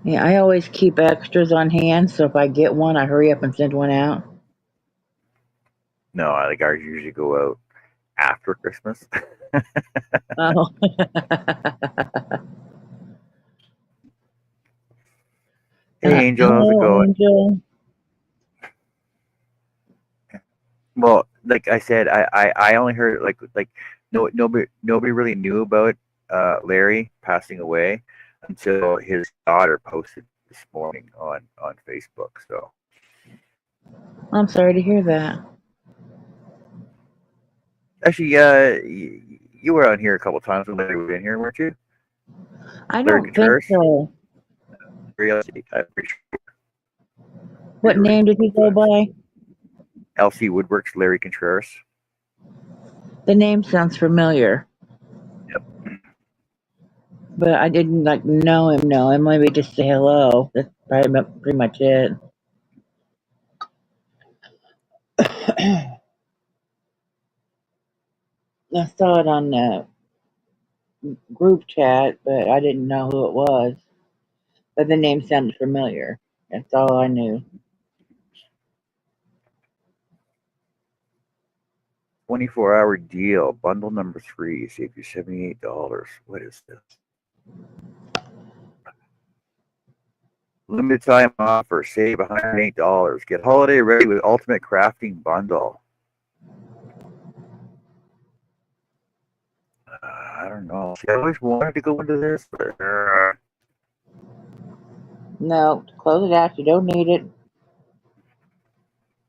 yeah, I always keep extras on hand, so if I get one, I hurry up and send one out. No, I think ours usually go out after Christmas. Oh. Hey, Angel, how's it going? Angel. Well, like I said, I only heard like nobody really knew about Larry passing away until his daughter posted this morning on Facebook. So I'm sorry to hear that. actually, you were on here a couple times when Larry was in here, weren't you? I Larry don't think Contreras? so. I'm pretty sure. What name did he go by? LC Woodworks, Larry Contreras. The name sounds familiar. Yep. But I didn't like know him. Maybe just say hello. That's probably pretty much it. I saw it on the group chat, but I didn't know who it was. But the name sounded familiar. That's all I knew. 24-hour deal, bundle number 3, save you $78. What is this? Limited time offer, save $108. Get holiday ready with Ultimate Crafting Bundle. I don't know. See, I always wanted to go into this, but No, close it out. You don't need it.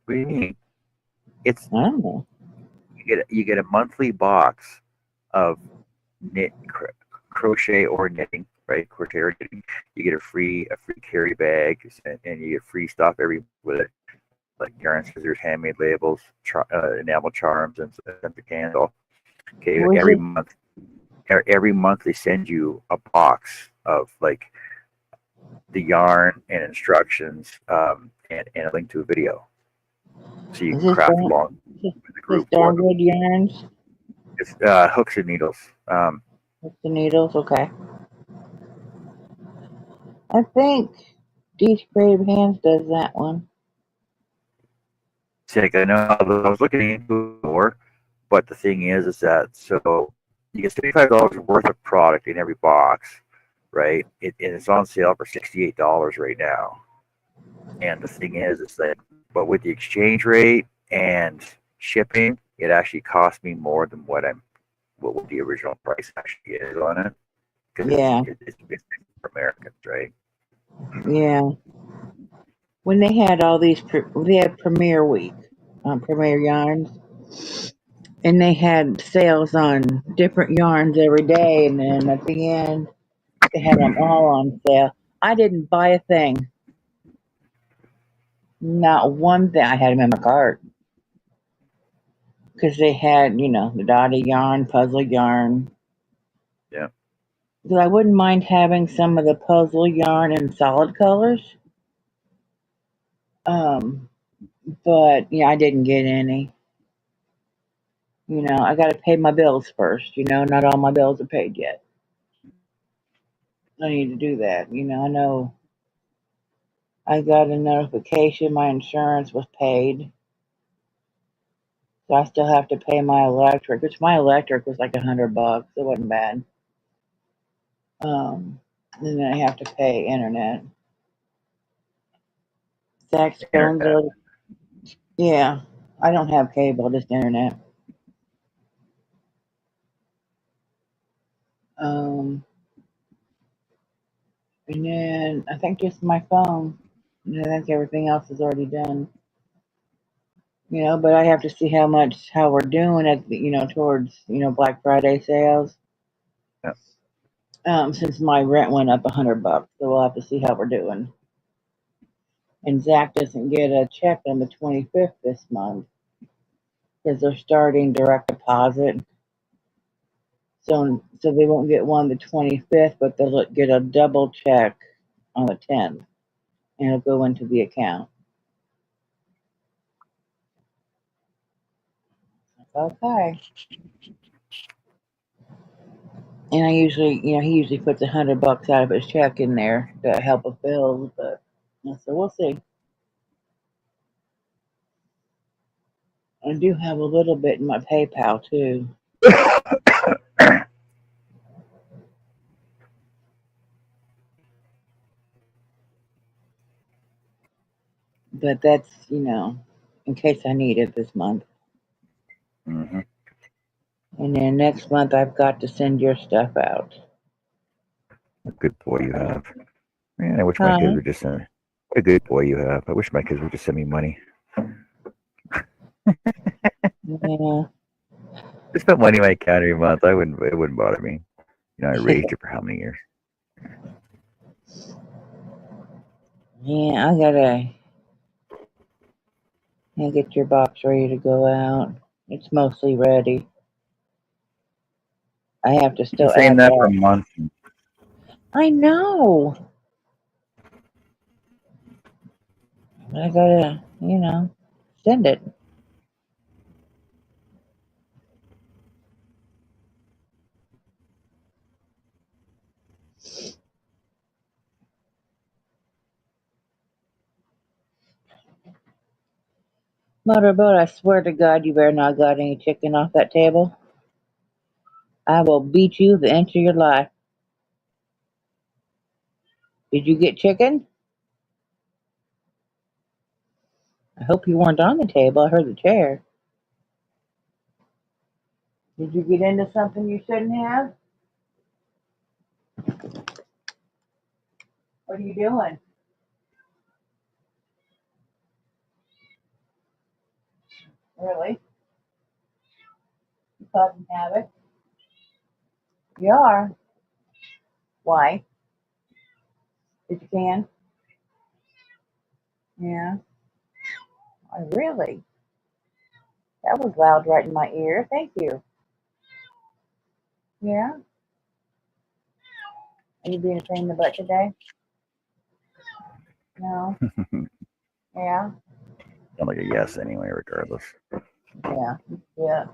what do you mean? It's I don't know. you get a monthly box of crochet or knitting, right? Crochet or knitting. You get a free carry bag, and you get free stuff every with it, like yarn, scissors, handmade labels, enamel charms, and a candle. Okay, every month they send you a box of like the yarn and instructions, and a link to a video, so you can craft along with the group. Starwood yarns. It's hooks and needles. Hooks and needles. Okay. I think Dee's Creative Hands does that one. I know I was looking into it more, but the thing is that so You get $75 worth of product in every box, right? And it's on sale for $68 right now. And the thing is, it's like, but with the exchange rate and shipping, it actually cost me more than what the original price actually is on it. Because Yeah. it's for Americans, right? Yeah. When they had all these, they had Premier Week, Premier Yarns, and they had sales on different yarns every day, and then at the end, they had them all on sale. I didn't buy a thing. Not one thing. I had them in my cart. Because they had, the Dottie yarn, puzzle yarn. Yeah. Because I wouldn't mind having some of the puzzle yarn in solid colors. But I didn't get any. I got to pay my bills first. Not all my bills are paid yet. I need to do that. I know I got a notification my insurance was paid. So I still have to pay my electric, which my electric was like $100. It wasn't bad. And then I have to pay internet. Zach's phone's already. Yeah, I don't have cable, just internet. And then I think just my phone. And I think everything else is already done. But I have to see how we're doing at the, towards, Black Friday sales. Yeah. Since my rent went up $100, so we'll have to see how we're doing. And Zach doesn't get a check on the 25th this month because they're starting direct deposit. So they won't get one the 25th, but they'll get a double check on the 10th, and it'll go into the account. Okay. And I usually, he usually puts $100 out of his check in there to help with bills, but so we'll see. I do have a little bit in my PayPal too. But that's, in case I need it this month. Mm-hmm. And then next month I've got to send your stuff out. A good boy you have. Man, I wish my kids would just send me. What a good boy you have. I wish my kids would just send me money. Yeah. Just put money in my account every month. It wouldn't bother me. I raised you for how many years? Yeah, I gotta get your box ready to go out. It's mostly ready. I have to still You're saying add that for a month. I know. I gotta, send it. Motorboat, I swear to God, you better not got any chicken off that table. I will beat you the inch of your life. Did you get chicken? I hope you weren't on the table. I heard the chair. Did you get into something you shouldn't have? What are you doing? Really? You causing havoc? You are. Why? Did you can? Yeah. Oh, really? That was loud right in my ear. Thank you. Yeah? Are you being a pain in the butt today? No? Yeah? I'm like a yes anyway, regardless. Yeah. Yeah.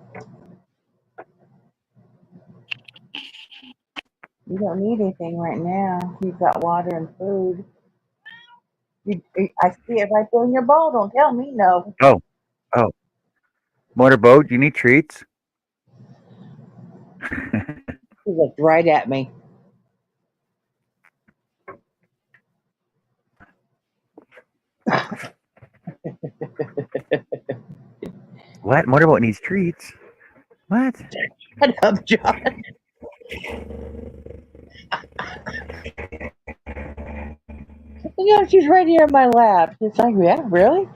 You don't need anything right now. You've got water and food. I see it right there in your bowl. Don't tell me no. Oh. Motorboat, do you need treats? He looked right at me. What? Motorboat needs treats. What? Shut up, John. You know, she's right here in my lap. It's like, yeah, really?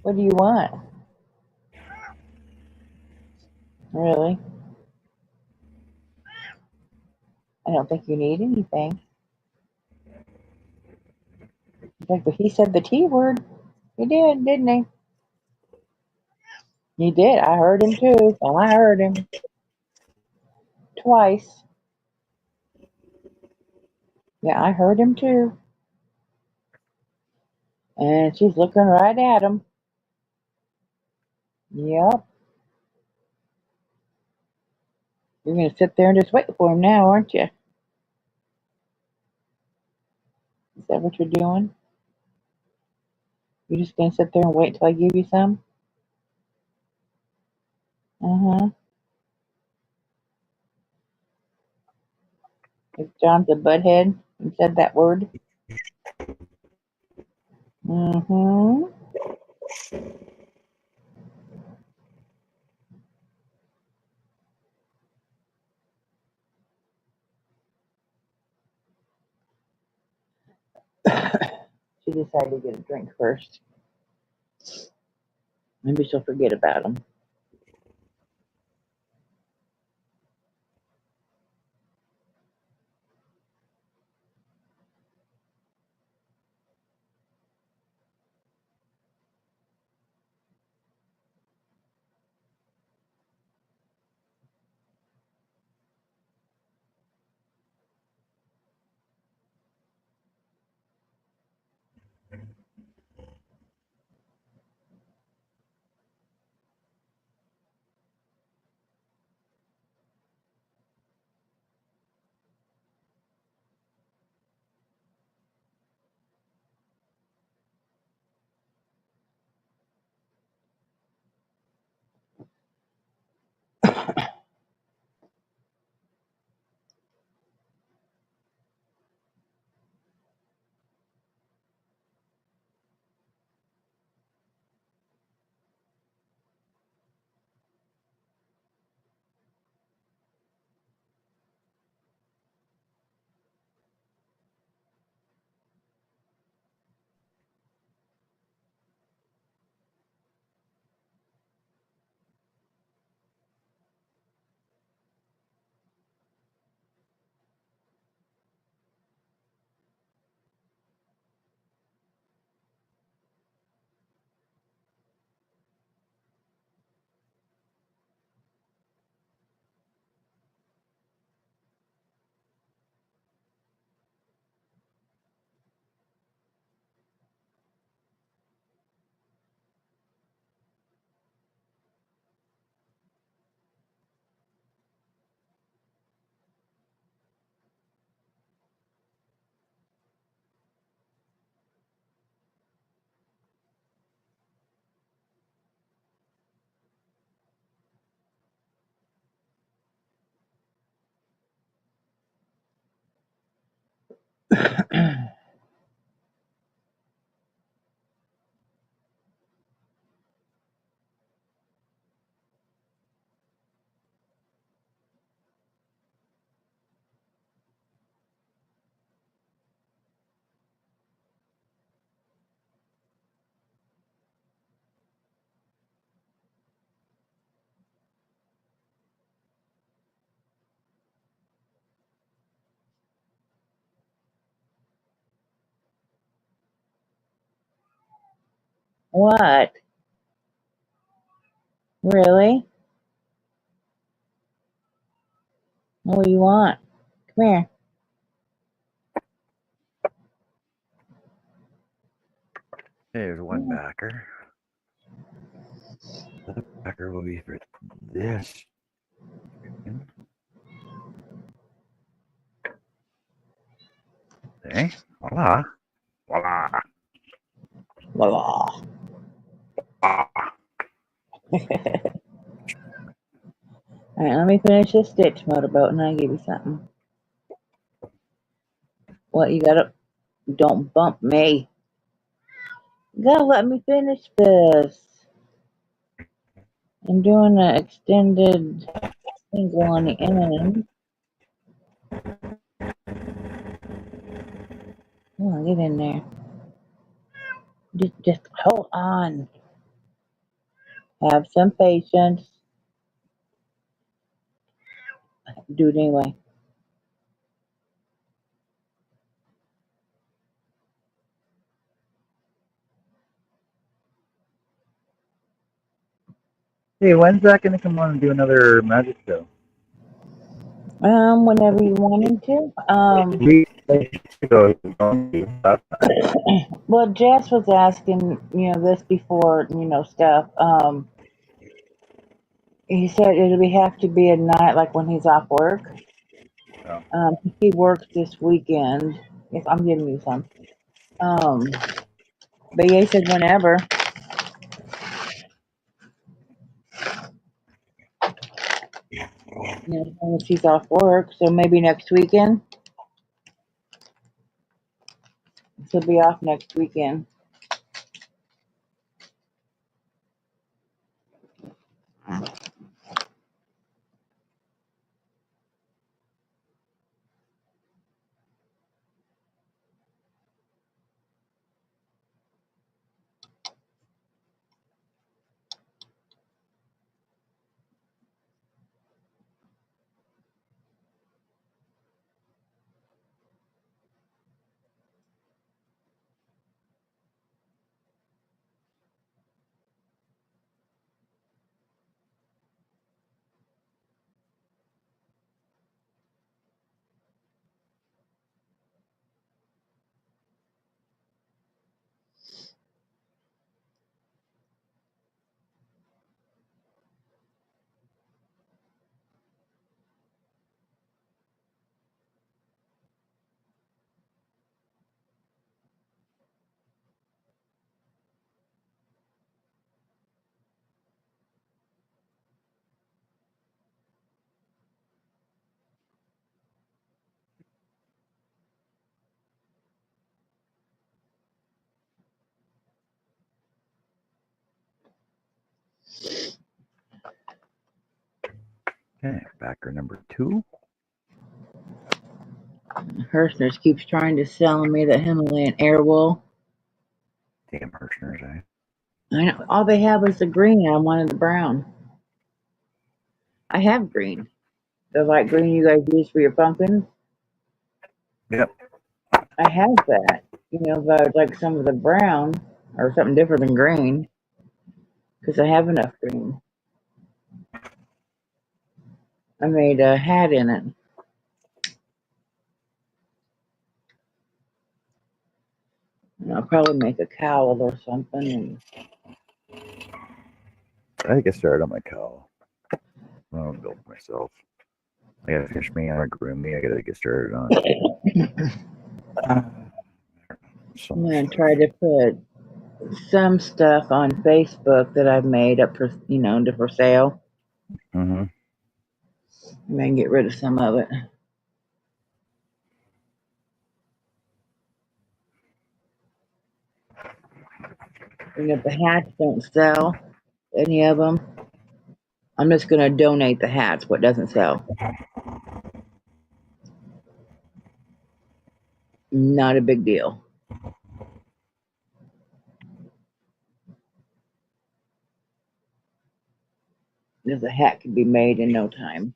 What do you want? Really? I don't think you need anything. In fact, but he said the T word. He did, didn't he? He did. I heard him too. Well, I heard him twice. Yeah, I heard him too. And she's looking right at him. Yep. You're going to sit there and just wait for him now, aren't you? Is that what you're doing? You're just going to sit there and wait till I give you some? Uh-huh. If John's a butthead and said that word. Mm-hmm. She decided to get a drink first. Maybe she'll forget about him. What? Really? What do you want? Come here. There's one backer. The backer will be for this. Okay. Voila. Voila. Voila. Ah. All right, let me finish this stitch motorboat and I'll give you something. What, you gotta, don't bump me. You gotta let me finish this. I'm doing an extended single on the end. Come on, get in there. Just hold on. Have some patience. Do it anyway. Hey, when's Zach gonna come on and do another magic show? Whenever you want him to. Well, Jess was asking, this before, stuff. He said it'll have to be at night, like when he's off work. He works this weekend. Yes, I'm giving you some. But yeah, he said whenever. As long as he's off work, so maybe next weekend. He'll be off next weekend. Okay, backer number 2. Hirschner's keeps trying to sell me the Himalayan Airwool. Damn Hirschner's, eh? I know. All they have is the green. I wanted the brown. I have green. The light green you guys use for your pumpkins. Yep. I have that. But I'd like some of the brown or something different than green because I have enough green. I made a hat in it. And I'll probably make a cowl or something. I gotta get started on my cowl. I'll build myself. I gotta finish me. I gotta groom me. I gotta get started on. I'm gonna try to put some stuff on Facebook that I've made up for for sale. Mm-hmm. I may get rid of some of it. And if the hats don't sell, any of them, I'm just gonna donate the hats. What doesn't sell, not a big deal. Because a hat can be made in no time.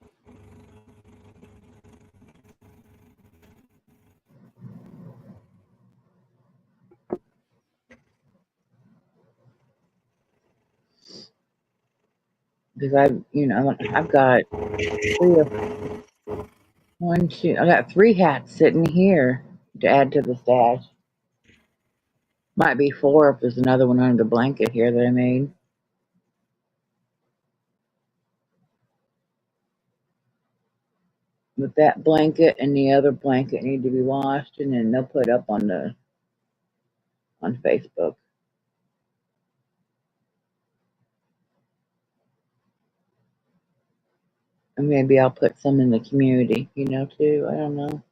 Because I've got I got 3 hats sitting here to add to the stash. Might be 4 if there's another one under the blanket here that I made. But that blanket and the other blanket need to be washed, and then they'll put up on Facebook. And maybe I'll put some in the community, you know, too. I don't know.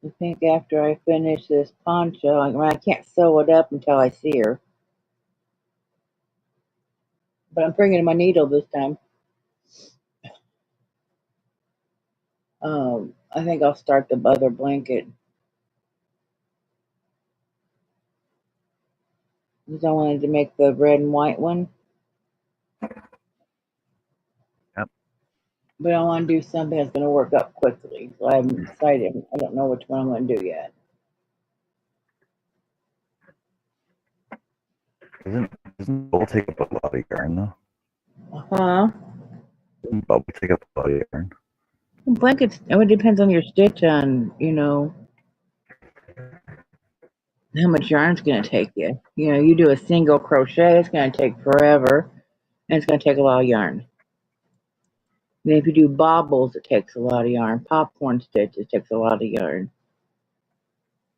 I think after I finish this poncho, I can't sew it up until I see her. But I'm bringing my needle this time. I think I'll start the other blanket. Because I wanted to make the red and white one. Yep. But I want to do something that's going to work up quickly. So I haven't decided. I don't know which one I'm going to do yet. Doesn't bubble take up a lot of yarn though? Huh? Doesn't bubble take up a lot of yarn? Blankets, it depends on your stitch on, you know, how much yarn's going to take you. You know, you do a single crochet, it's going to take forever. And it's going to take a lot of yarn. And if you do bobbles, it takes a lot of yarn. Popcorn stitches takes a lot of yarn.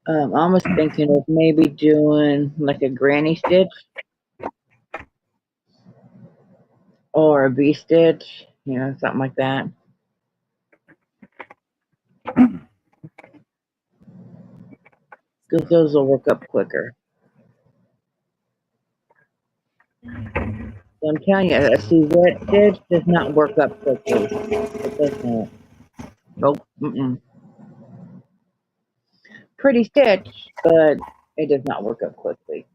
I was thinking of maybe doing like a granny stitch or a V-stitch, you know, something like that. Because those will work up quicker. So I'm telling you, a Suzette stitch does not work up quickly. It doesn't. Nope. Pretty stitch, but it does not work up quickly.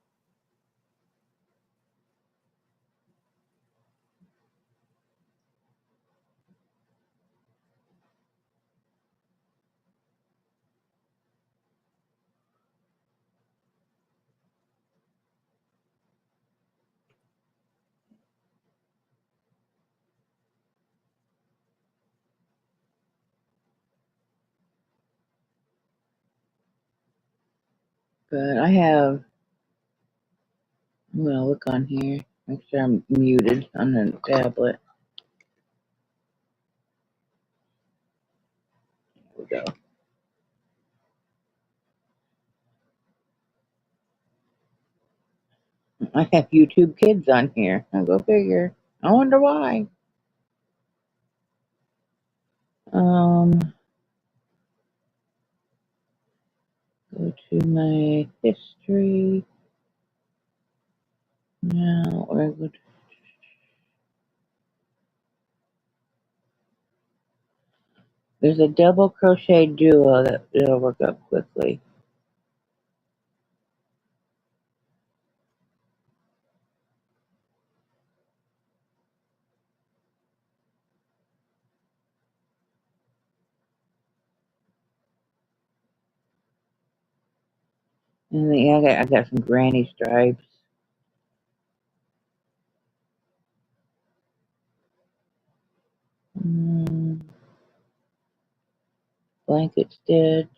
But I have, I'm going to look on here, make sure I'm muted on the tablet. There we go. I have YouTube Kids on here. I'll go figure. I wonder why. Go to my history. Now we're good. There's a double crochet duo that'll work up quickly. And then, yeah, I got some granny stripes. Blanket stitch.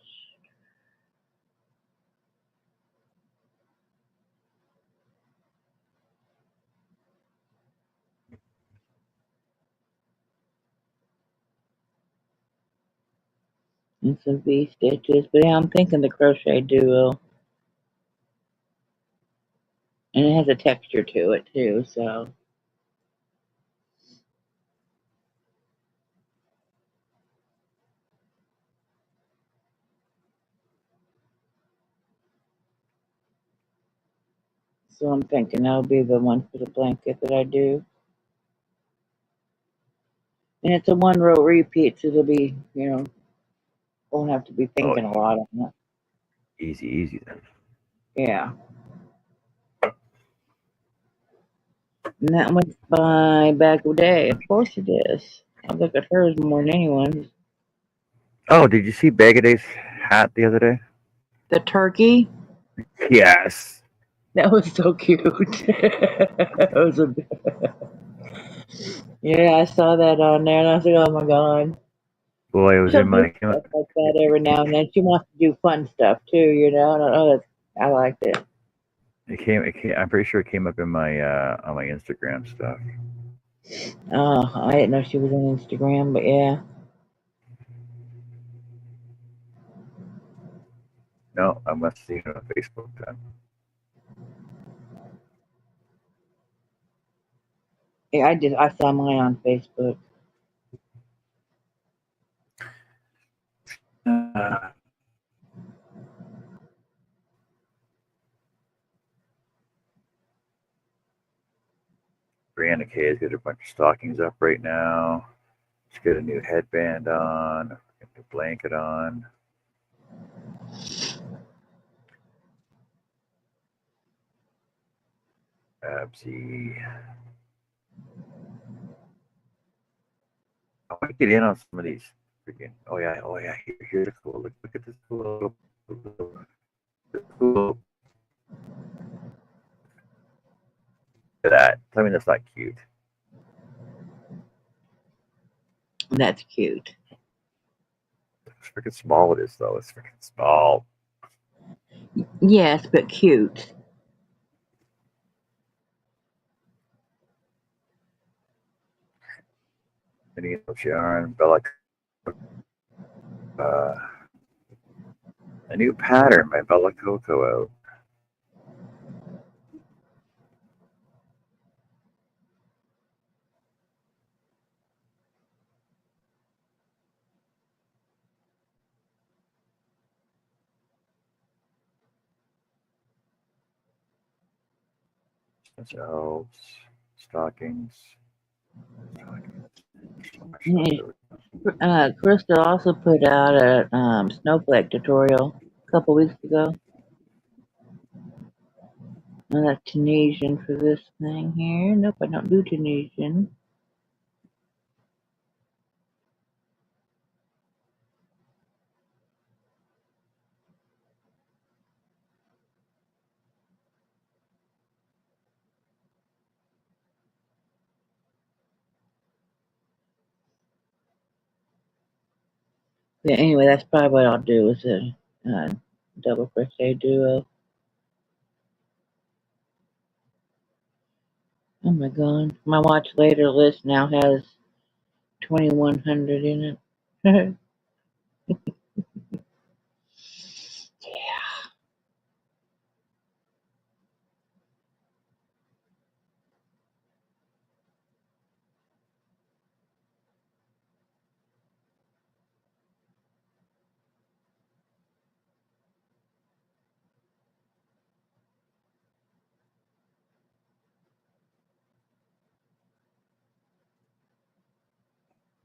And some V stitches. But yeah, I'm thinking the crochet duo. And it has a texture to it too, so. So I'm thinking that'll be the one for the blanket that I do. And it's a one row repeat, so it'll be, you know, won't have to be thinking a lot on that. Easy then. Yeah. And that one's by Bag of Day. Of course it is. I look at hers more than anyone's. Oh, did you see Bagaday's hat the other day? The turkey? Yes. That was so cute. That was a, yeah, I saw that on there and I was like, oh my god. Boy, it was She'll in do my. stuff like that every now and then. She wants to do fun stuff too, you know. I liked it. It came. I'm pretty sure it came up in my on my Instagram stuff. Oh, I didn't know she was on Instagram, but yeah. No, I must have seen it on Facebook then. Yeah, I saw mine on Facebook. Brianna K has got a bunch of stockings up right now. She's got a new headband on, a new blanket on. Absy. I want to get in on some of these freaking. Oh yeah. Here's a cool. Look at this cool. Cool. Look at that. Tell me that's not cute. That's cute. It's freaking small it is though. It's freaking small. Yes, but cute. Minnie Sharon, Bella. A new pattern by Bella Coco out. Elves, stockings. Crystal also put out a snowflake tutorial a couple weeks ago. I got Tunisian for this thing here. Nope, I don't do Tunisian. Yeah, anyway, that's probably what I'll do is a double crochet duo. Oh my god, my watch later list now has 2100 in it.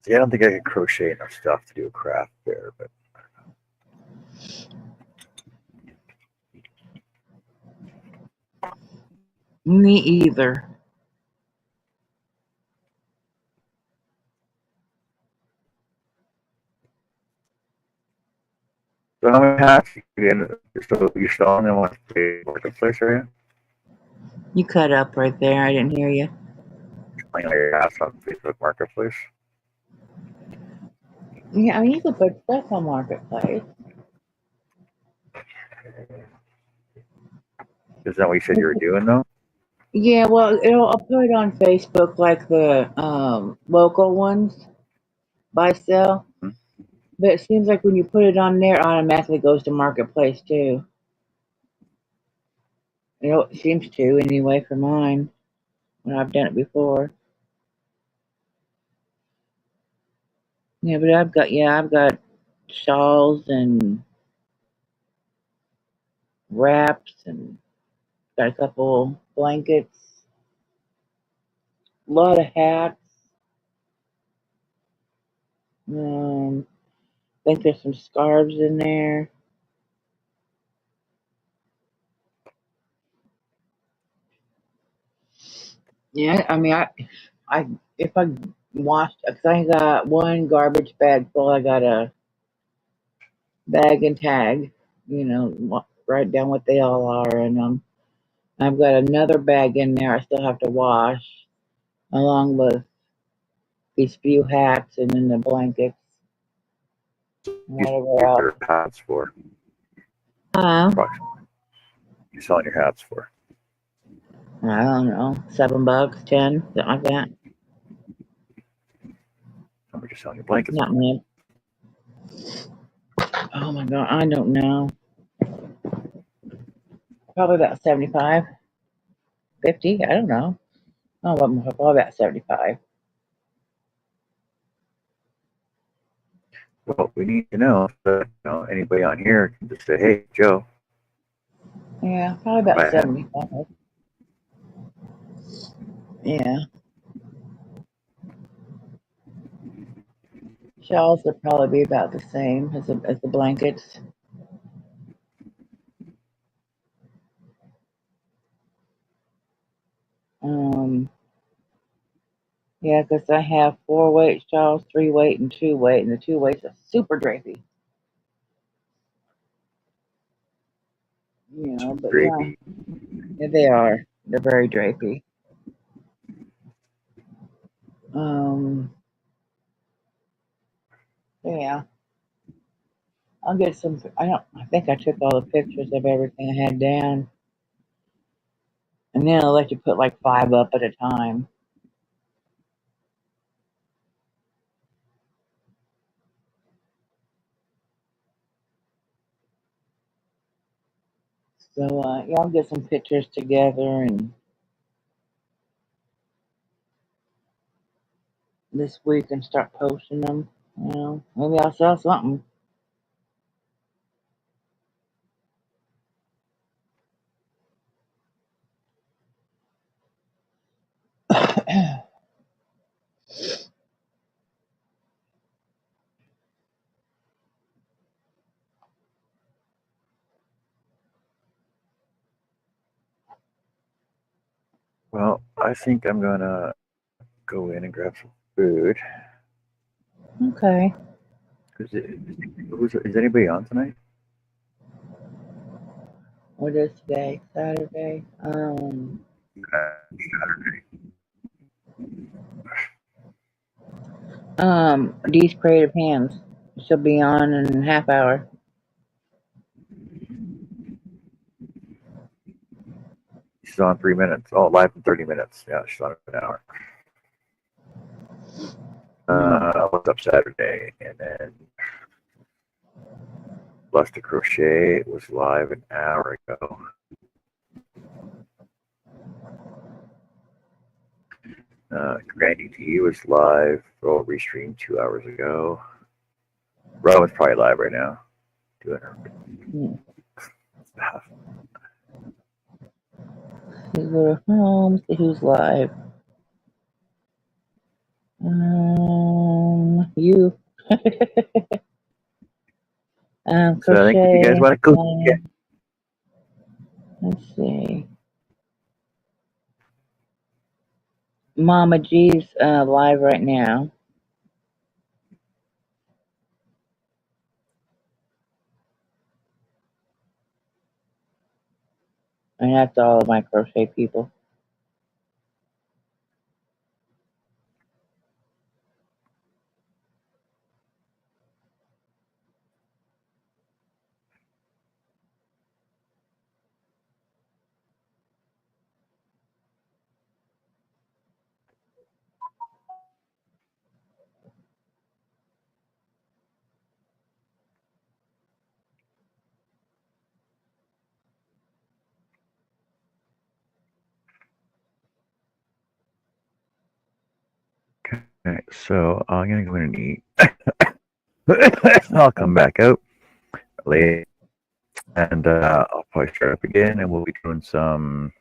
See, I don't think I could crochet enough stuff to do a craft fair, but Me either. so how many hats you're still on the marketplace, are you? You cut up right there. I didn't hear you. Playing all your hats on Facebook Marketplace. Yeah, I mean, you could put stuff on Marketplace. Is that what you said you were doing though? Yeah, well, I'll put it on Facebook like the local ones buy sell. Hmm? But it seems like when you put it on there, it automatically goes to Marketplace too. It seems to anyway for mine when I've done it before. Yeah, but I've got shawls and wraps and got a couple blankets, a lot of hats. I think there's some scarves in there. Yeah, I mean, I if I washed, because I got one garbage bag full. I got a bag and tag, write down what they all are. And I've got another bag in there I still have to wash, along with these few hats and then the blankets, whatever else. Your hats for? Huh? Approximately. You're selling your hats for? I don't know, $7, 10, something like that. How much you're selling your blankets Not for? much. Oh my god, I don't know. Probably about 75, 50. I don't know. Oh, probably about 75. Well, we need to know so anybody on here can just say, "Hey, Joe." Yeah, probably about Right. 75. Yeah. Shawls would probably be about the same as the blankets. Yeah, because I have 4-weight shawls, 3-weight, and 2-weight, and the 2-weights are super drapey. But Drapey. yeah, they are. They're very drapey. Yeah. I'll get some. I think I took all the pictures of everything I had down, and then I'll let you put like 5 up at a time. So yeah, I'll get some pictures together and this week and start posting them. Maybe I'll sell something. Well, I think I'm gonna go in and grab some food. Okay. Is anybody on tonight? What is today? Saturday. Dee's Creative Hands. She'll be on in a half hour. She's on 3 minutes. Oh, live in 30 minutes. Yeah, she's on an hour. What's up Saturday? And then Luster Crochet was live an hour ago. Grandy T was live or restreamed 2 hours ago. Robin's probably live right now. Doing her stuff. Let's go to home, see who's live. You. So I think if you guys want to go, let's see. Mama G's live right now. And that's all of my crochet people. okay, so I'm gonna go in and eat. I'll come back out late, and I'll probably start up again, and we'll be doing some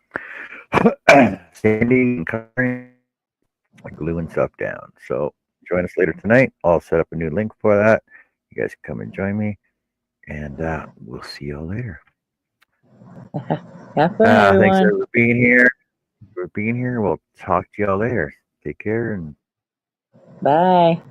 sanding and covering, gluing stuff down. So join us later tonight. I'll set up a new link for that. You guys can come and join me, and we'll see y'all later. Have fun, everyone. Thanks for being here. We'll talk to y'all later. Take care and Bye.